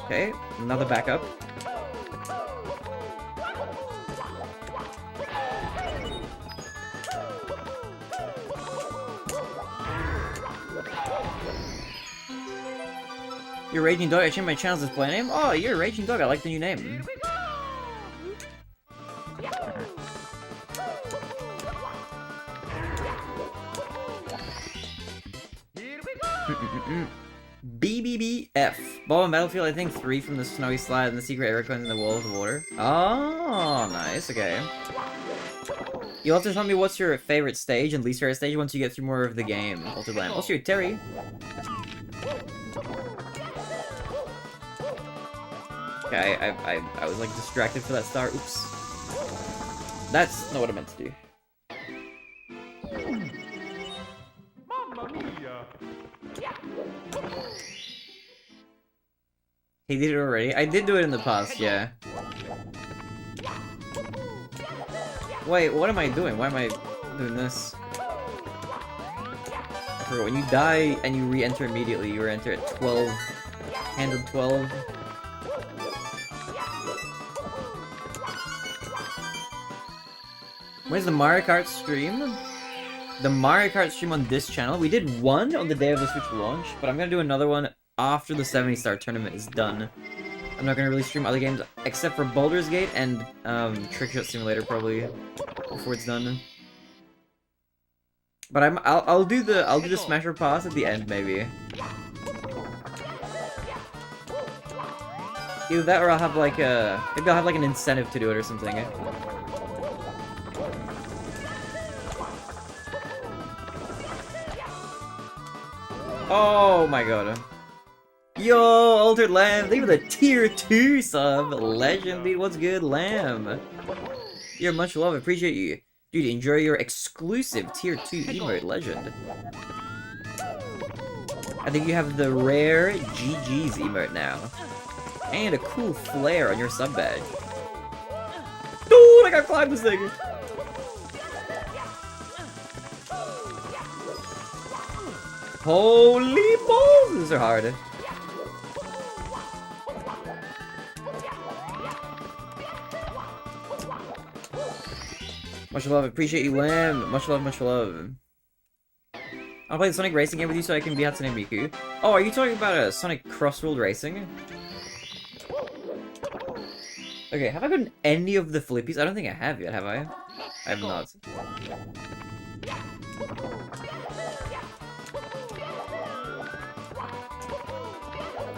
Okay, another backup. You're Raging Dog, I changed my channel's display name. Oh, you're Raging Dog, I like the new name. BBBF. Ball on Battlefield, I think 3 from the snowy slide and the secret area in the wall of the water. Oh, nice, okay. You'll have to tell me what's your favorite stage and least favorite stage once you get through more of the game. Altered Lamb. Also, Terry. Okay, I was like distracted for that star. Oops. That's not what I meant to do. Mamma mia! He did it already? I did do it in the past, yeah. Wait, what am I doing? Why am I doing this? I forgot, when you die and you re-enter immediately, you re-enter at 12. Hand of 12. Where's the Mario Kart stream? The Mario Kart stream on this channel. We did one on the day of the Switch launch, but I'm gonna do another one after the 70-star tournament is done. I'm not gonna really stream other games except for Baldur's Gate and Trick Shot Simulator probably before it's done. But I'll do the Smasher Pass at the end maybe. Either that or I'll have like maybe I'll have like an incentive to do it or something. Oh my god. Yo, Altered Lamb, thank you for the tier 2 sub. Legend, dude, what's good, Lamb? You're much love, appreciate you. Dude, enjoy your exclusive tier 2 emote, Legend. I think you have the rare GG's emote now. And a cool flare on your sub badge. Dude, I got climbed this thing! Holy balls! These are hard. Much love, appreciate you, Lamb. Much love, much love. I'll play the Sonic Racing game with you so I can be Hatsune Miku. Oh, are you talking about a Sonic Crossworld Racing? Okay, have I gotten any of the Flippies? I don't think I have yet, have I? I have not.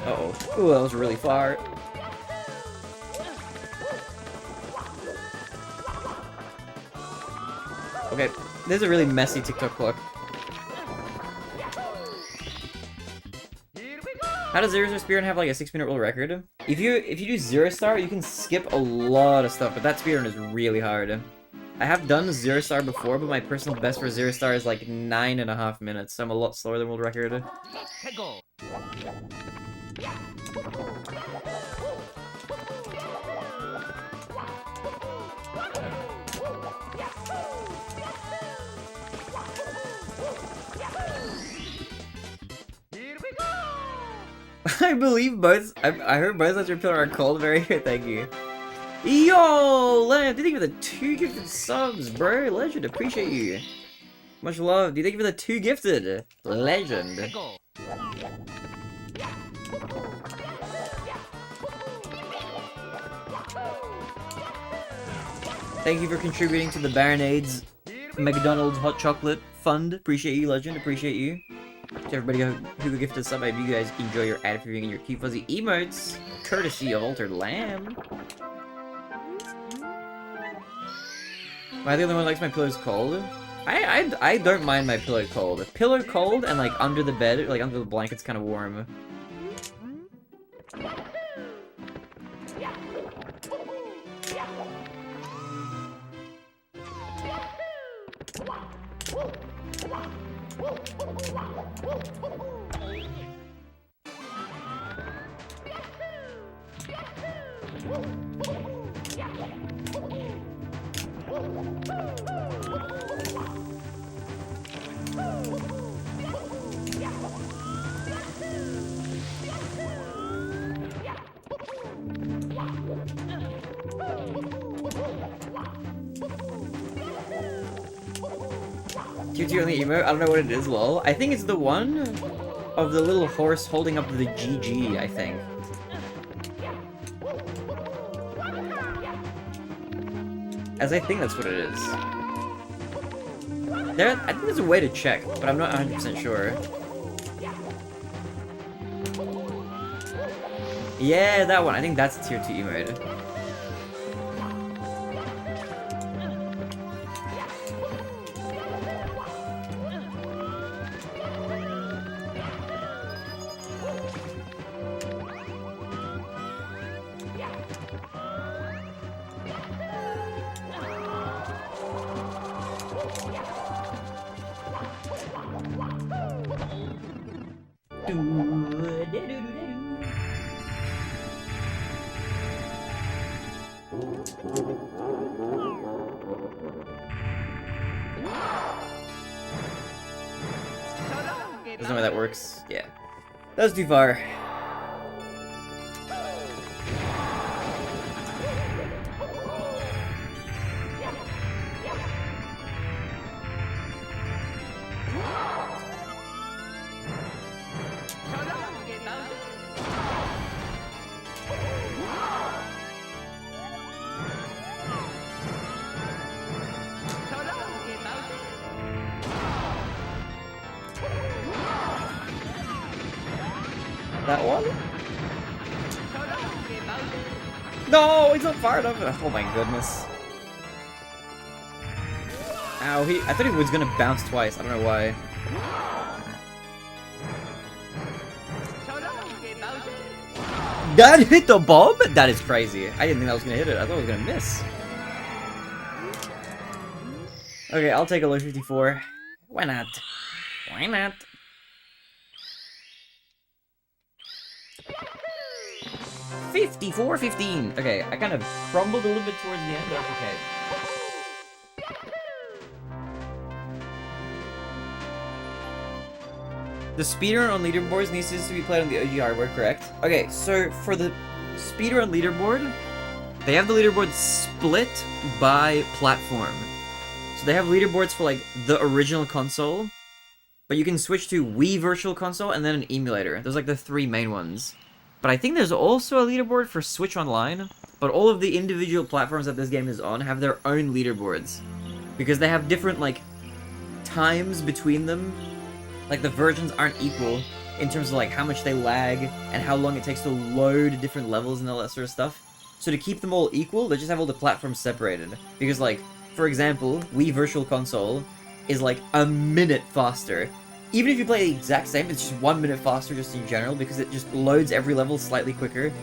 Uh-oh. Ooh, that was really far. Okay, this is a really messy TikTok clock. How does Zero Star Speedrun have like a 6-minute world record? If you do 0 star, you can skip a lot of stuff, but that speedrun is really hard. I have done 0 star before, but my personal best for 0 star is like 9.5 minutes, so I'm a lot slower than world record. Hegel. I believe both. I heard both of your pillar are cold. Very good, thank you. Yo, Lamb, thank you for the 2 gifted subs, bro. Legend, appreciate you. Much love. Thank you for the 2 gifted. Legend. Hegel. Thank you for contributing to the TheBarinades McDonald's Hot Chocolate Fund. Appreciate you, Legend. Appreciate you. To everybody who gifted sub, I hope you guys enjoy your ad viewing and your cute fuzzy emotes, courtesy of Altered Lamb. Am I the only one who likes my pillows cold? I don't mind my pillow cold. Pillow cold and like under the bed, like under the blanket's kind of warm. Tier 2 only emote? I don't know what it is, lol. I think it's the one of the little horse holding up the GG, I think. As I think that's what it is. I think there's a way to check, but I'm not 100% sure. Yeah, that one. I think that's tier 2 emote. There's no way that works. Yeah. That was too far. That one? No, he's not far enough. Oh my goodness. Ow, I thought he was gonna bounce twice. I don't know why. That hit the bomb? That is crazy. I didn't think that was gonna hit it. I thought it was gonna miss. Okay, I'll take a low 54. Why not? Why not? $54.15. Okay, I kind of crumbled a little bit towards the end, but that's okay. The speedrun on leaderboards needs to be played on the OG hardware, correct? Okay, so for the speedrun leaderboard, they have the leaderboard split by platform. So they have leaderboards for like the original console, but you can switch to Wii Virtual Console and then an emulator. Those are like the three main ones. But I think there's also a leaderboard for Switch Online, but all of the individual platforms that this game is on have their own leaderboards. Because they have different, like, times between them. Like, the versions aren't equal in terms of, like, how much they lag and how long it takes to load different levels and all that sort of stuff. So to keep them all equal, they just have all the platforms separated. Because, like, for example, Wii Virtual Console is, like, a minute faster. Even if you play the exact same, it's just 1 minute faster just in general, because it just loads every level slightly quicker,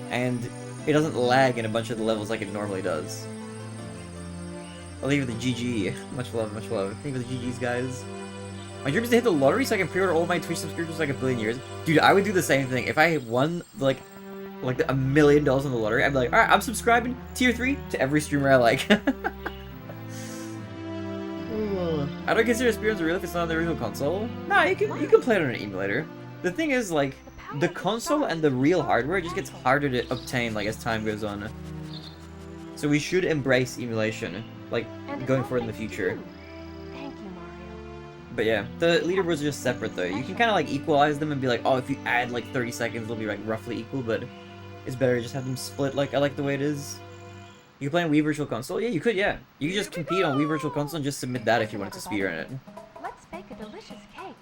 and it doesn't lag in a bunch of the levels like it normally does. I'll leave it with the GG. Much love, much love. Thank you for the GGs, guys. My dream is to hit the lottery so I can pre-order all my Twitch subscriptions for like 1 billion years. Dude, I would do the same thing. If I won, like $1 million on the lottery, I'd be like, alright, I'm subscribing tier 3 to every streamer I like. I don't consider speedruns real if it's not on the original console. Nah, you can play it on an emulator. The thing is, like, the console and the real hardware just gets harder to obtain, like, as time goes on. So we should embrace emulation, like, going forward in the future. Thank you, Mario. But yeah, the leaderboards are just separate though. You can kind of like equalize them and be like, oh, if you add like 30 seconds, they'll be like roughly equal, but it's better to just have them split. Like, I like the way it is. You can play on Wii Virtual Console? Yeah, you could, yeah. You could just compete on Wii Virtual Console and just submit that if you wanted to speedrun it. Let's bake a delicious cake.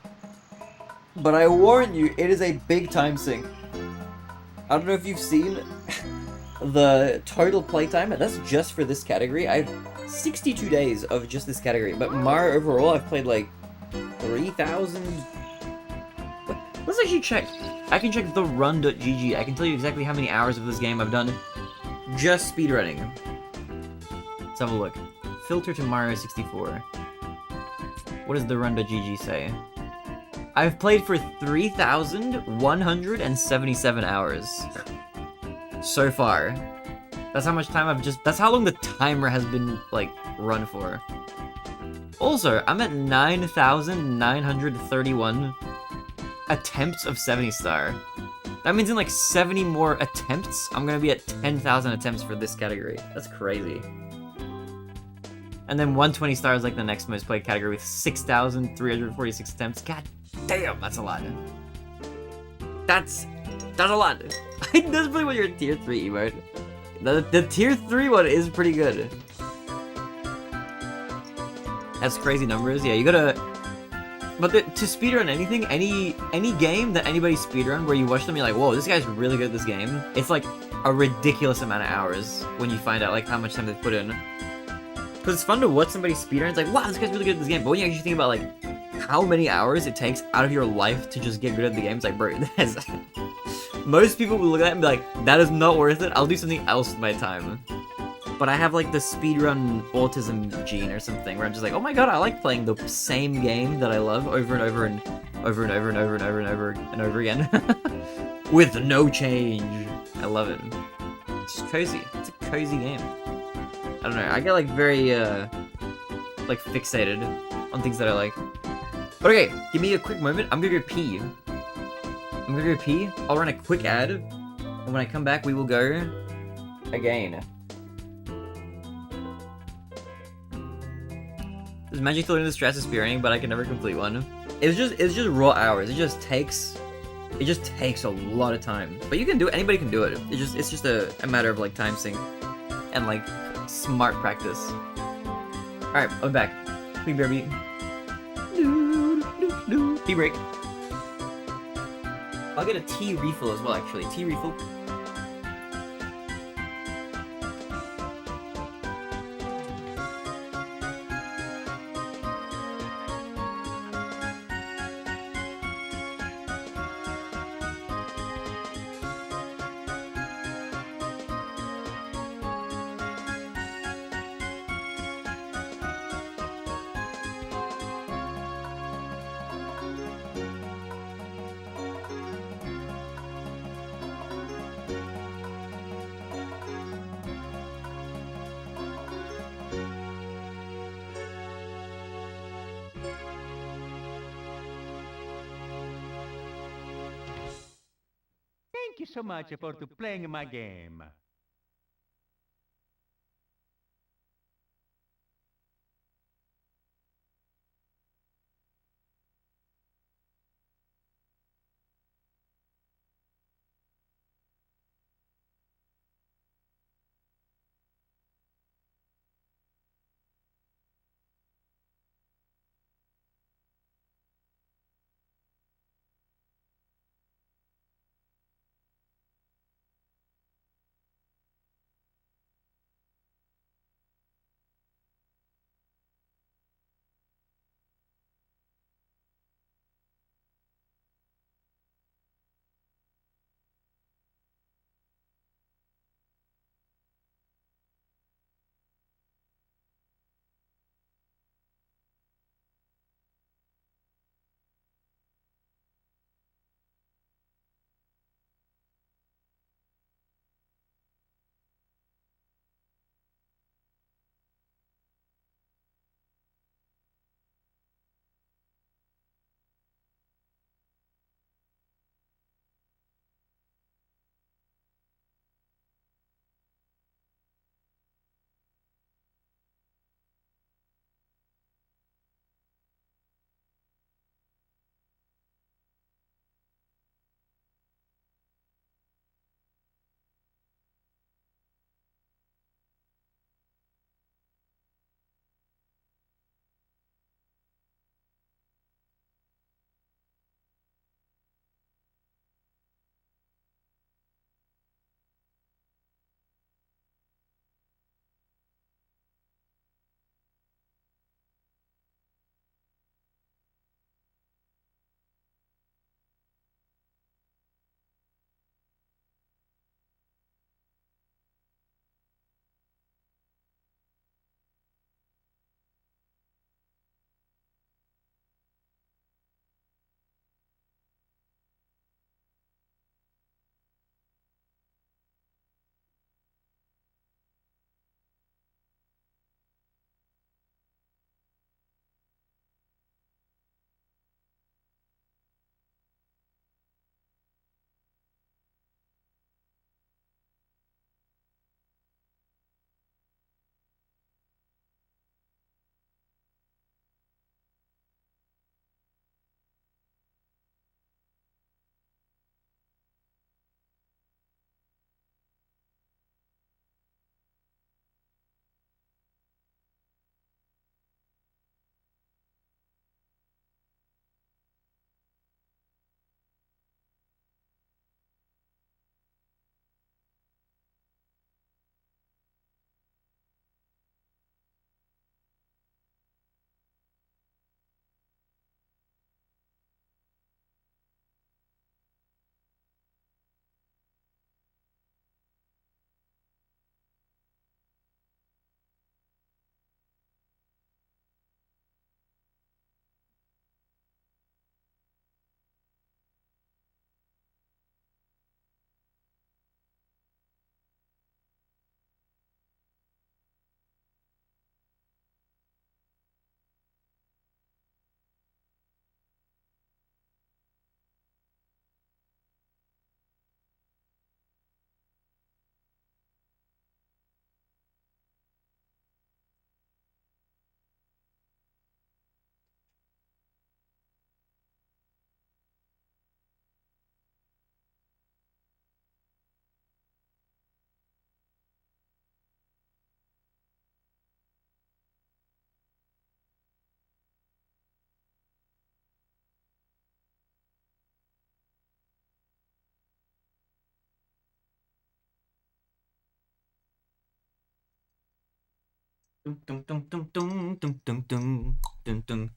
But I warn you, it is a big time sink. I don't know if you've seen the total playtime, that's just for this category. I have 62 days of just this category, but Mario overall, I've played like 3,000... Let's actually check. I can check therun.gg. I can tell you exactly how many hours of this game I've done just speedrunning. Let's have a look. Filter to Mario 64. What does the run.gg say? I've played for 3,177 hours. So far. That's how much time that's how long the timer has been, like, run for. Also, I'm at 9,931 attempts of 70 star. That means in like 70 more attempts, I'm gonna be at 10,000 attempts for this category. That's crazy. And then 120 star is like the next most played category with 6,346 attempts. God damn, that's a lot. That's a lot. That's probably what your tier 3 emote. The tier 3 one is pretty good. That's crazy numbers. Yeah, you gotta... But to speedrun anything, any game that anybody speedrun where you watch them, you're like, whoa, this guy's really good at this game. It's like a ridiculous amount of hours when you find out like how much time they put in. Because it's fun to watch somebody speedrun. It's like, wow, this guy's really good at this game. But when you actually think about like how many hours it takes out of your life to just get good at the game, it's like, bro, that's... Most people will look at that and be like, that is not worth it. I'll do something else with my time. But I have like the speedrun autism gene or something where I'm just like, oh my god, I like playing the same game that I love over and over and over and over and over and over and over and over again. With no change. I love it. It's just cozy. It's a cozy game. I don't know, I get like very like fixated on things that I like. But okay, give me a quick moment. I'm gonna go pee. I'll run a quick ad. And when I come back, we will go again. There's magic floating in the stress of spearing, but I can never complete one. It's just raw hours. It just takes a lot of time. But you can do it. Anybody can do it. It's just a matter of like time sync and like smart practice. All right, I'm back. Quick bear beat. Tea break. I'll get a tea refill as well. Actually, tea refill. Thank you so much for playing my game.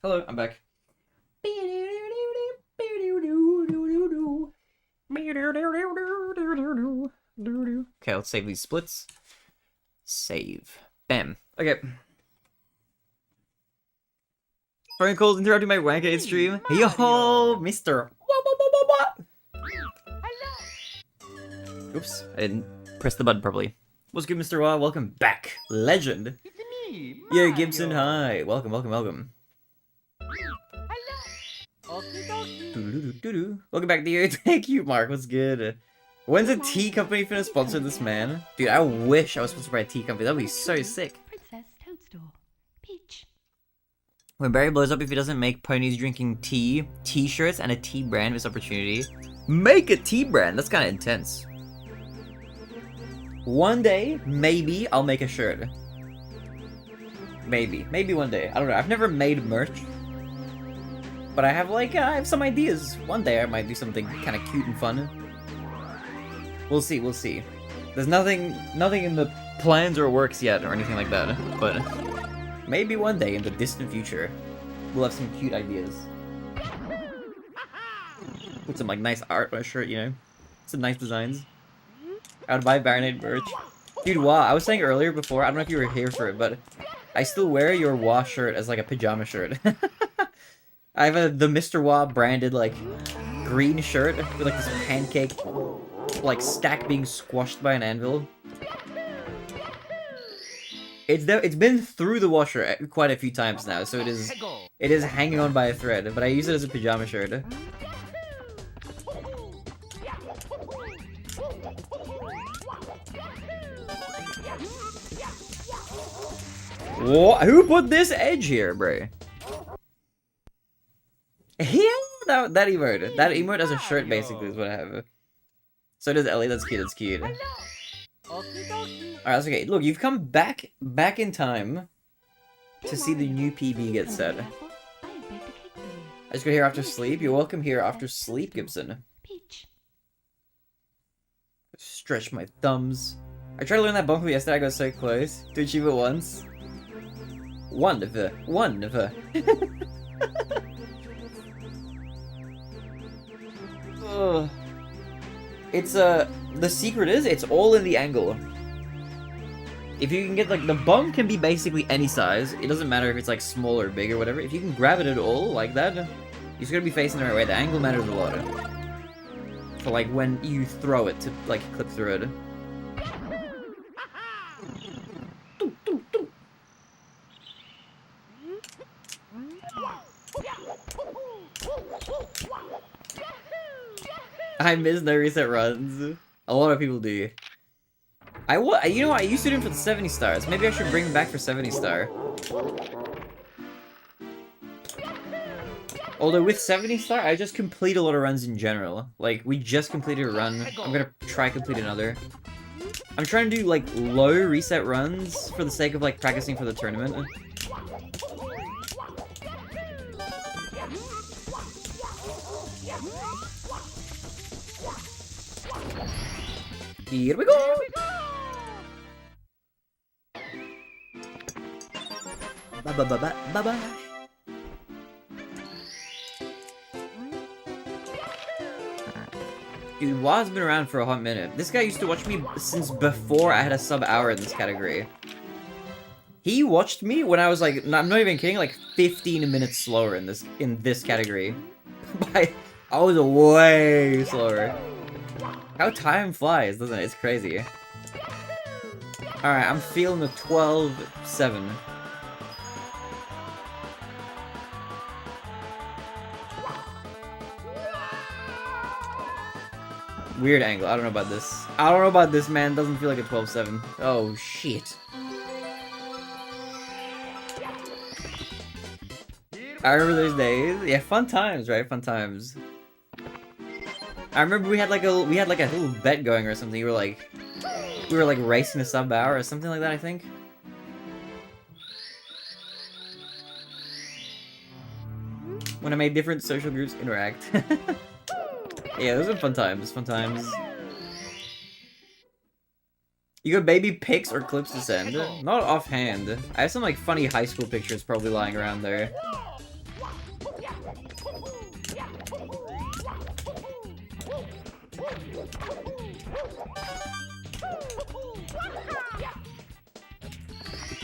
Hello, I'm back. Okay, let's save these splits. Save. Bam. Okay. Phone calls interrupting my Wank8 stream. Yo, Mr. Oops, I didn't press the button properly. What's good, Mr. Wah? Welcome back. Legend. It's me, Yo, Gibson, hi. Welcome, welcome, welcome. Okie dokie. Doo-doo-doo-doo-doo. Welcome back to you. Thank you, Mark. What's good? When's a tea company finna sponsor this man? Dude, I wish I was sponsored by a tea company. That would be so sick. Princess Toadstool. Peach. When Barry blows up, if he doesn't make ponies drinking tea, t-shirts, and a tea brand, this opportunity. Make a tea brand. That's kind of intense. One day, maybe I'll make a shirt. Maybe one day. I don't know. I've never made merch. But I have some ideas. One day I might do something kind of cute and fun. We'll see, we'll see. There's nothing in the plans or works yet or anything like that. But maybe one day in the distant future, we'll have some cute ideas. Put some like nice art on a shirt, you know? Some nice designs. I would buy TheBarinade merch. Dude, wow, I was saying earlier before, I don't know if you were here for it, but I still wear your Wah shirt as like a pajama shirt. I have the Mr. Wah branded like green shirt with like this pancake like stack being squashed by an anvil. It's been through the washer quite a few times now, so it is hanging on by a thread, but I use it as a pajama shirt. What? Who put this edge here, bro? Yeah, that emote. That emote as a shirt basically is what I have. So does Ellie. That's cute. That's cute. Alright, that's okay. Look, you've come back in time to see the new PB get set. I just got here after sleep. You're welcome here after sleep, Gibson. Peach. Stretch my thumbs. I tried to learn that bump yesterday. I got so close to achieve it once. Wonderful. Ugh. It's the secret is it's all in the angle. If you can get like the bump can be basically any size. It doesn't matter if it's like small or big or whatever. If you can grab it at all like that, you're just gonna be facing the right way. The angle matters a lot. For like when you throw it to like clip through it. I miss no reset runs. A lot of people do. You know what? I used to do it for the 70 stars. Maybe I should bring them back for 70 star. Although with 70 star, I just complete a lot of runs in general. Like, we just completed a run. I'm gonna try complete another. I'm trying to do, like, low reset runs for the sake of, like, practicing for the tournament. Here we go! Ba-ba-ba-ba-ba-ba. Dude, Wah's been around for a hot minute. This guy used to watch me since before I had a sub hour in this category. He watched me when I was like, I'm not even kidding, like 15 minutes slower in this category. I was way slower. How time flies, doesn't it? It's crazy. Alright, I'm feeling the 12-7. Weird angle. I don't know about this. I don't know about this, man. Doesn't feel like a 12-7. Oh, shit. I remember those days. Yeah, fun times, right? Fun times. I remember we had like a little bet going or something. We were like racing a sub hour or something like that, I think. When I made different social groups interact. Yeah, those are fun times. Fun times. You got baby pics or clips to send? Not offhand. I have some like funny high school pictures probably lying around there.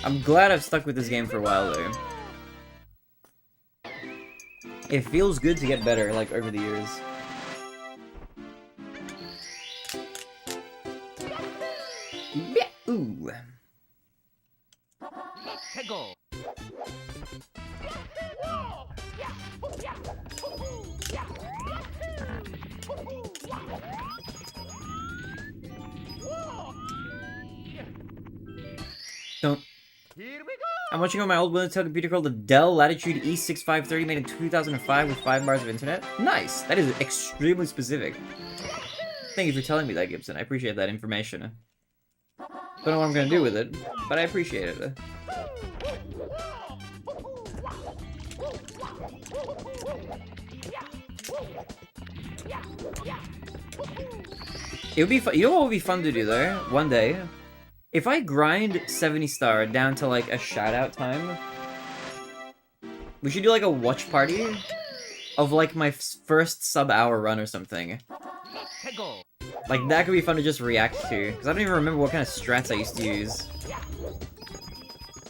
I'm glad I've stuck with this game for a while though. It feels good to get better, like, over the years. Yeah. Ooh. Don't. I'm watching on my old Windows computer called the Dell Latitude E6530 made in 2005 with 5 bars of internet. Nice! That is extremely specific. Thank you for telling me that, Gibson. I appreciate that information. Don't know what I'm gonna do with it, but I appreciate it. It would be fun. You know what would be fun to do though? One day, if I grind 70 star down to like a shout out time, we should do like a watch party of like my first sub-hour run or something. Like that could be fun to just react to, because I don't even remember what kind of strats I used to use.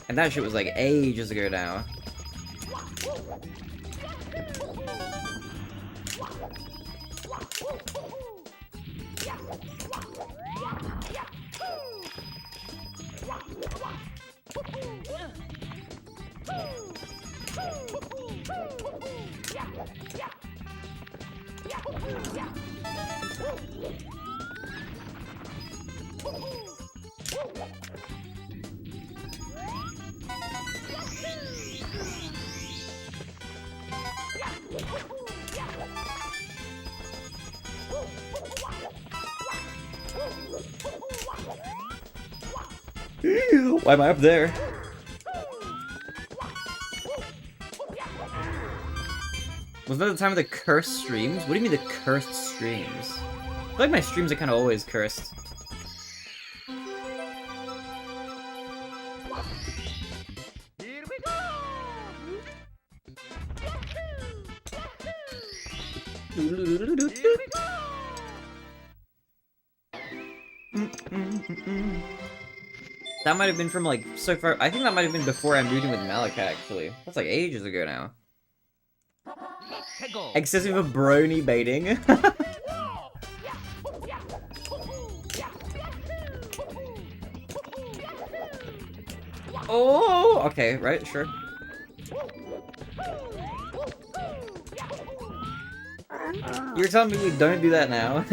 And that shit was like ages ago now. Why am I up there? Was that the time of the cursed streams? What do you mean the cursed streams? I feel like my streams are kind of always cursed. Here we go! That might have been from like so far. I think that might have been before I moved in with Malika. Actually, that's like ages ago now. Excessive brony baiting. Oh, okay, right, sure. You're telling me we don't do that now?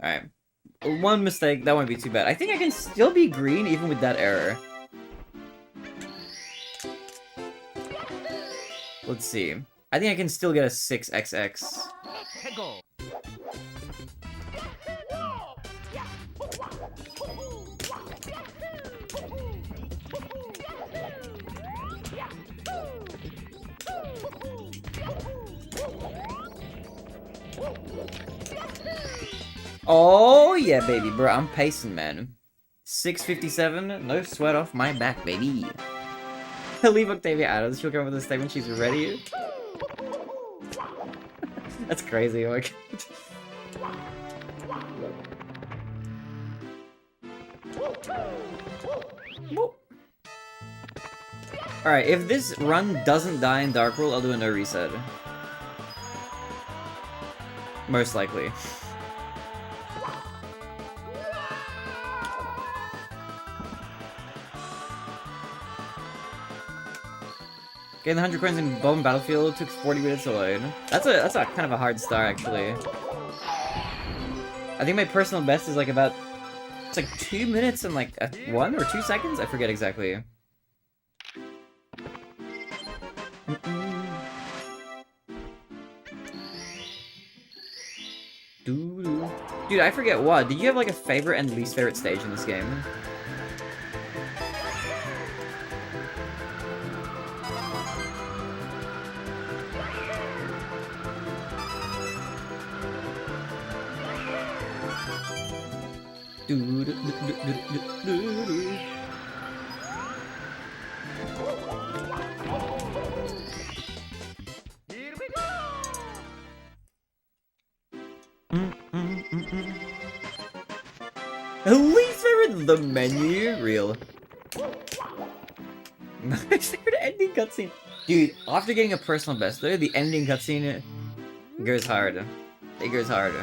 Alright. One mistake, that won't be too bad. I think I can still be green even with that error. Let's see. I think I can still get a 6XX. Oh, yeah, baby, bro. I'm pacing, man. 6:57. No sweat off my back, baby. Leave Octavia out of this. She'll come with a statement. She's ready. That's crazy. Like. Alright, if this run doesn't die in Dark World, I'll do a no reset. Most likely. Getting the 100 coins in Bomb Battlefield took 40 minutes to load. That's a kind of a hard start, actually. I think my personal best is like about... It's like 2 minutes and like 1 or 2 seconds? I forget exactly. Dude, I forget what. Did you have like a favorite and least favorite stage in this game? Here we go! Least favorite, the menu, real. My favorite ending cutscene. Dude, after getting a personal best though, the ending cutscene goes hard. It goes hard.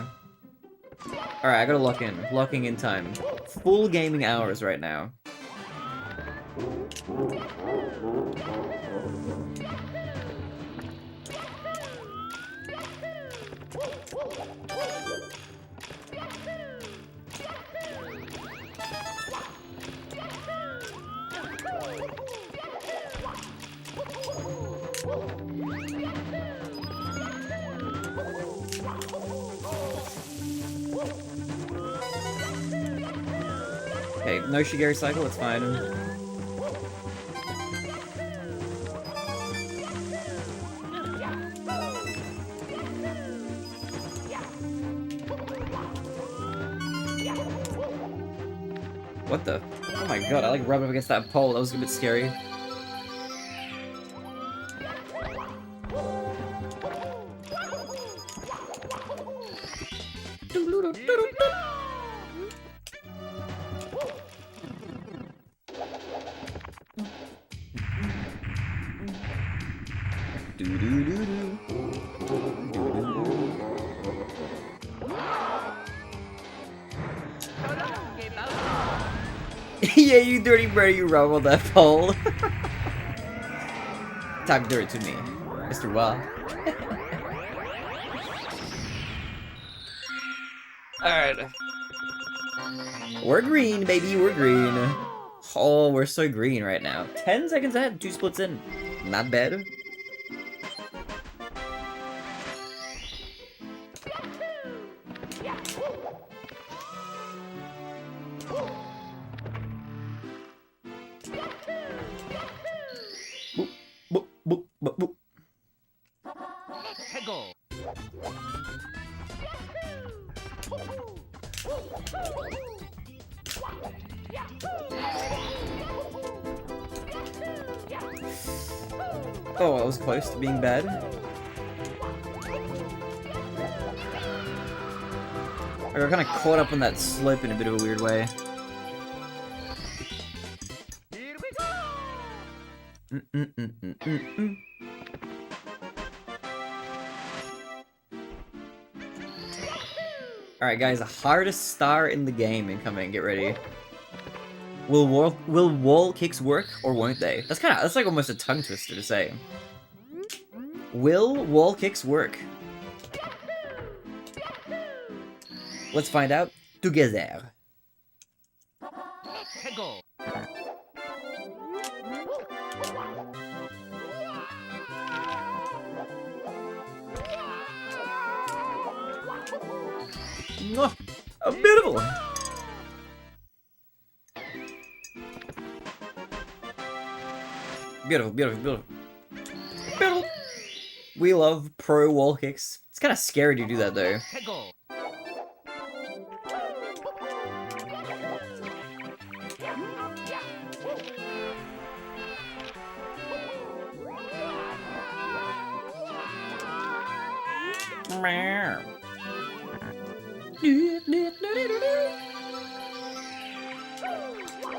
Alright, I gotta lock in. Locking in time. Full gaming hours right now. Okay, no Shigeri cycle, it's fine. What the? Oh my god, I like rubbed up against that pole, that was a bit scary. Yeah, you dirty bird, you rub on that pole. Time to do it to me, Mr. Well. Alright. We're green, baby, we're green. Oh, we're so green right now. 10 seconds ahead, 2 splits in. Not bad. Boop, boop, boop, boop, boop. Hegel! Oh, I was close to being bad. I got kind of caught up on that slip in a bit of a weird way. Here we go! Alright guys, the hardest star in the game incoming, get ready. Will wall kicks work, or won't they? That's like almost a tongue twister to say. Will wall kicks work? Let's find out together. Hegel! Mwah! A beautiful! Beautiful, beautiful, beautiful. Beautiful! We love pro wall kicks. It's kind of scary to do that though. Hegel!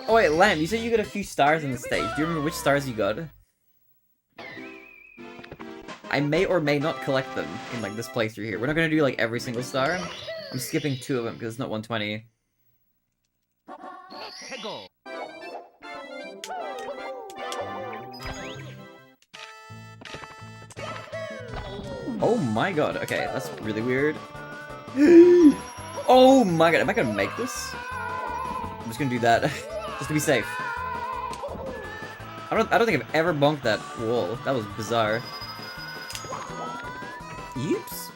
Oh wait, Lamb, you said you got a few stars on the stage. Do you remember which stars you got? I may or may not collect them in like this playthrough here. We're not gonna do like every single star. I'm skipping 2 of them because it's not 120. Hegel! Oh my god, okay, that's really weird. Oh my god, am I gonna make this? I'm just gonna do that, just to be safe. I don't think I've ever bonked that wall. That was bizarre. Oops.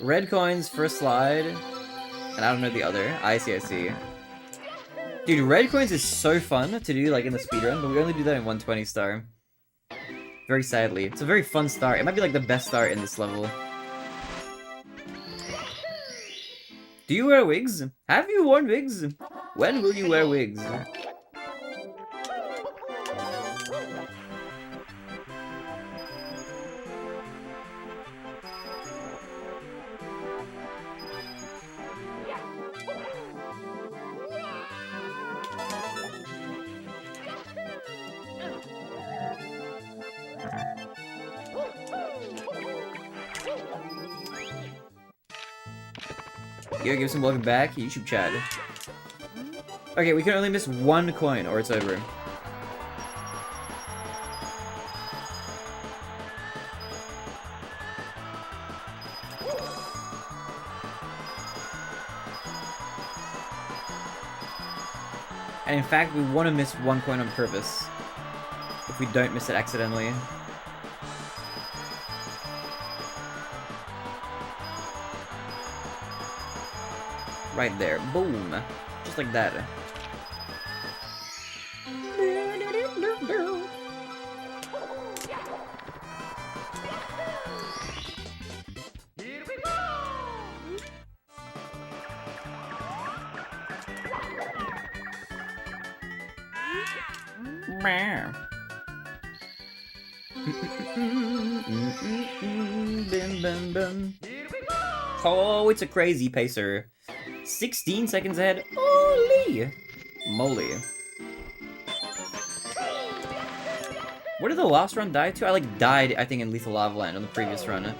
Red coins first slide, and I don't know the other. I see, I see. Dude, red coins is so fun to do like in the speedrun, but we only do that in 120 star. Very sadly. It's a very fun start. It might be like the best start in this level. Do you wear wigs? Have you worn wigs? When will you wear wigs? Yo, give some welcome back, YouTube chat. Okay, we can only miss one coin or it's over. And in fact, we want to miss one coin on purpose. If we don't miss it accidentally. Right there. Boom. Just like that. Here we go! Bim, bim, bim. Here we go! Oh, it's a crazy pacer. 16 seconds ahead. Holy moly. What did the last run die to? I like died, I think, in Lethal Lava Land on the previous run.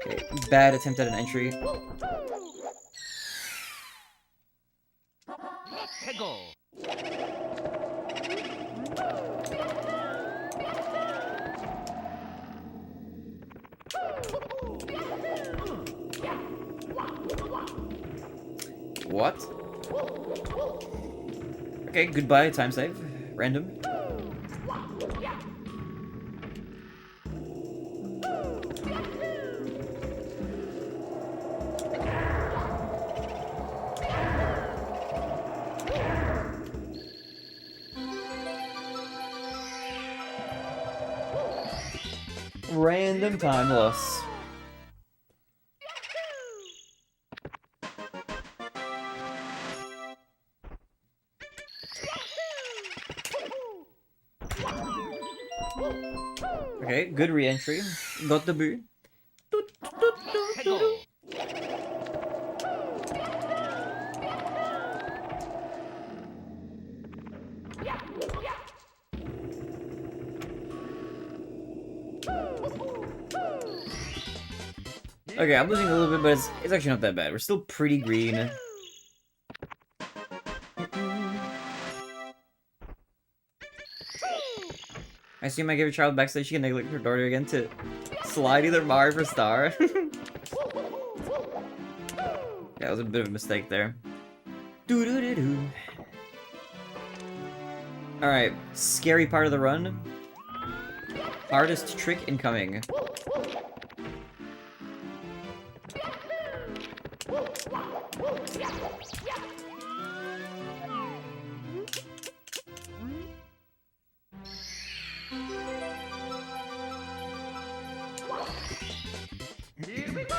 Okay, bad attempt at an entry. Go! What? Okay, goodbye, time save. Random. Random time loss. Okay, good re-entry. Got the boo. Go! Okay, I'm losing a little bit, but it's actually not that bad. We're still pretty green. I assume I gave a child backstage she can neglect her daughter again to slide either bar for star. That was a bit of a mistake there. Doo-doo-doo-doo. Alright, scary part of the run. Hardest trick incoming. Here we go!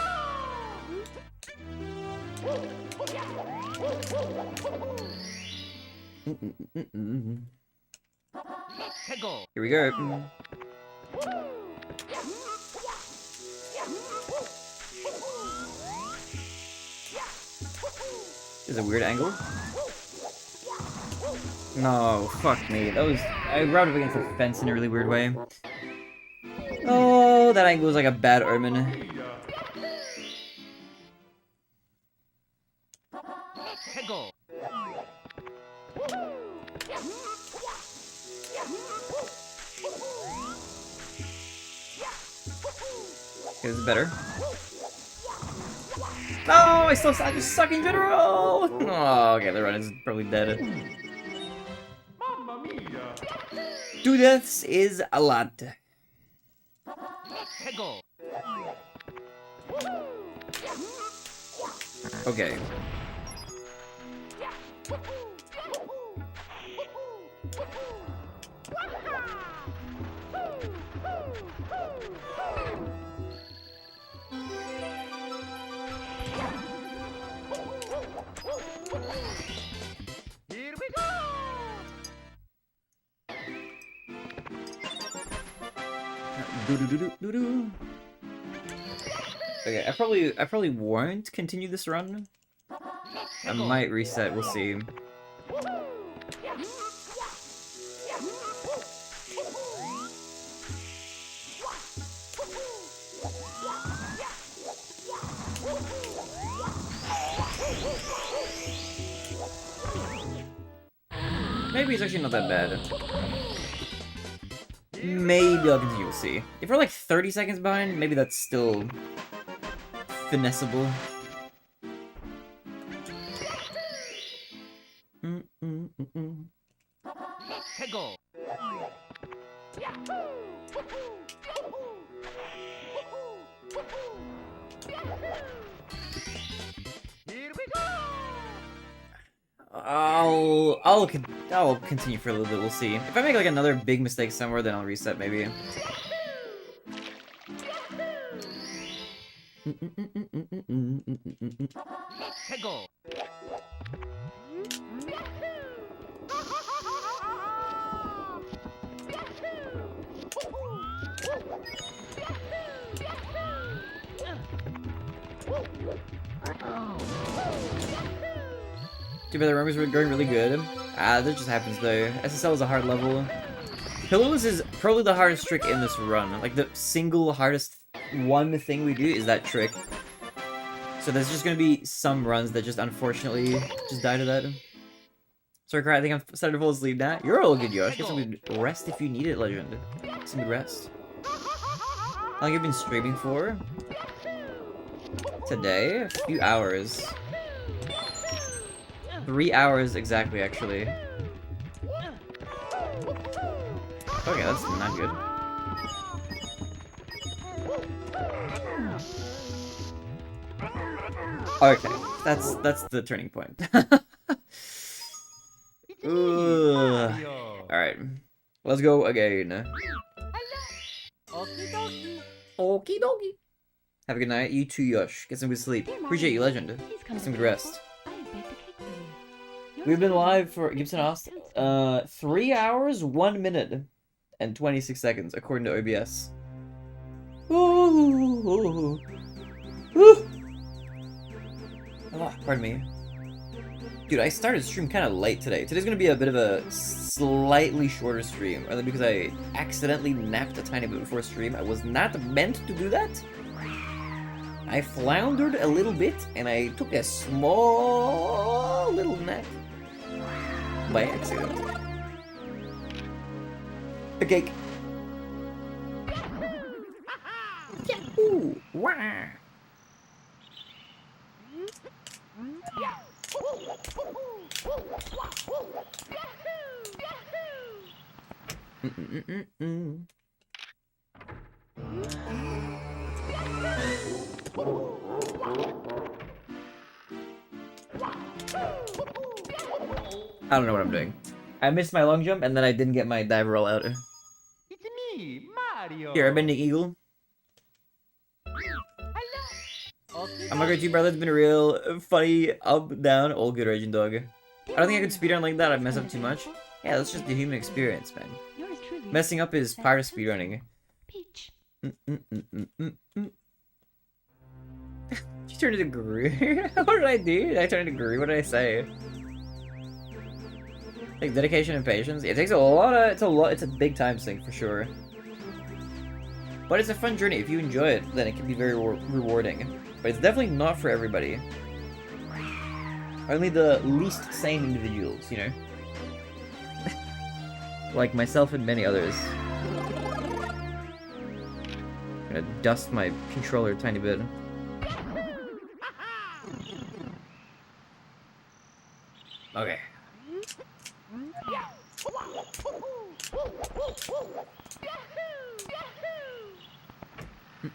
Go! Here we go. This is a weird angle. No, fuck me. That was... I rubbed up against the fence in a really weird way. Oh, that angle was like a bad omen. Go! Okay, this is better. No, I just suck in general. Oh, okay, the run is probably dead. Mamma mia. 2 deaths is a lot. Hegel. Okay. Here we go. Do-do-do-do-do-do. Okay, I probably won't continue this run. I might reset, we'll see. Maybe it's actually not that bad. Maybe I'll continue, we'll see. If we're like 30 seconds behind, maybe that's still finessable. Hegel. Here we go. I'll continue for a little bit, we'll see. If I make like another big mistake somewhere, then I'll reset maybe. Hegel. Too bad the rumors were going really good. That just happens though. SSL is a hard level. Pillows is probably the hardest trick in this run. Like the single hardest one thing we do is that trick. So there's just gonna be some runs that just unfortunately just die to that. Sorry, Cry, I think I'm starting to fall asleep now. You're all good, Yosh. Get some good rest if you need it, legend. Some good rest. How long have you been streaming for? Today? A few hours. 3 hours exactly, actually. Okay, that's not good. Okay, that's the turning point. Alright, let's go again. Okie dokie. Have a good night. You too, Yosh. Get some good sleep. Appreciate you, legend. Get some good rest. We've been live for Gibson Austin, 3 hours, 1 minute, and 26 seconds, according to OBS. Ooh. Ooh. Oh, pardon me. Dude, I started stream kind of late today. Today's gonna be a bit of a slightly shorter stream, only because I accidentally napped a tiny bit before stream. I was not meant to do that. I floundered a little bit, and I took a small little nap. By accident. A cake. Yahoo! Wah! I don't know what I'm doing. I missed my long jump and then I didn't get my dive roll out. It's me, Mario. Here, I'm bending eagle. I'm not gonna do, brother. It's been real funny, up, down, all good, Raging Dog. I don't think I could speedrun like that. I'd mess up too much. Yeah, that's just the human experience, man. Messing up is part of speedrunning. Peach. You turned into Gru? What did I do? Did I turn into Gru? What did I say? Like dedication and patience. It takes a lot of, it's a big time sink for sure. But it's a fun journey. If you enjoy it, then it can be very rewarding. But it's definitely not for everybody. Only the least sane individuals, you know? Like myself and many others. I'm gonna dust my controller a tiny bit. Let's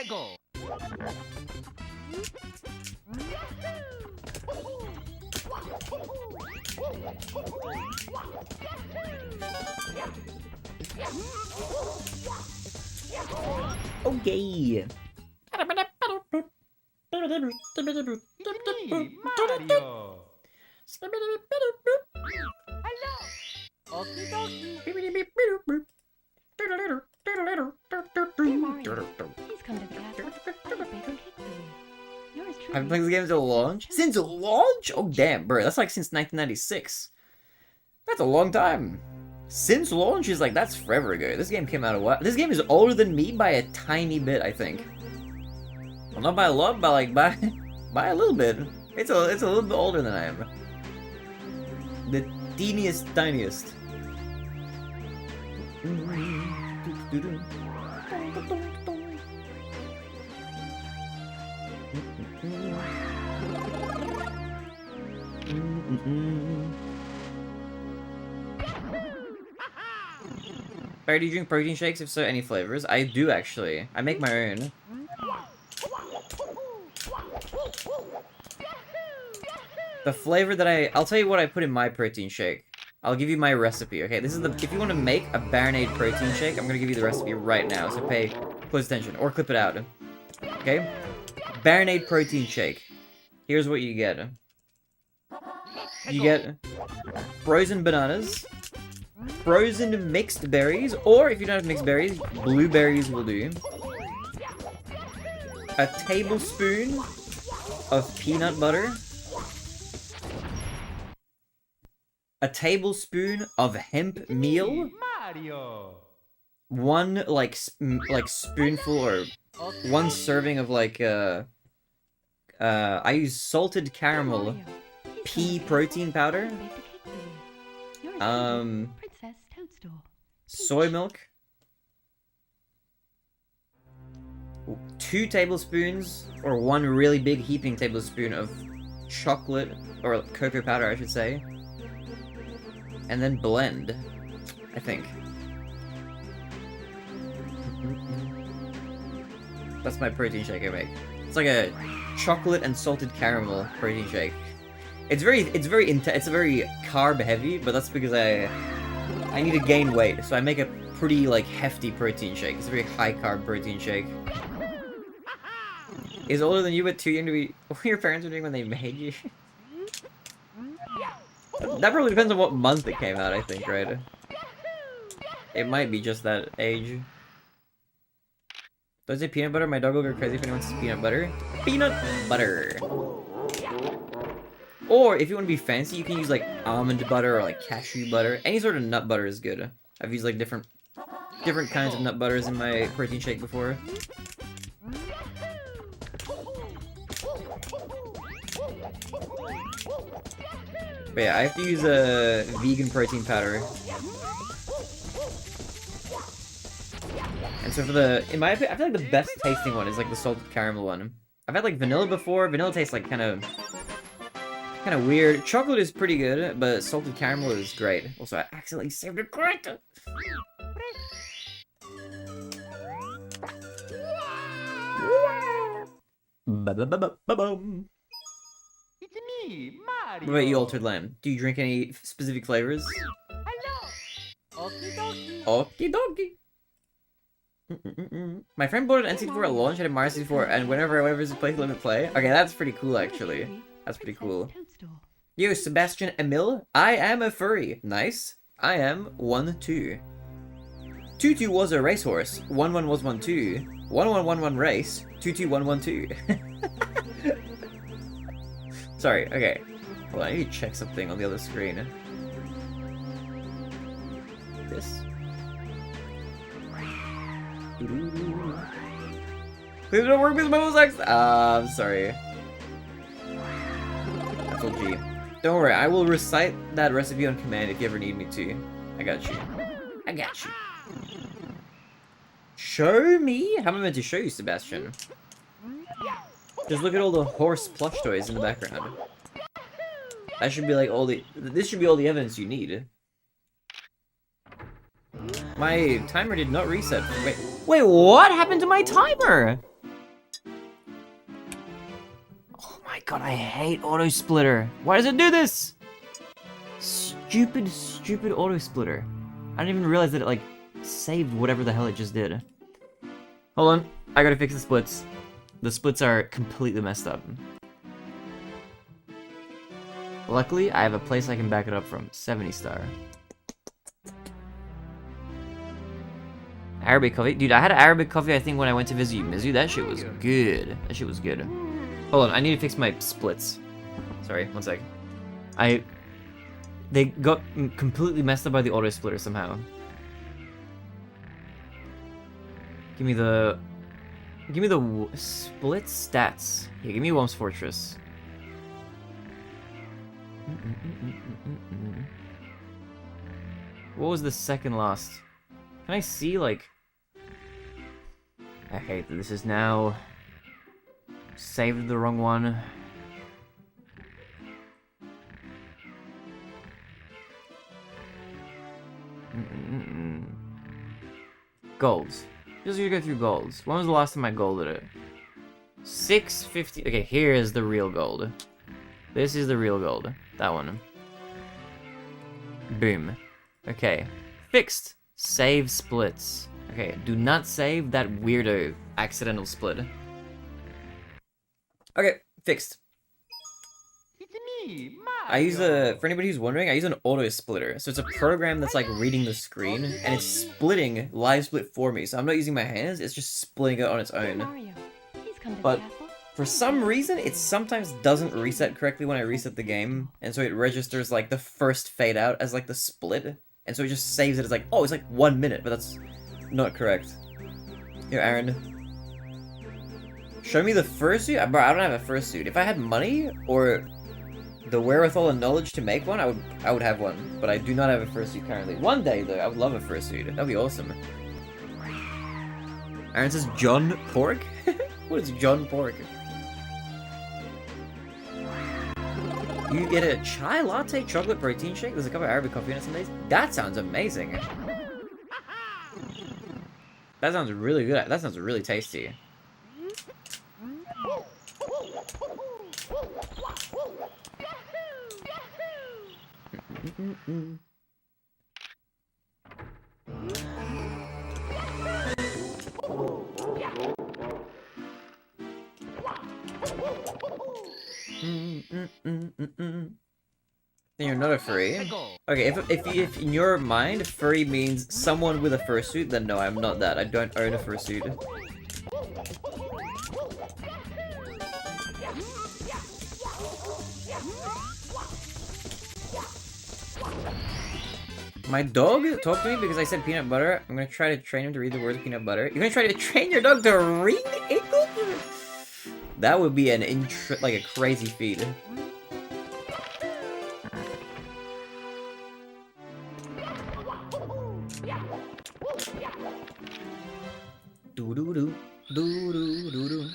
go. Okay. It's me, Mario. Okie dokie. Hey, Mario. Please come to the castle. I have a bake and cake for you. Yours truly. I've been playing this game since launch? Since launch? Oh damn, bro, that's like since 1996. That's a long time. Since launch is like, that's forever ago. This game came out a while. This game is older than me by a tiny bit, I think. Well, not by a lot, but like by a little bit. It's a little bit older than I am. The teeniest, tiniest. Barry, do you drink protein shakes? If so, any flavors? I do actually. I make my own. The flavor that I'll tell you what I put in my protein shake. I'll give you my recipe, okay? This is if you want to make a Barinade protein shake, I'm gonna give you the recipe right now, so pay close attention, or clip it out. Okay? Barinade protein shake. Here's what you get. You get frozen bananas, frozen mixed berries, or if you don't have mixed berries, blueberries will do. A tablespoon of peanut butter. A tablespoon of hemp meal. Mario. One like spoonful or one serving of like I use salted caramel pea protein powder. Princess Toadstool. Soy milk. 2 tablespoons or 1 really big heaping tablespoon of chocolate or cocoa powder, I should say. And then blend, I think. That's my protein shake I make. It's like a chocolate and salted caramel protein shake. It's very carb heavy, but that's because I need to gain weight, so I make a pretty like hefty protein shake. It's a very high carb protein shake. Is older than you, but too young to be. What your parents were doing when they made you? That probably depends on what month it came out, I think, right? It might be just that age. Don't say peanut butter, my dog will go crazy if anyone says peanut butter. Peanut butter! Or, if you want to be fancy, you can use, like, almond butter or, like, cashew butter. Any sort of nut butter is good. I've used, like, different kinds of nut butters in my protein shake before. But yeah, I have to use a vegan protein powder. And so for in my opinion, I feel like the best tasting one is like the salted caramel one. I've had like vanilla before. Vanilla tastes like kind of weird. Chocolate is pretty good, but salted caramel is great. Also, I accidentally saved a character. Ba-ba-ba-ba-ba-bum. It's me, Mario. What about you, Altered Lamb? Do you drink any specific flavors? Hello. Okie dokie. Okie dokie. My friend bought an N64 at launch and a Mario 64, and whenever his place let me play. Okay, that's pretty cool, actually. That's pretty cool. Yo, Sebastian Emil, I am a furry. Nice. I am 1-2. 2-2 was a racehorse. 1-1 was 1-2. 1-1-1-1 race. 2-2-1-1-2. Sorry, okay. Hold on, I need to check something on the other screen. This. Please don't work with mobile sex. I'm sorry. That's G. Don't worry, I will recite that recipe on command if you ever need me to. I got you. I got you. Show me? How am I meant to show you, Sebastian? Just look at all the horse plush toys in the background. That should be like all the. This should be all the evidence you need. My timer did not reset. Wait, what happened to my timer? Oh my god, I hate auto splitter. Why does it do this? Stupid, stupid auto splitter. I didn't even realize that it like saved whatever the hell it just did. Hold on, I gotta fix the splits. The splits are completely messed up. Luckily, I have a place I can back it up from. 70 star. Arabic coffee. Dude, I had Arabic coffee I think when I went to visit you, Mizu. That shit was good. That shit was good. Hold on, I need to fix my splits. Sorry, one sec. They got completely messed up by the auto splitter somehow. Give me the split stats. Yeah, give me Worm's Fortress. What was the second last? Can I see, like... I hate that this is now... saved the wrong one. Golds. Just gonna go through golds. When was the last time I golded it? 650. Okay, here is the real gold. This is the real gold. That one. Boom. Okay. Fixed. Save splits. Okay, do not save that weirdo accidental split. Okay, fixed. It's me, I use Mario. for anybody who's wondering, I use an auto splitter. So it's a program that's like reading the screen and it's splitting live split for me. So I'm not using my hands, it's just splitting it on its own. Mario. He's come to But the castle. for some reason, it sometimes doesn't reset correctly when I reset the game. And so it registers like the first fade out as like the split. And so it just saves it as like, oh, it's like 1 minute, but that's not correct. Here, Aaron. Show me the fursuit? Bro, I don't have a fursuit. If I had money or the wherewithal and knowledge to make one, I would have one. But I do not have a fursuit currently. One day, though, I would love a fursuit. That'd be awesome. Aaron says John Pork? What is John Pork? You get a chai latte chocolate protein shake? There's a cup of Arabic coffee in it some days? That sounds amazing. That sounds really good. That sounds really tasty. Then you're not a furry. Okay, if in your mind furry means someone with a fursuit, then no, I'm not that. I don't own a fursuit. My dog talked to me because I said peanut butter. I'm gonna try to train him to read the words peanut butter. You're gonna try to train your dog to read it? That would be an like a crazy feat. Do do do do do do do.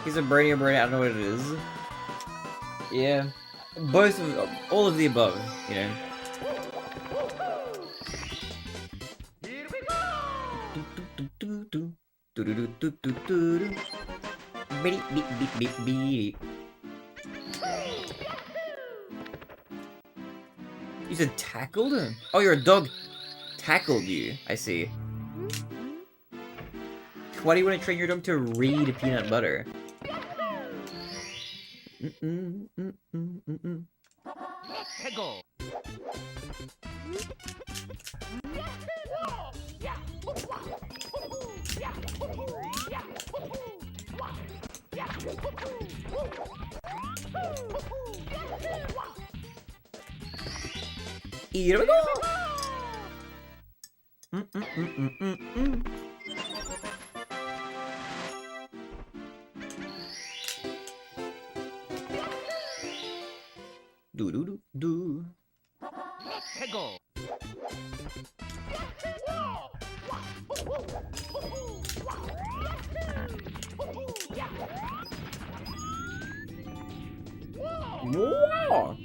He's a Brady or Brady, I don't know what it is. Yeah. Both of all of the above, you know. Here we go. Beep, beep, beep, beep, beep. You said tackled? Oh, your dog tackled you. I see. Why do you want to train your dog to read peanut butter? Go. Here we go! Mm-mm-mm-mm-mm-mm. Do-do-do-do. 해고. Wow!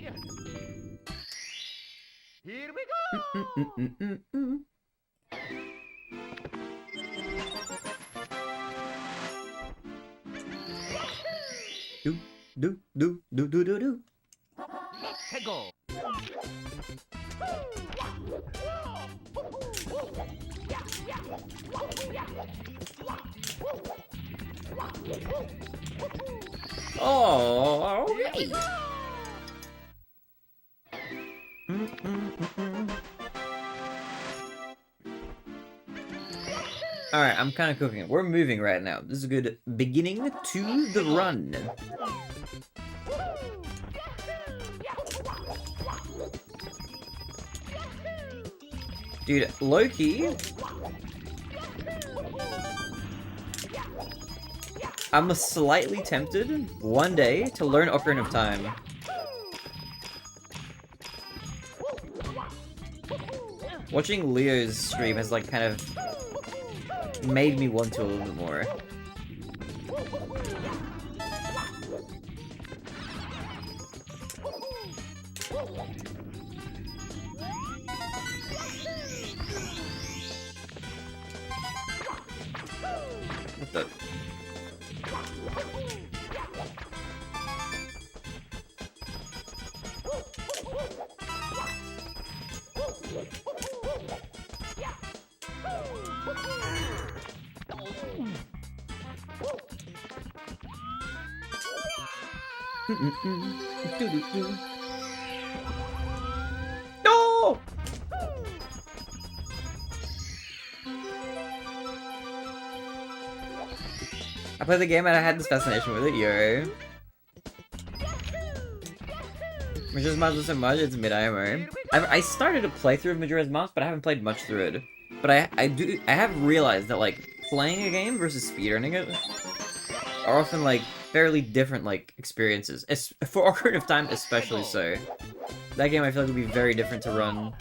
Here we go. Mm-mm-mm-mm-mm. Do. 해고. Oh, okay. Mm-mm-mm-mm. Alright, I'm kind of cooking it. We're moving right now. This is a good beginning to the run. Dude, low-key, I'm slightly tempted one day to learn Ocarina of Time. Watching Leo's stream has like kind of made me want to a little bit more. What the? Do-do-do. No! I played the game and I had this fascination with it, yo. Majora's Mask was so much, it's mid-IMO. I started a playthrough of Majora's Mask, but I haven't played much through it. But I have realized that, like, playing a game versus speedrunning it are often, like, fairly different, like, experiences. For Ocarina of Time, especially so. That game I feel like would be very different to run.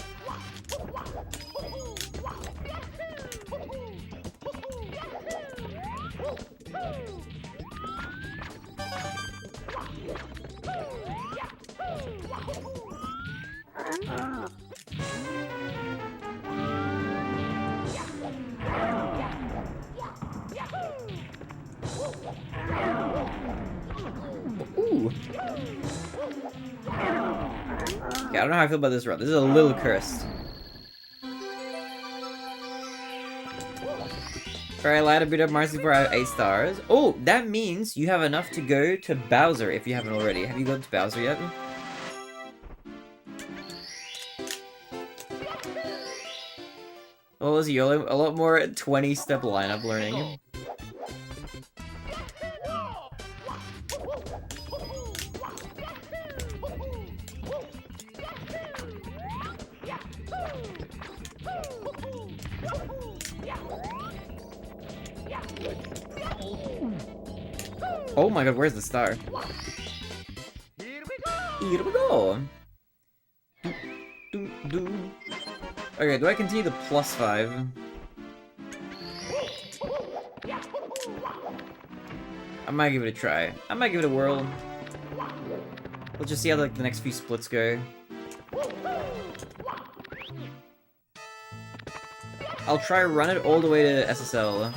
Ooh. Okay, I don't know how I feel about this run. This is a little cursed. Alright, I lied a bit of Mario 64 out of 8 stars. Oh, that means you have enough to go to Bowser if you haven't already. Have you gone to Bowser yet? Well, was YOLO? A lot more 20-step lineup learning. Oh my god, where's the star? Here we go. Here we go! Do. Okay, do I continue the +5? I might give it a try. I might give it a whirl. Let's just see how like the next few splits go. I'll try run it all the way to SSL.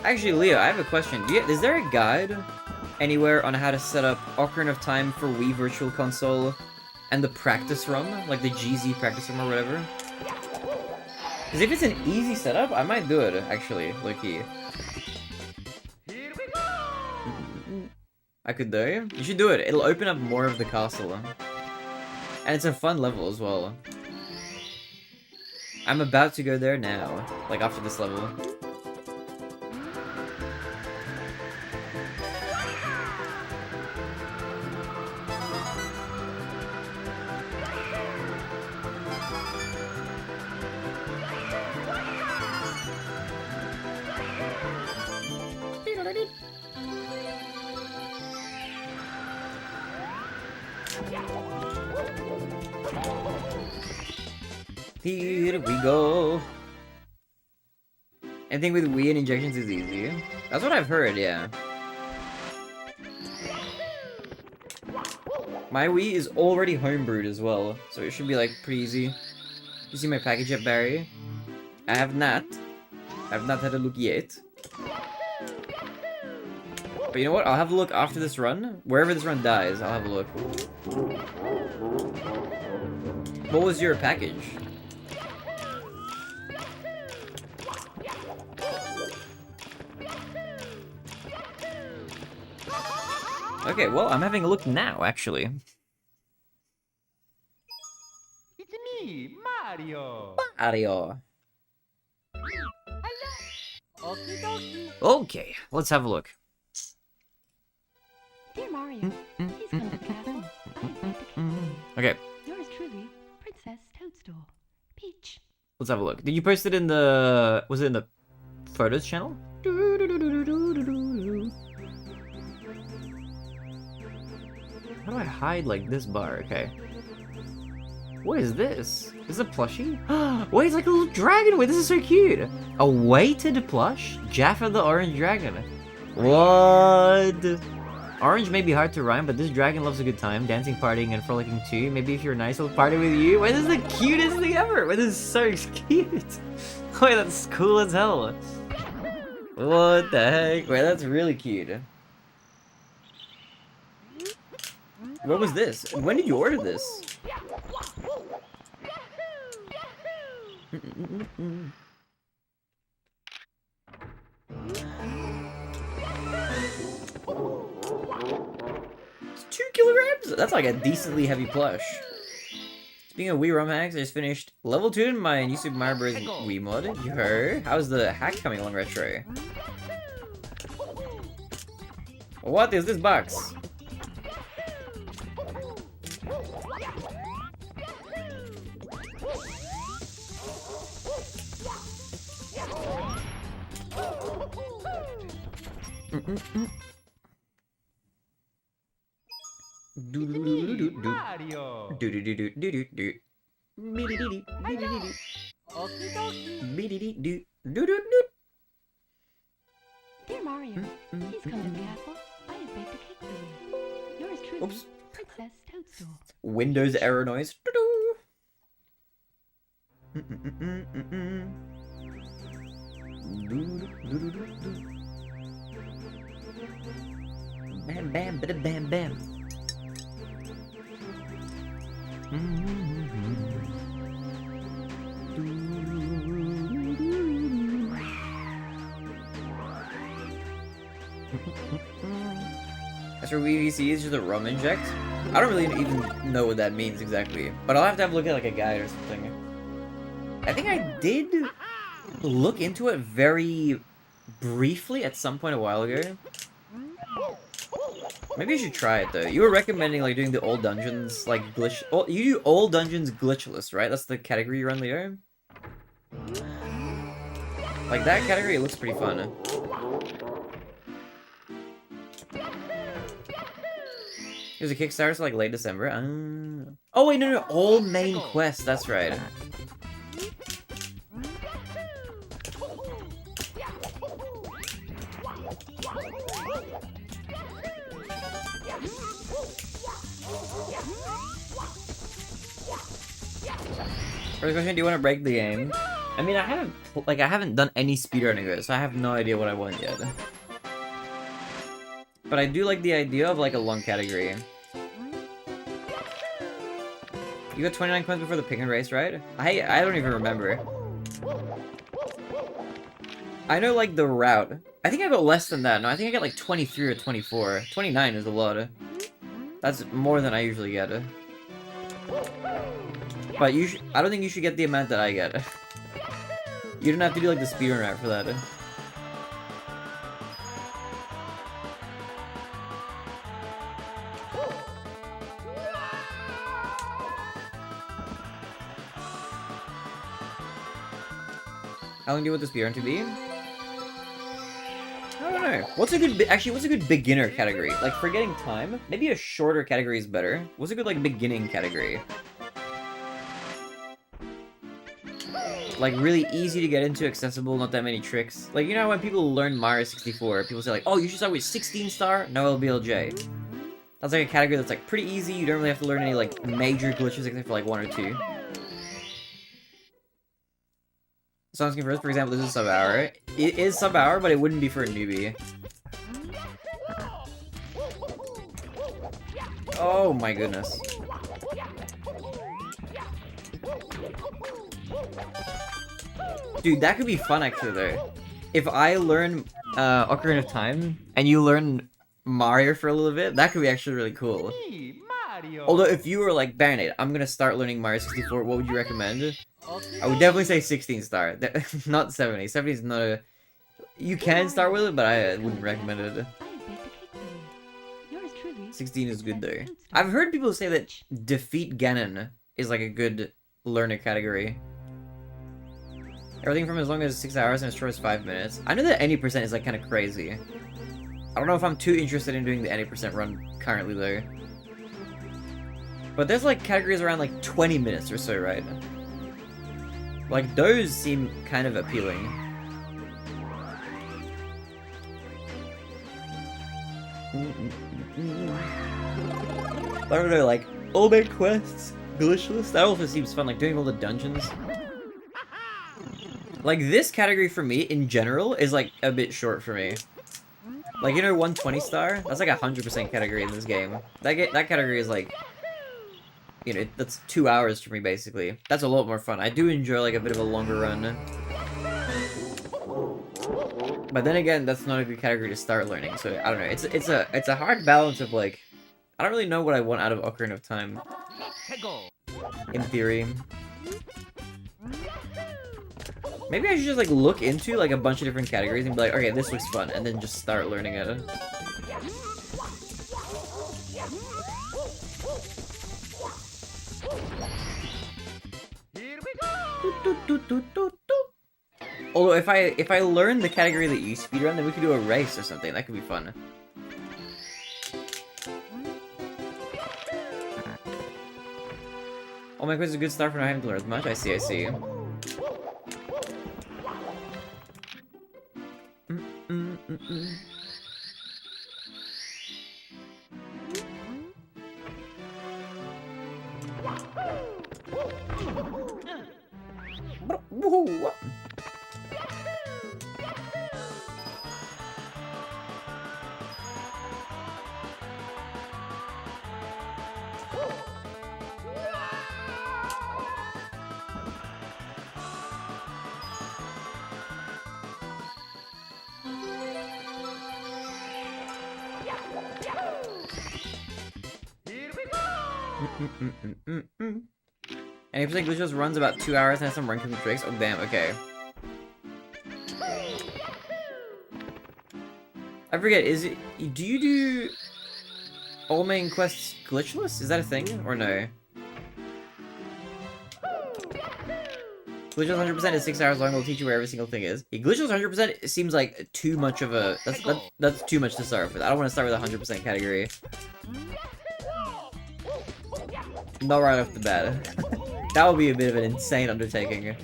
Actually, Leo, I have a question. Is there a guide anywhere on how to set up Ocarina of Time for Wii Virtual Console and the practice ROM? Like the GZ practice ROM or whatever? Because if it's an easy setup, I might do it, actually, low-key. Here we go. I could do. You should do it. It'll open up more of the castle. And it's a fun level as well. I'm about to go there now. Like, after this level. started. Here we go. Anything with Wii and injections is easy. That's what I've heard, yeah. My Wii is already homebrewed as well, so it should be like pretty easy. You see my package yet, Barry? I have not. I have not had a look yet. But you know what? I'll have a look after this run. Wherever this run dies, I'll have a look. What was your package? Okay, well, I'm having a look now, actually. It's me, Mario. Mario. Okie dokie. Okay, let's have a look. Dear Mario, please come to the castle. I have baked a cake for you. Okay, Yours truly, Princess Toadstool. Peach. let's have a look. Did you post it in the... Was it in the photos channel? How do I hide, like, this bar? Okay. What is this? Is it a plushie? Wait, it's like a little dragon! Wait, this is so cute! A weighted plush? Jaffa the Orange Dragon. What? Orange may be hard to rhyme, but this dragon loves a good time. Dancing, partying, and frolicking too. Maybe if you're nice, he'll party with you. Wait, this is the cutest thing ever! Wait, this is so cute! Wait, that's cool as hell! What the heck? Wait, that's really cute. What was this? When did you order this? It's 2 kilograms? That's like a decently heavy plush. Speaking of Wii ROM hacks, I just finished level 2 in my new Super Mario Bros. Wii mod. You heard? How's the hack coming along, Retro? What is this box? Mario. Okie dokie. Dear Mario, please come to the castle. I have baked a cake for you. Yours truly, Oops. Princess Toadstool. Windows error noise. Bam bam bada bam bam. As for VVC, it's just a rum inject. I don't really even know what that means exactly, but I'll have to have a look at like a guide or something. I think I did look into it very briefly at some point a while ago. Maybe I should try it though. You were recommending like doing the old dungeons like glitch. Oh, you do old dungeons glitchless, right? That's the category you run, Leo. Like that category looks pretty fun. There's a Kickstarter so, like late December. Oh wait, no, all main quests. That's right. First question: do you want to break the game? I mean, I haven't done any speedrunning of it, so I have no idea what I want yet. But I do like the idea of like a long category. You got 29 coins before the picking race, right? I don't even remember. I know like the route. I think I got less than that. No, I think I got like 23 or 24. 29 is a lot. That's more than I usually get. But I don't think you should get the amount that I get. You don't have to do like the speedrun route for that. How long do you want the speedrun to be? I don't know. know. What's a good what's a good beginner category? Like forgetting time? Maybe a shorter category is better. What's a good like beginning category? Like really easy to get into, accessible, not that many tricks. Like you know when people learn Mario 64, people say like, oh, you should start with 16 star, no LBLJ. That's like a category that's like pretty easy. You don't really have to learn any like major glitches except for like 1 or 2. Sonic Skin first, for example, this is sub-hour. It is sub-hour, but it wouldn't be for a newbie. Oh my goodness. Dude, that could be fun actually though. If I learn Ocarina of Time, and you learn Mario for a little bit, that could be actually really cool. Me, Mario. Although if you were like, Barinade, I'm gonna start learning Mario 64, what would you recommend? I would definitely say 16 star, not 70. 70 is not a... You can start with it, but I wouldn't recommend it. I baked a cake for you. Yours truly. 16 is good though. Fruit star. I've heard people say that Defeat Ganon is like a good learner category. Everything from as long as 6 hours and as short as 5 minutes. I know that any percent is like kind of crazy. I don't know if I'm too interested in doing the any percent run currently though. But there's like categories around like 20 minutes or so, right? Like those seem kind of appealing. I don't know, like all-day quests, glitchless. That also seems fun, like doing all the dungeons. Like this category for me in general is like a bit short for me. Like you know 120 star? That's like 100% category in this game. That category is like, you know, that's 2 hours for me basically. That's a lot more fun. I do enjoy like a bit of a longer run. But then again, that's not a good category to start learning. So I don't know. It's a hard balance of like, I don't really know what I want out of Ocarina of Time. In theory. Maybe I should just like look into like a bunch of different categories and be like, okay, this looks fun, and then just start learning it. Here we go. Although if I learn the category that you speedrun, then we could do a race or something. That could be fun. Oh my god, it's a good start for not having to learn as much. I see, I see. Woohoo! Here we go. And if like glitches runs about 2 hours and has some run cooking tricks. Oh damn, okay. I forget, is it, do you do all main quests glitchless? Is that a thing or no? Glitchless 100% is 6 hours long. We'll teach you where every single thing is. Yeah, glitchless 100% seems like too much of a that's too much to start with. I don't want to start with a 100% category. Not right off the bat. That would be a bit of an insane undertaking.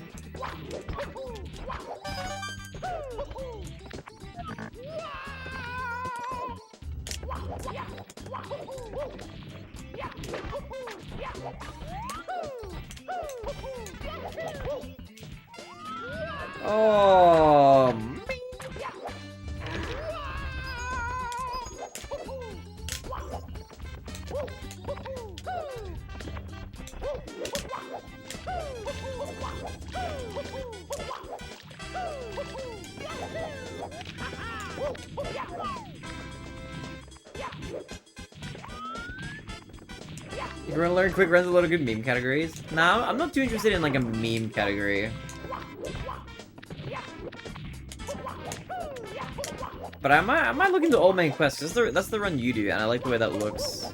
Oh. If you want to learn quick runs, a lot of good meme categories. No, I'm not too interested in like a meme category. But I might look into all main quests. That's the run you do, and I like the way that looks.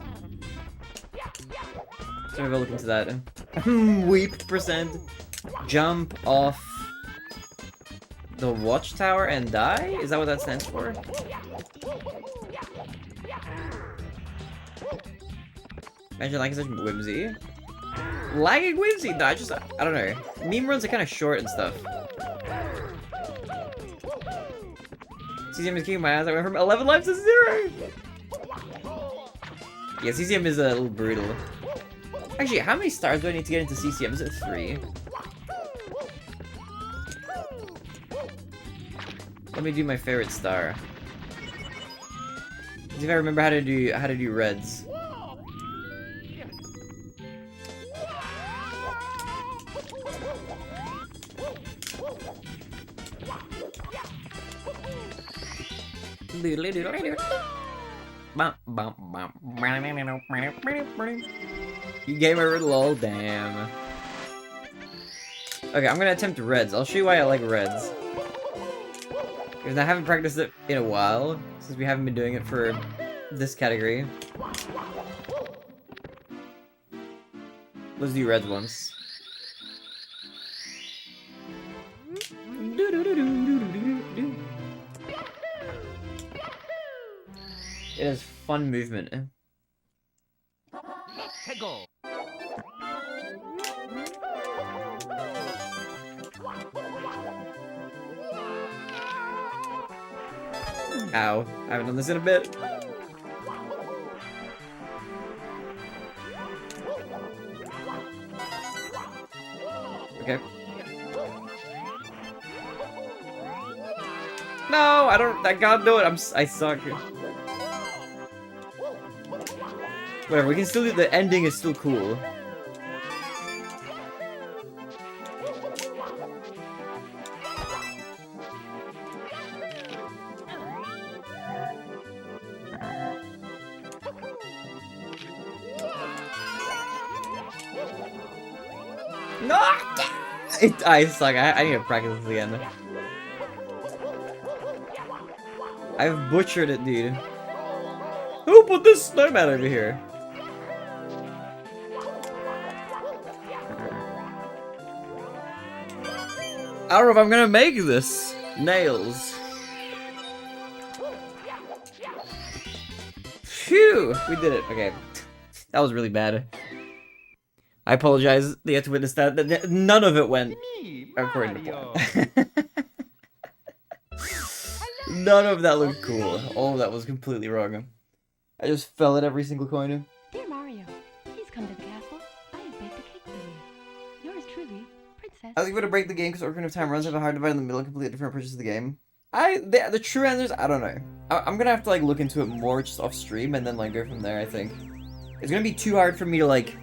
So maybe I'll look into that. Weep percent. Jump off The watchtower and die? Is that what that stands for? Imagine liking such whimsy. Lagging whimsy? No, I don't know. Meme runs are kind of short and stuff. CCM is kicking my ass. I went from 11 lives to 0! Yeah, CCM is a little brutal. Actually, how many stars do I need to get into CCM? Is it 3? Let me do my favorite star. See if I remember how to do reds. You gamer lol, damn. Okay, I'm gonna attempt reds. I'll show you why I like reds. Because I haven't practiced it in a while, since we haven't been doing it for this category. Let's do reds once. It has fun movement. Go. Ow. I haven't done this in a bit. Okay. No, I can't do it. I suck. Whatever, we can still do, the ending is still cool. No! I suck. I need to practice this again. I've butchered it, dude. Who put this snowman over here? I don't know if I'm gonna make this. Nails. Phew! We did it. Okay. That was really bad. I apologize. You have to witness that. None of it went Me, according to Mario. plan. None of that looked cool. All of that was completely wrong. I just fell at every single coin. Dear Mario, please come to the castle. I have baked a cake for you. Yours truly, Princess. I was going to break the game because Ocarina of Time runs have a hard divide in the middle and completely different approaches to the game. The true answers, I don't know. I'm gonna have to like look into it more just off stream and then like go from there, I think. It's gonna be too hard for me to like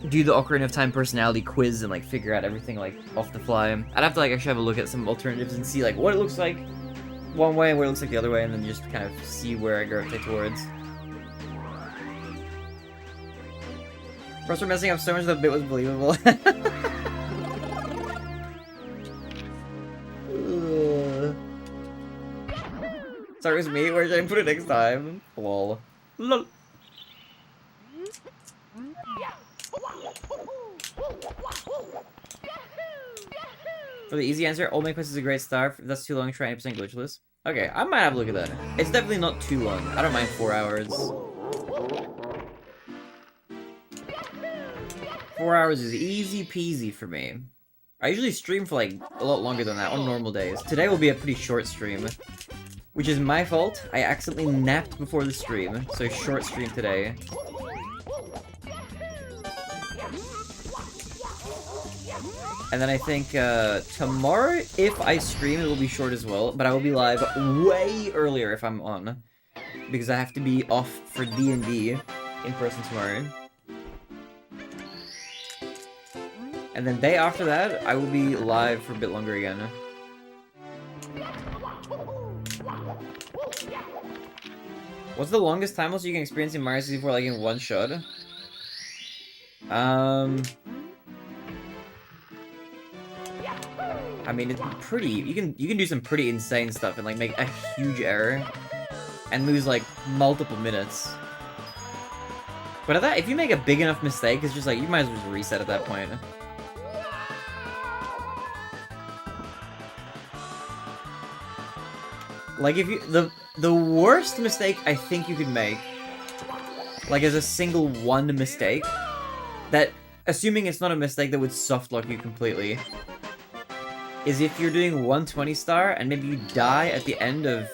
do the Ocarina of Time personality quiz and like figure out everything like off the fly. I'd have to like actually have a look at some alternatives and see like what it looks like one way and what it looks like the other way, and then just kind of see where I gravitate towards. First, we're messing up so much that the bit was believable. Sorry, it was me. Where should I put it next time? Lol. Lol. For the easy answer, Old Man Quest is a great star. If that's too long, try 80% glitchless. Okay, I might have a look at that. It's definitely not too long. I don't mind 4 hours. 4 hours is easy peasy for me. I usually stream for like a lot longer than that on normal days. Today will be a pretty short stream, which is my fault. I accidentally napped before the stream, so short stream today. And then I think tomorrow, if I stream, it will be short as well, but I will be live way earlier if I'm on, because I have to be off for D&D in person tomorrow. And then day after that, I will be live for a bit longer again. What's the longest time loss you can experience in Mario 64 like in one shot? I mean, it's pretty. You can do some pretty insane stuff and like make a huge error and lose like multiple minutes. But at that, if you make a big enough mistake, it's just like you might as well just reset at that point. Like, if you... The worst mistake I think you could make, like, as a single one mistake, that, assuming it's not a mistake that would softlock you completely, is if you're doing 120 star and maybe you die at the end of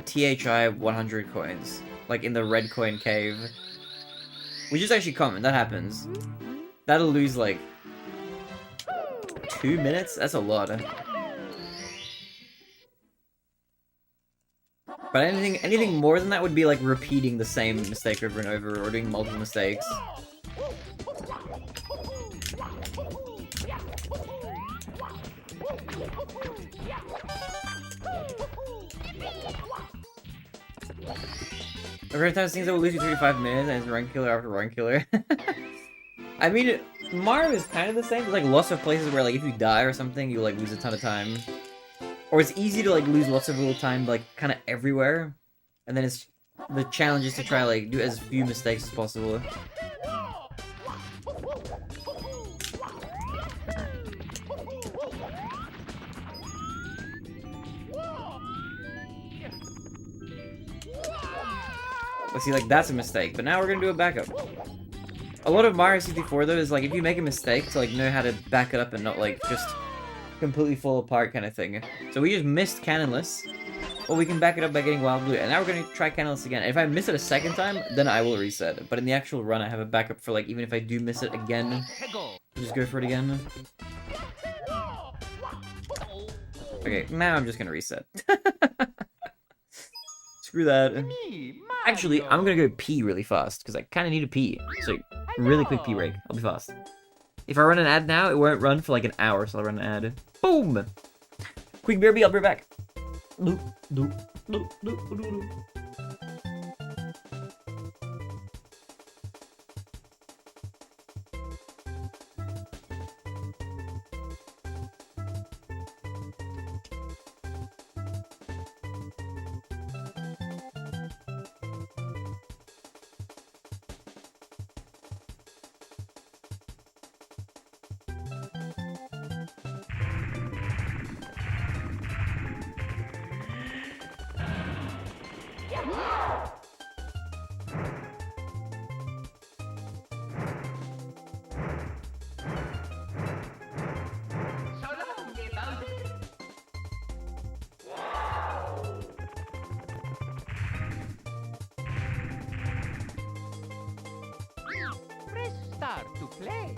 THI 100 coins. Like, in the red coin cave. Which is actually common, that happens. That'll lose, like, 2 minutes? That's a lot. But anything more than that would be like repeating the same mistake over and over, or doing multiple mistakes. Every time things that will lose you 35 minutes and it's run killer after run killer. I mean, Mario is kind of the same. There's like lots of places where like if you die or something, you like lose a ton of time. Or it's easy to like lose lots of little time like kind of everywhere. And then it's the challenge is to try like do as few mistakes as possible. But see, like, that's a mistake. But now we're gonna do a backup. A lot of Mario 64, though, is, like, if you make a mistake, to, like, know how to back it up and not, like, just completely fall apart kind of thing. So we just missed Cannonless. Well, we can back it up by getting Wild Blue. And now we're gonna try Cannonless again. If I miss it a second time, then I will reset. But in the actual run, I have a backup for, like, even if I do miss it again, just go for it again. Okay, now I'm just gonna reset. Screw that. Actually, I'm gonna go pee really fast, because I kind of need to pee. So, really quick pee break. I'll be fast. If I run an ad now, it won't run for like an hour, so I'll run an ad. Boom! Quick BRB, I'll be right back. Doop, doop, doop, doop, doop, doop. Press start to play.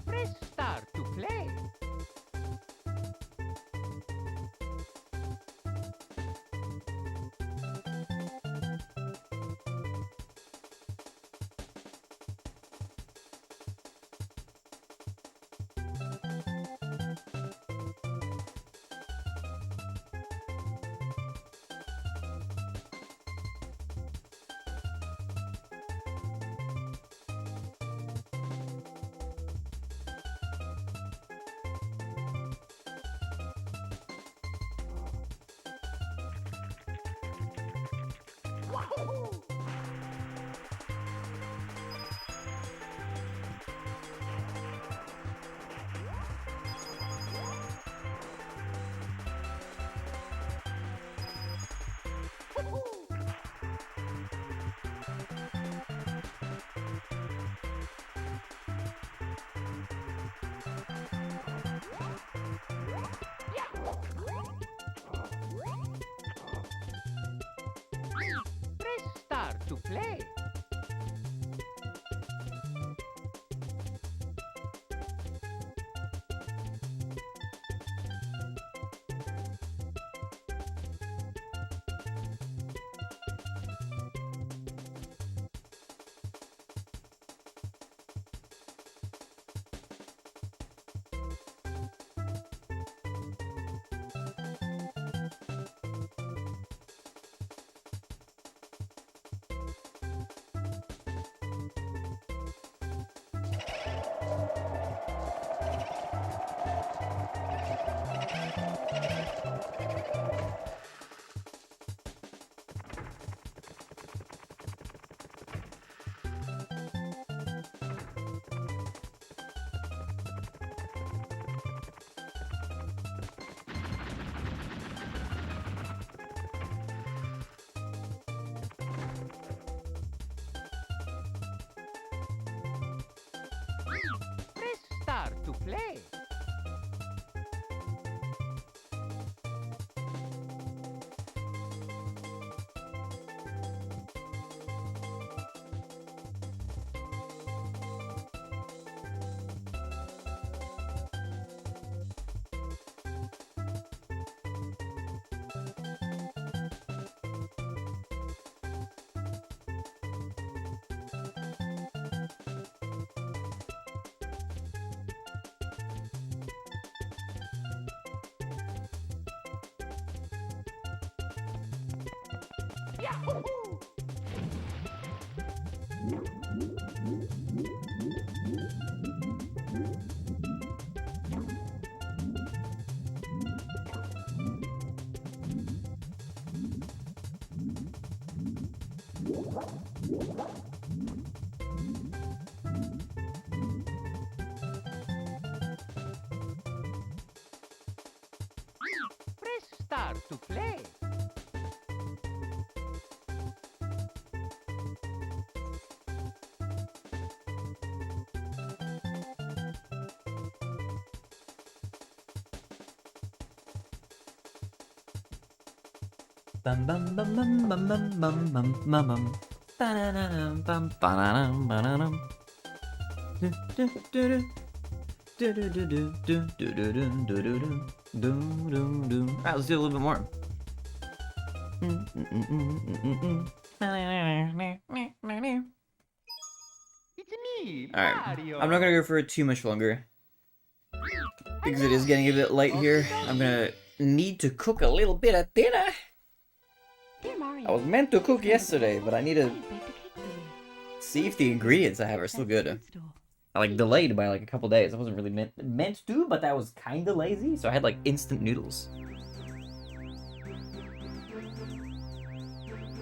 Press start to play. Press start to play. Press start to play. Press start to play. Bum bum bum bum bum bum bum bum bum bum. Ba-da-da-dum, bum, ba-da-dum, ba-da-dum. Do-do-do-do. Do-do-do-do, do-do-do-dum, do-do-dum, dum-dum-dum. Alright, let's do a little bit more. It's me, Alright, Mario. I'm not gonna go for too much longer because it is getting a bit late here. I'm gonna need to cook a little bit of dinner. Dear Mario, I was meant to cook yesterday, but I need I to baked a cake for you. see if the ingredients I have are still good. I like delayed by like a couple days. I wasn't really meant to, but that was kind of lazy, so I had like instant noodles.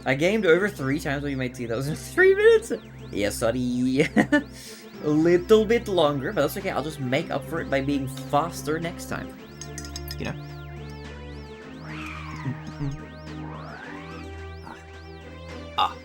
I gamed over 3 times when you made tea. That was in 3 minutes. Yes, sorry. A little bit longer, but that's okay. I'll just make up for it by being faster next time. You know. Ah.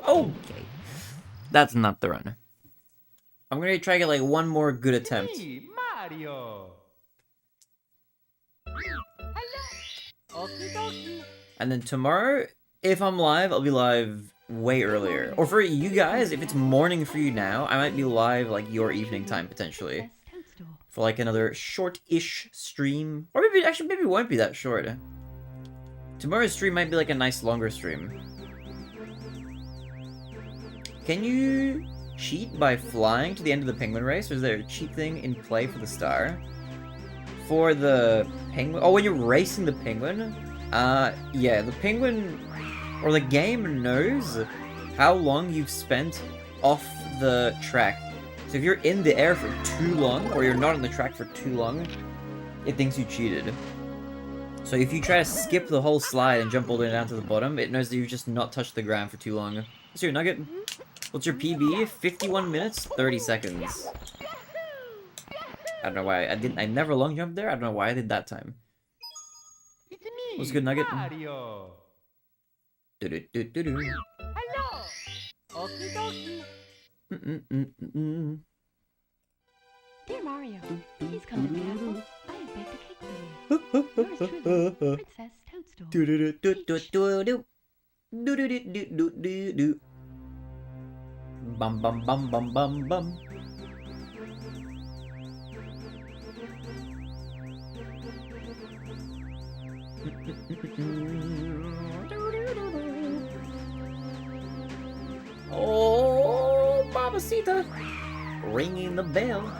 Okay. That's not the run. I'm gonna try to get like one more good attempt. Me, Mario. Hello. Okie dokie. And then tomorrow, if I'm live, I'll be live way earlier. Or for you guys, if it's morning for you now, I might be live like your evening time potentially. Best toadstool. For like another short-ish stream. Or maybe, actually, maybe it won't be that short. Tomorrow's stream might be like a nice longer stream. Can you cheat by flying to the end of the penguin race? Or is there a cheat thing in play for the star? For the penguin? Oh, when you're racing the penguin? Yeah, the penguin, or the game knows how long you've spent off the track. So if you're in the air for too long, or you're not on the track for too long, it thinks you cheated. So if you try to skip the whole slide and jump all the way down to the bottom, it knows that you've just not touched the ground for too long. What's your nugget? What's your PB? 51 minutes, 30 seconds. I don't know why I never long jumped there. I don't know why I did that time. It's me, What's good, Nugget? Mario. Do-do-do-do-do. Hello. Okie dokie. Mm-mm-mm-mm. Dear Mario, please come to the castle. I have baked a cake for you. Yours truly, Princess Toadstool. Do-do-do-do-do-do. Do-do-do-do-do-do. Bum bum bum bum bum bum. Oh, Babacita! Ringing the bell.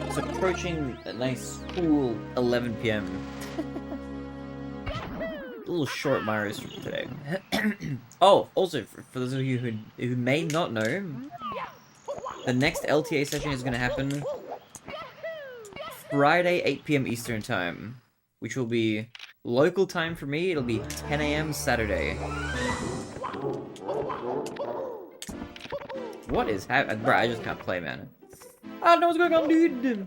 It's approaching a nice, cool 11 p.m. A little short Mario stream today. Oh, also, for those of you who may not know, the next LTA session is going to happen Friday, 8 p.m. Eastern Time, which will be Local time for me, it'll be 10 a.m. Saturday. What is happening? Bro, I just can't play, man. I don't know what's going on, dude.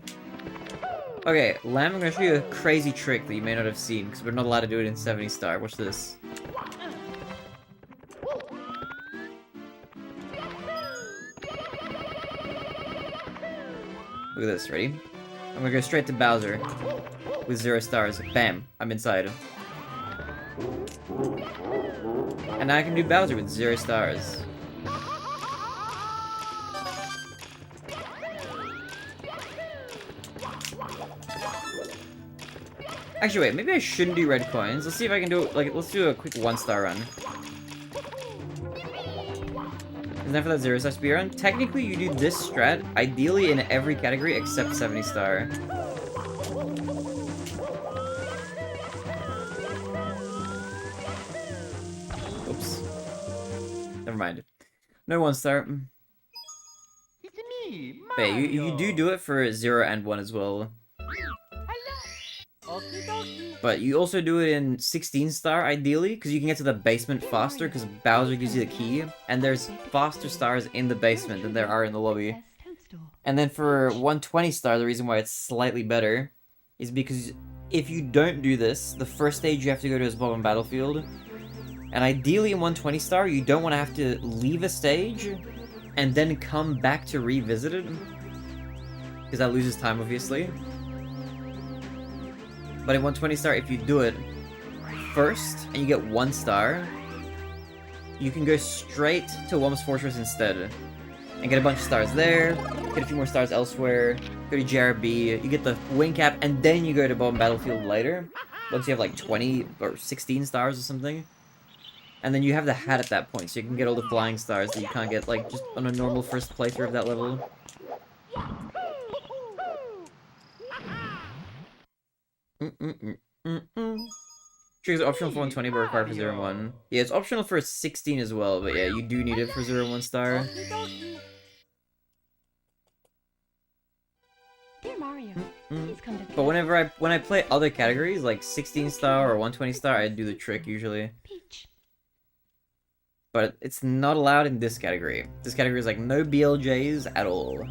Okay, Lamb, I'm gonna show you a crazy trick that you may not have seen, because we're not allowed to do it in 70 star. Watch this. Look at this, ready? I'm gonna go straight to Bowser with 0 stars. Bam, I'm inside. And now I can do Bowser with 0 stars. Actually, wait, maybe I shouldn't do red coins. Let's see if I can do, like, let's do a quick 1-star run. Isn't that for that 0-star speedrun? Technically, you do this strat, ideally in every category except 70 star. Oops. Never mind. No 1-star. It's me, Wait, Mario. you do it for 0 and 1 as well. Hello. Okie dokie. But you also do it in 16 star, ideally, because you can get to the basement faster, because Bowser gives you the key, and there's faster stars in the basement than there are in the lobby. Princess Toadstool. And then for 120 star, the reason why it's slightly better is because if you don't do this, the first stage you have to go to is bottom battlefield. And ideally in 120 star, you don't want to have to leave a stage and then come back to revisit it, because that loses time, obviously. But in 120 star, if you do it first and you get 1 star, you can go straight to Whomp's Fortress instead and get a bunch of stars there, get a few more stars elsewhere, go to JRB, you get the wing cap, and then you go to bottom battlefield later, once you have like 20 or 16 stars or something. And then you have the hat at that point, so you can get all the flying stars that you can't get like just on a normal first playthrough of that level. Sure, it's optional for 120 but required for 0 and 1. Yeah, it's optional for 16 as well, but yeah, you do need it for 0 and 1 star. Okie dokie. Dear Mario, please come to the But when I play other categories, like 16 star or 120 star, I do the trick usually. Peach. But it's not allowed in this category. This category is like no BLJs at all.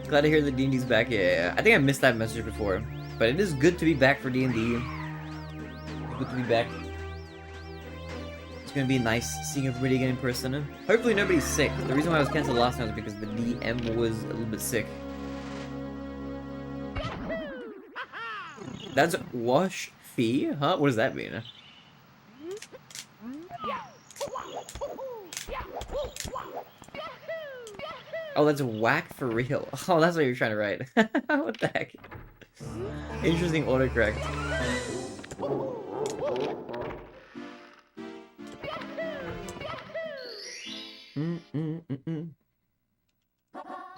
Glad to hear the D&D's back. Yeah, I think I missed that message before. But it is good to be back for D&D. Good to be back. It's gonna be nice seeing everybody again in person. Hopefully nobody's sick. The reason why I was cancelled last time was because the DM was a little bit sick. That's wash fee? Huh? What does that mean? Oh, that's whack for real. Oh, that's what you're trying to write. What the heck? Interesting autocorrect.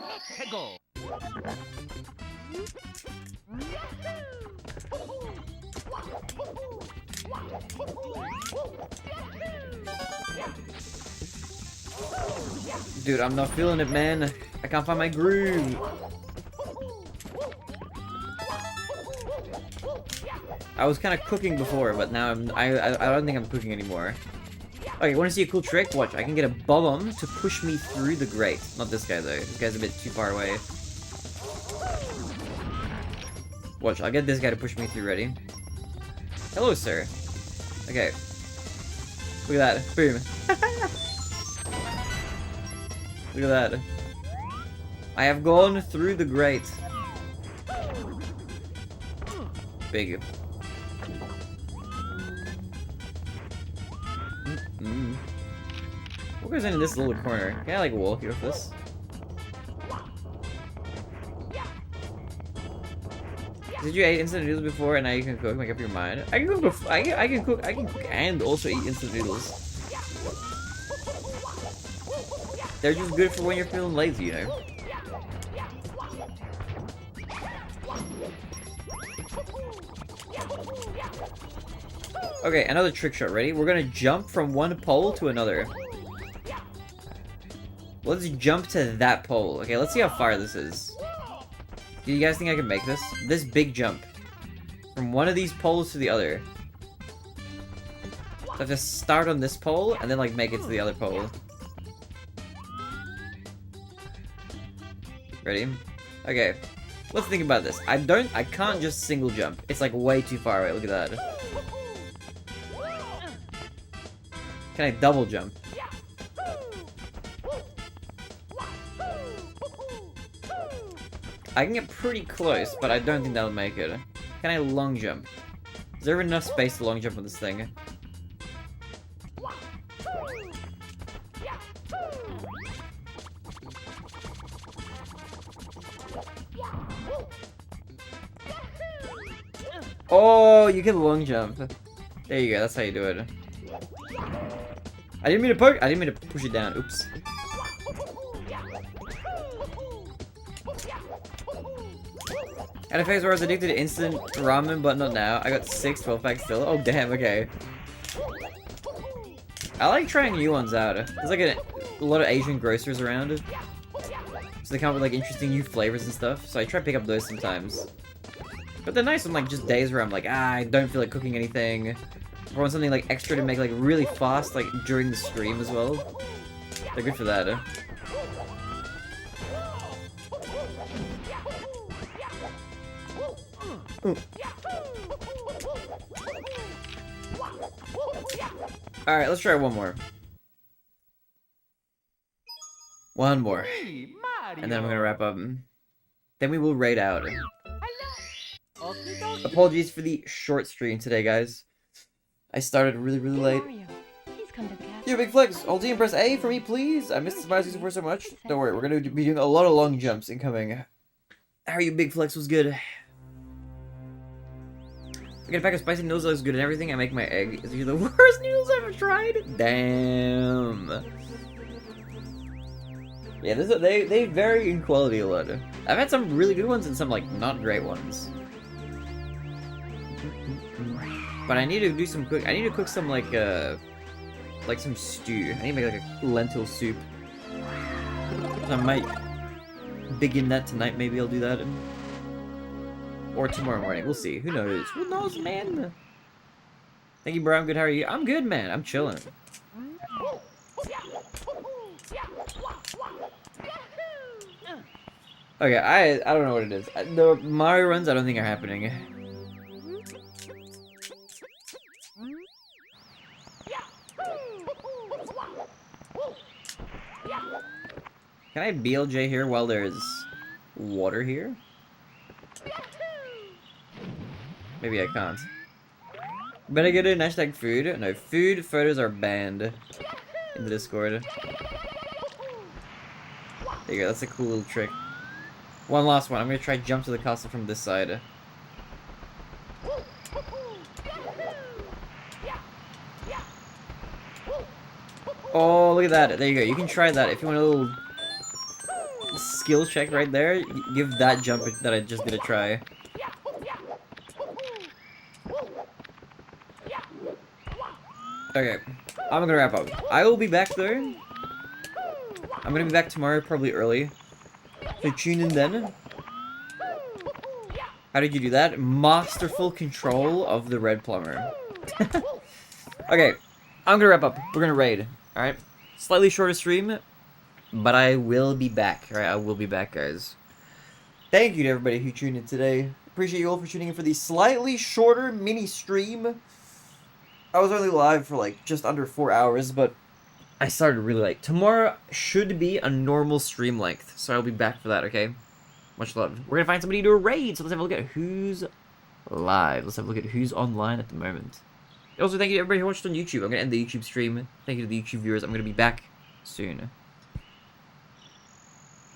Let's go. Dude, I'm not feeling it, man. I can't find my groove. I was kind of cooking before, but now I don't think I'm cooking anymore. Okay, want to see a cool trick? Watch, I can get a bomb to push me through the grate. Not this guy, though. This guy's a bit too far away. Watch, I'll get this guy to push me through. Ready? Hello, sir. Okay. Look at that. Boom. Look at that. I have gone through the grate. Big. What goes in this little corner? Can I like walk you with this? Did you eat instant noodles before and now you can cook? Make up your mind. I can cook. I can cook. I can cook and also eat instant noodles. They're just good for when you're feeling lazy, you know. Okay, another trick shot. Ready? We're gonna jump from one pole to another. Let's jump to that pole. Okay, let's see how far this is. Do you guys think I can make this? This big jump. From one of these poles to the other. So I have to start on this pole, and then, like, make it to the other pole. Ready? Okay. Let's think about this. I can't just single jump. It's, like, way too far away. Look at that. Can I double jump? I can get pretty close, but I don't think that'll make it. Can I long jump? Is there enough space to long jump on this thing? Oh, you can long jump. There you go, that's how you do it. I didn't mean to push it down. Oops. At a phase where I was addicted to instant ramen, but not now. I got 6 12 packs still. Oh damn, okay. I like trying new ones out. There's like a lot of Asian grocers around. So they come up with like interesting new flavors and stuff. So I try to pick up those sometimes. But they're nice on like just days where I'm like, I don't feel like cooking anything. Or want something like extra to make like really fast like during the stream as well. They're good for that. Alright, let's try one more. One more. Me, Mario. And then I'm gonna wrap up. Then we will raid out. Okie dokie. Apologies for the short stream today, guys. I started really Dear late. Mario, please come to the castle. Yo, Big Flex, hold D and press A for me, please. I missed the Spy Season 4 so much. Don't worry, we're gonna be doing a lot of long jumps incoming. How are you, Big Flex? Was good. I get a pack of spicy noodles that looks good and everything. I make my egg. Is the worst noodles I've ever tried? Damn. Yeah, they vary in quality a lot. I've had some really good ones and some like not great ones. But I need to do some cook. I need to cook some like some stew. I need to make like a lentil soup. So I might begin that tonight. Maybe I'll do that. Or tomorrow morning. We'll see. Who knows? Who knows, man? Thank you, bro. I'm good. How are you? I'm good, man. I'm chilling. Okay, I don't know what it is. The Mario runs I don't think are happening. Can I BLJ here while there's water here? Maybe I can't. Better get in hashtag food. No, food photos are banned in the Discord. There you go, that's a cool little trick. One last one. I'm gonna try jump to the castle from this side. Oh, look at that. There you go. You can try that. If you want a little skill check right there, give that jump that I just did a try. Okay, I'm gonna wrap up. I will be back though. I'm gonna be back tomorrow, probably early. So tune in then. How did you do that? Masterful control of the red plumber. Okay, I'm gonna wrap up. We're gonna raid. Alright? Slightly shorter stream, but I will be back. Alright, I will be back, guys. Thank you to everybody who tuned in today. Appreciate you all for tuning in for the slightly shorter mini stream. I was only live for like just under 4 hours, but I started really late. Tomorrow should be a normal stream length, so I'll be back for that, okay? Much love. We're gonna find somebody to do a raid, so let's have a look at who's live. Let's have a look at who's online at the moment. Also, thank you to everybody who watched on YouTube. I'm gonna end the YouTube stream. Thank you to the YouTube viewers. I'm gonna be back soon.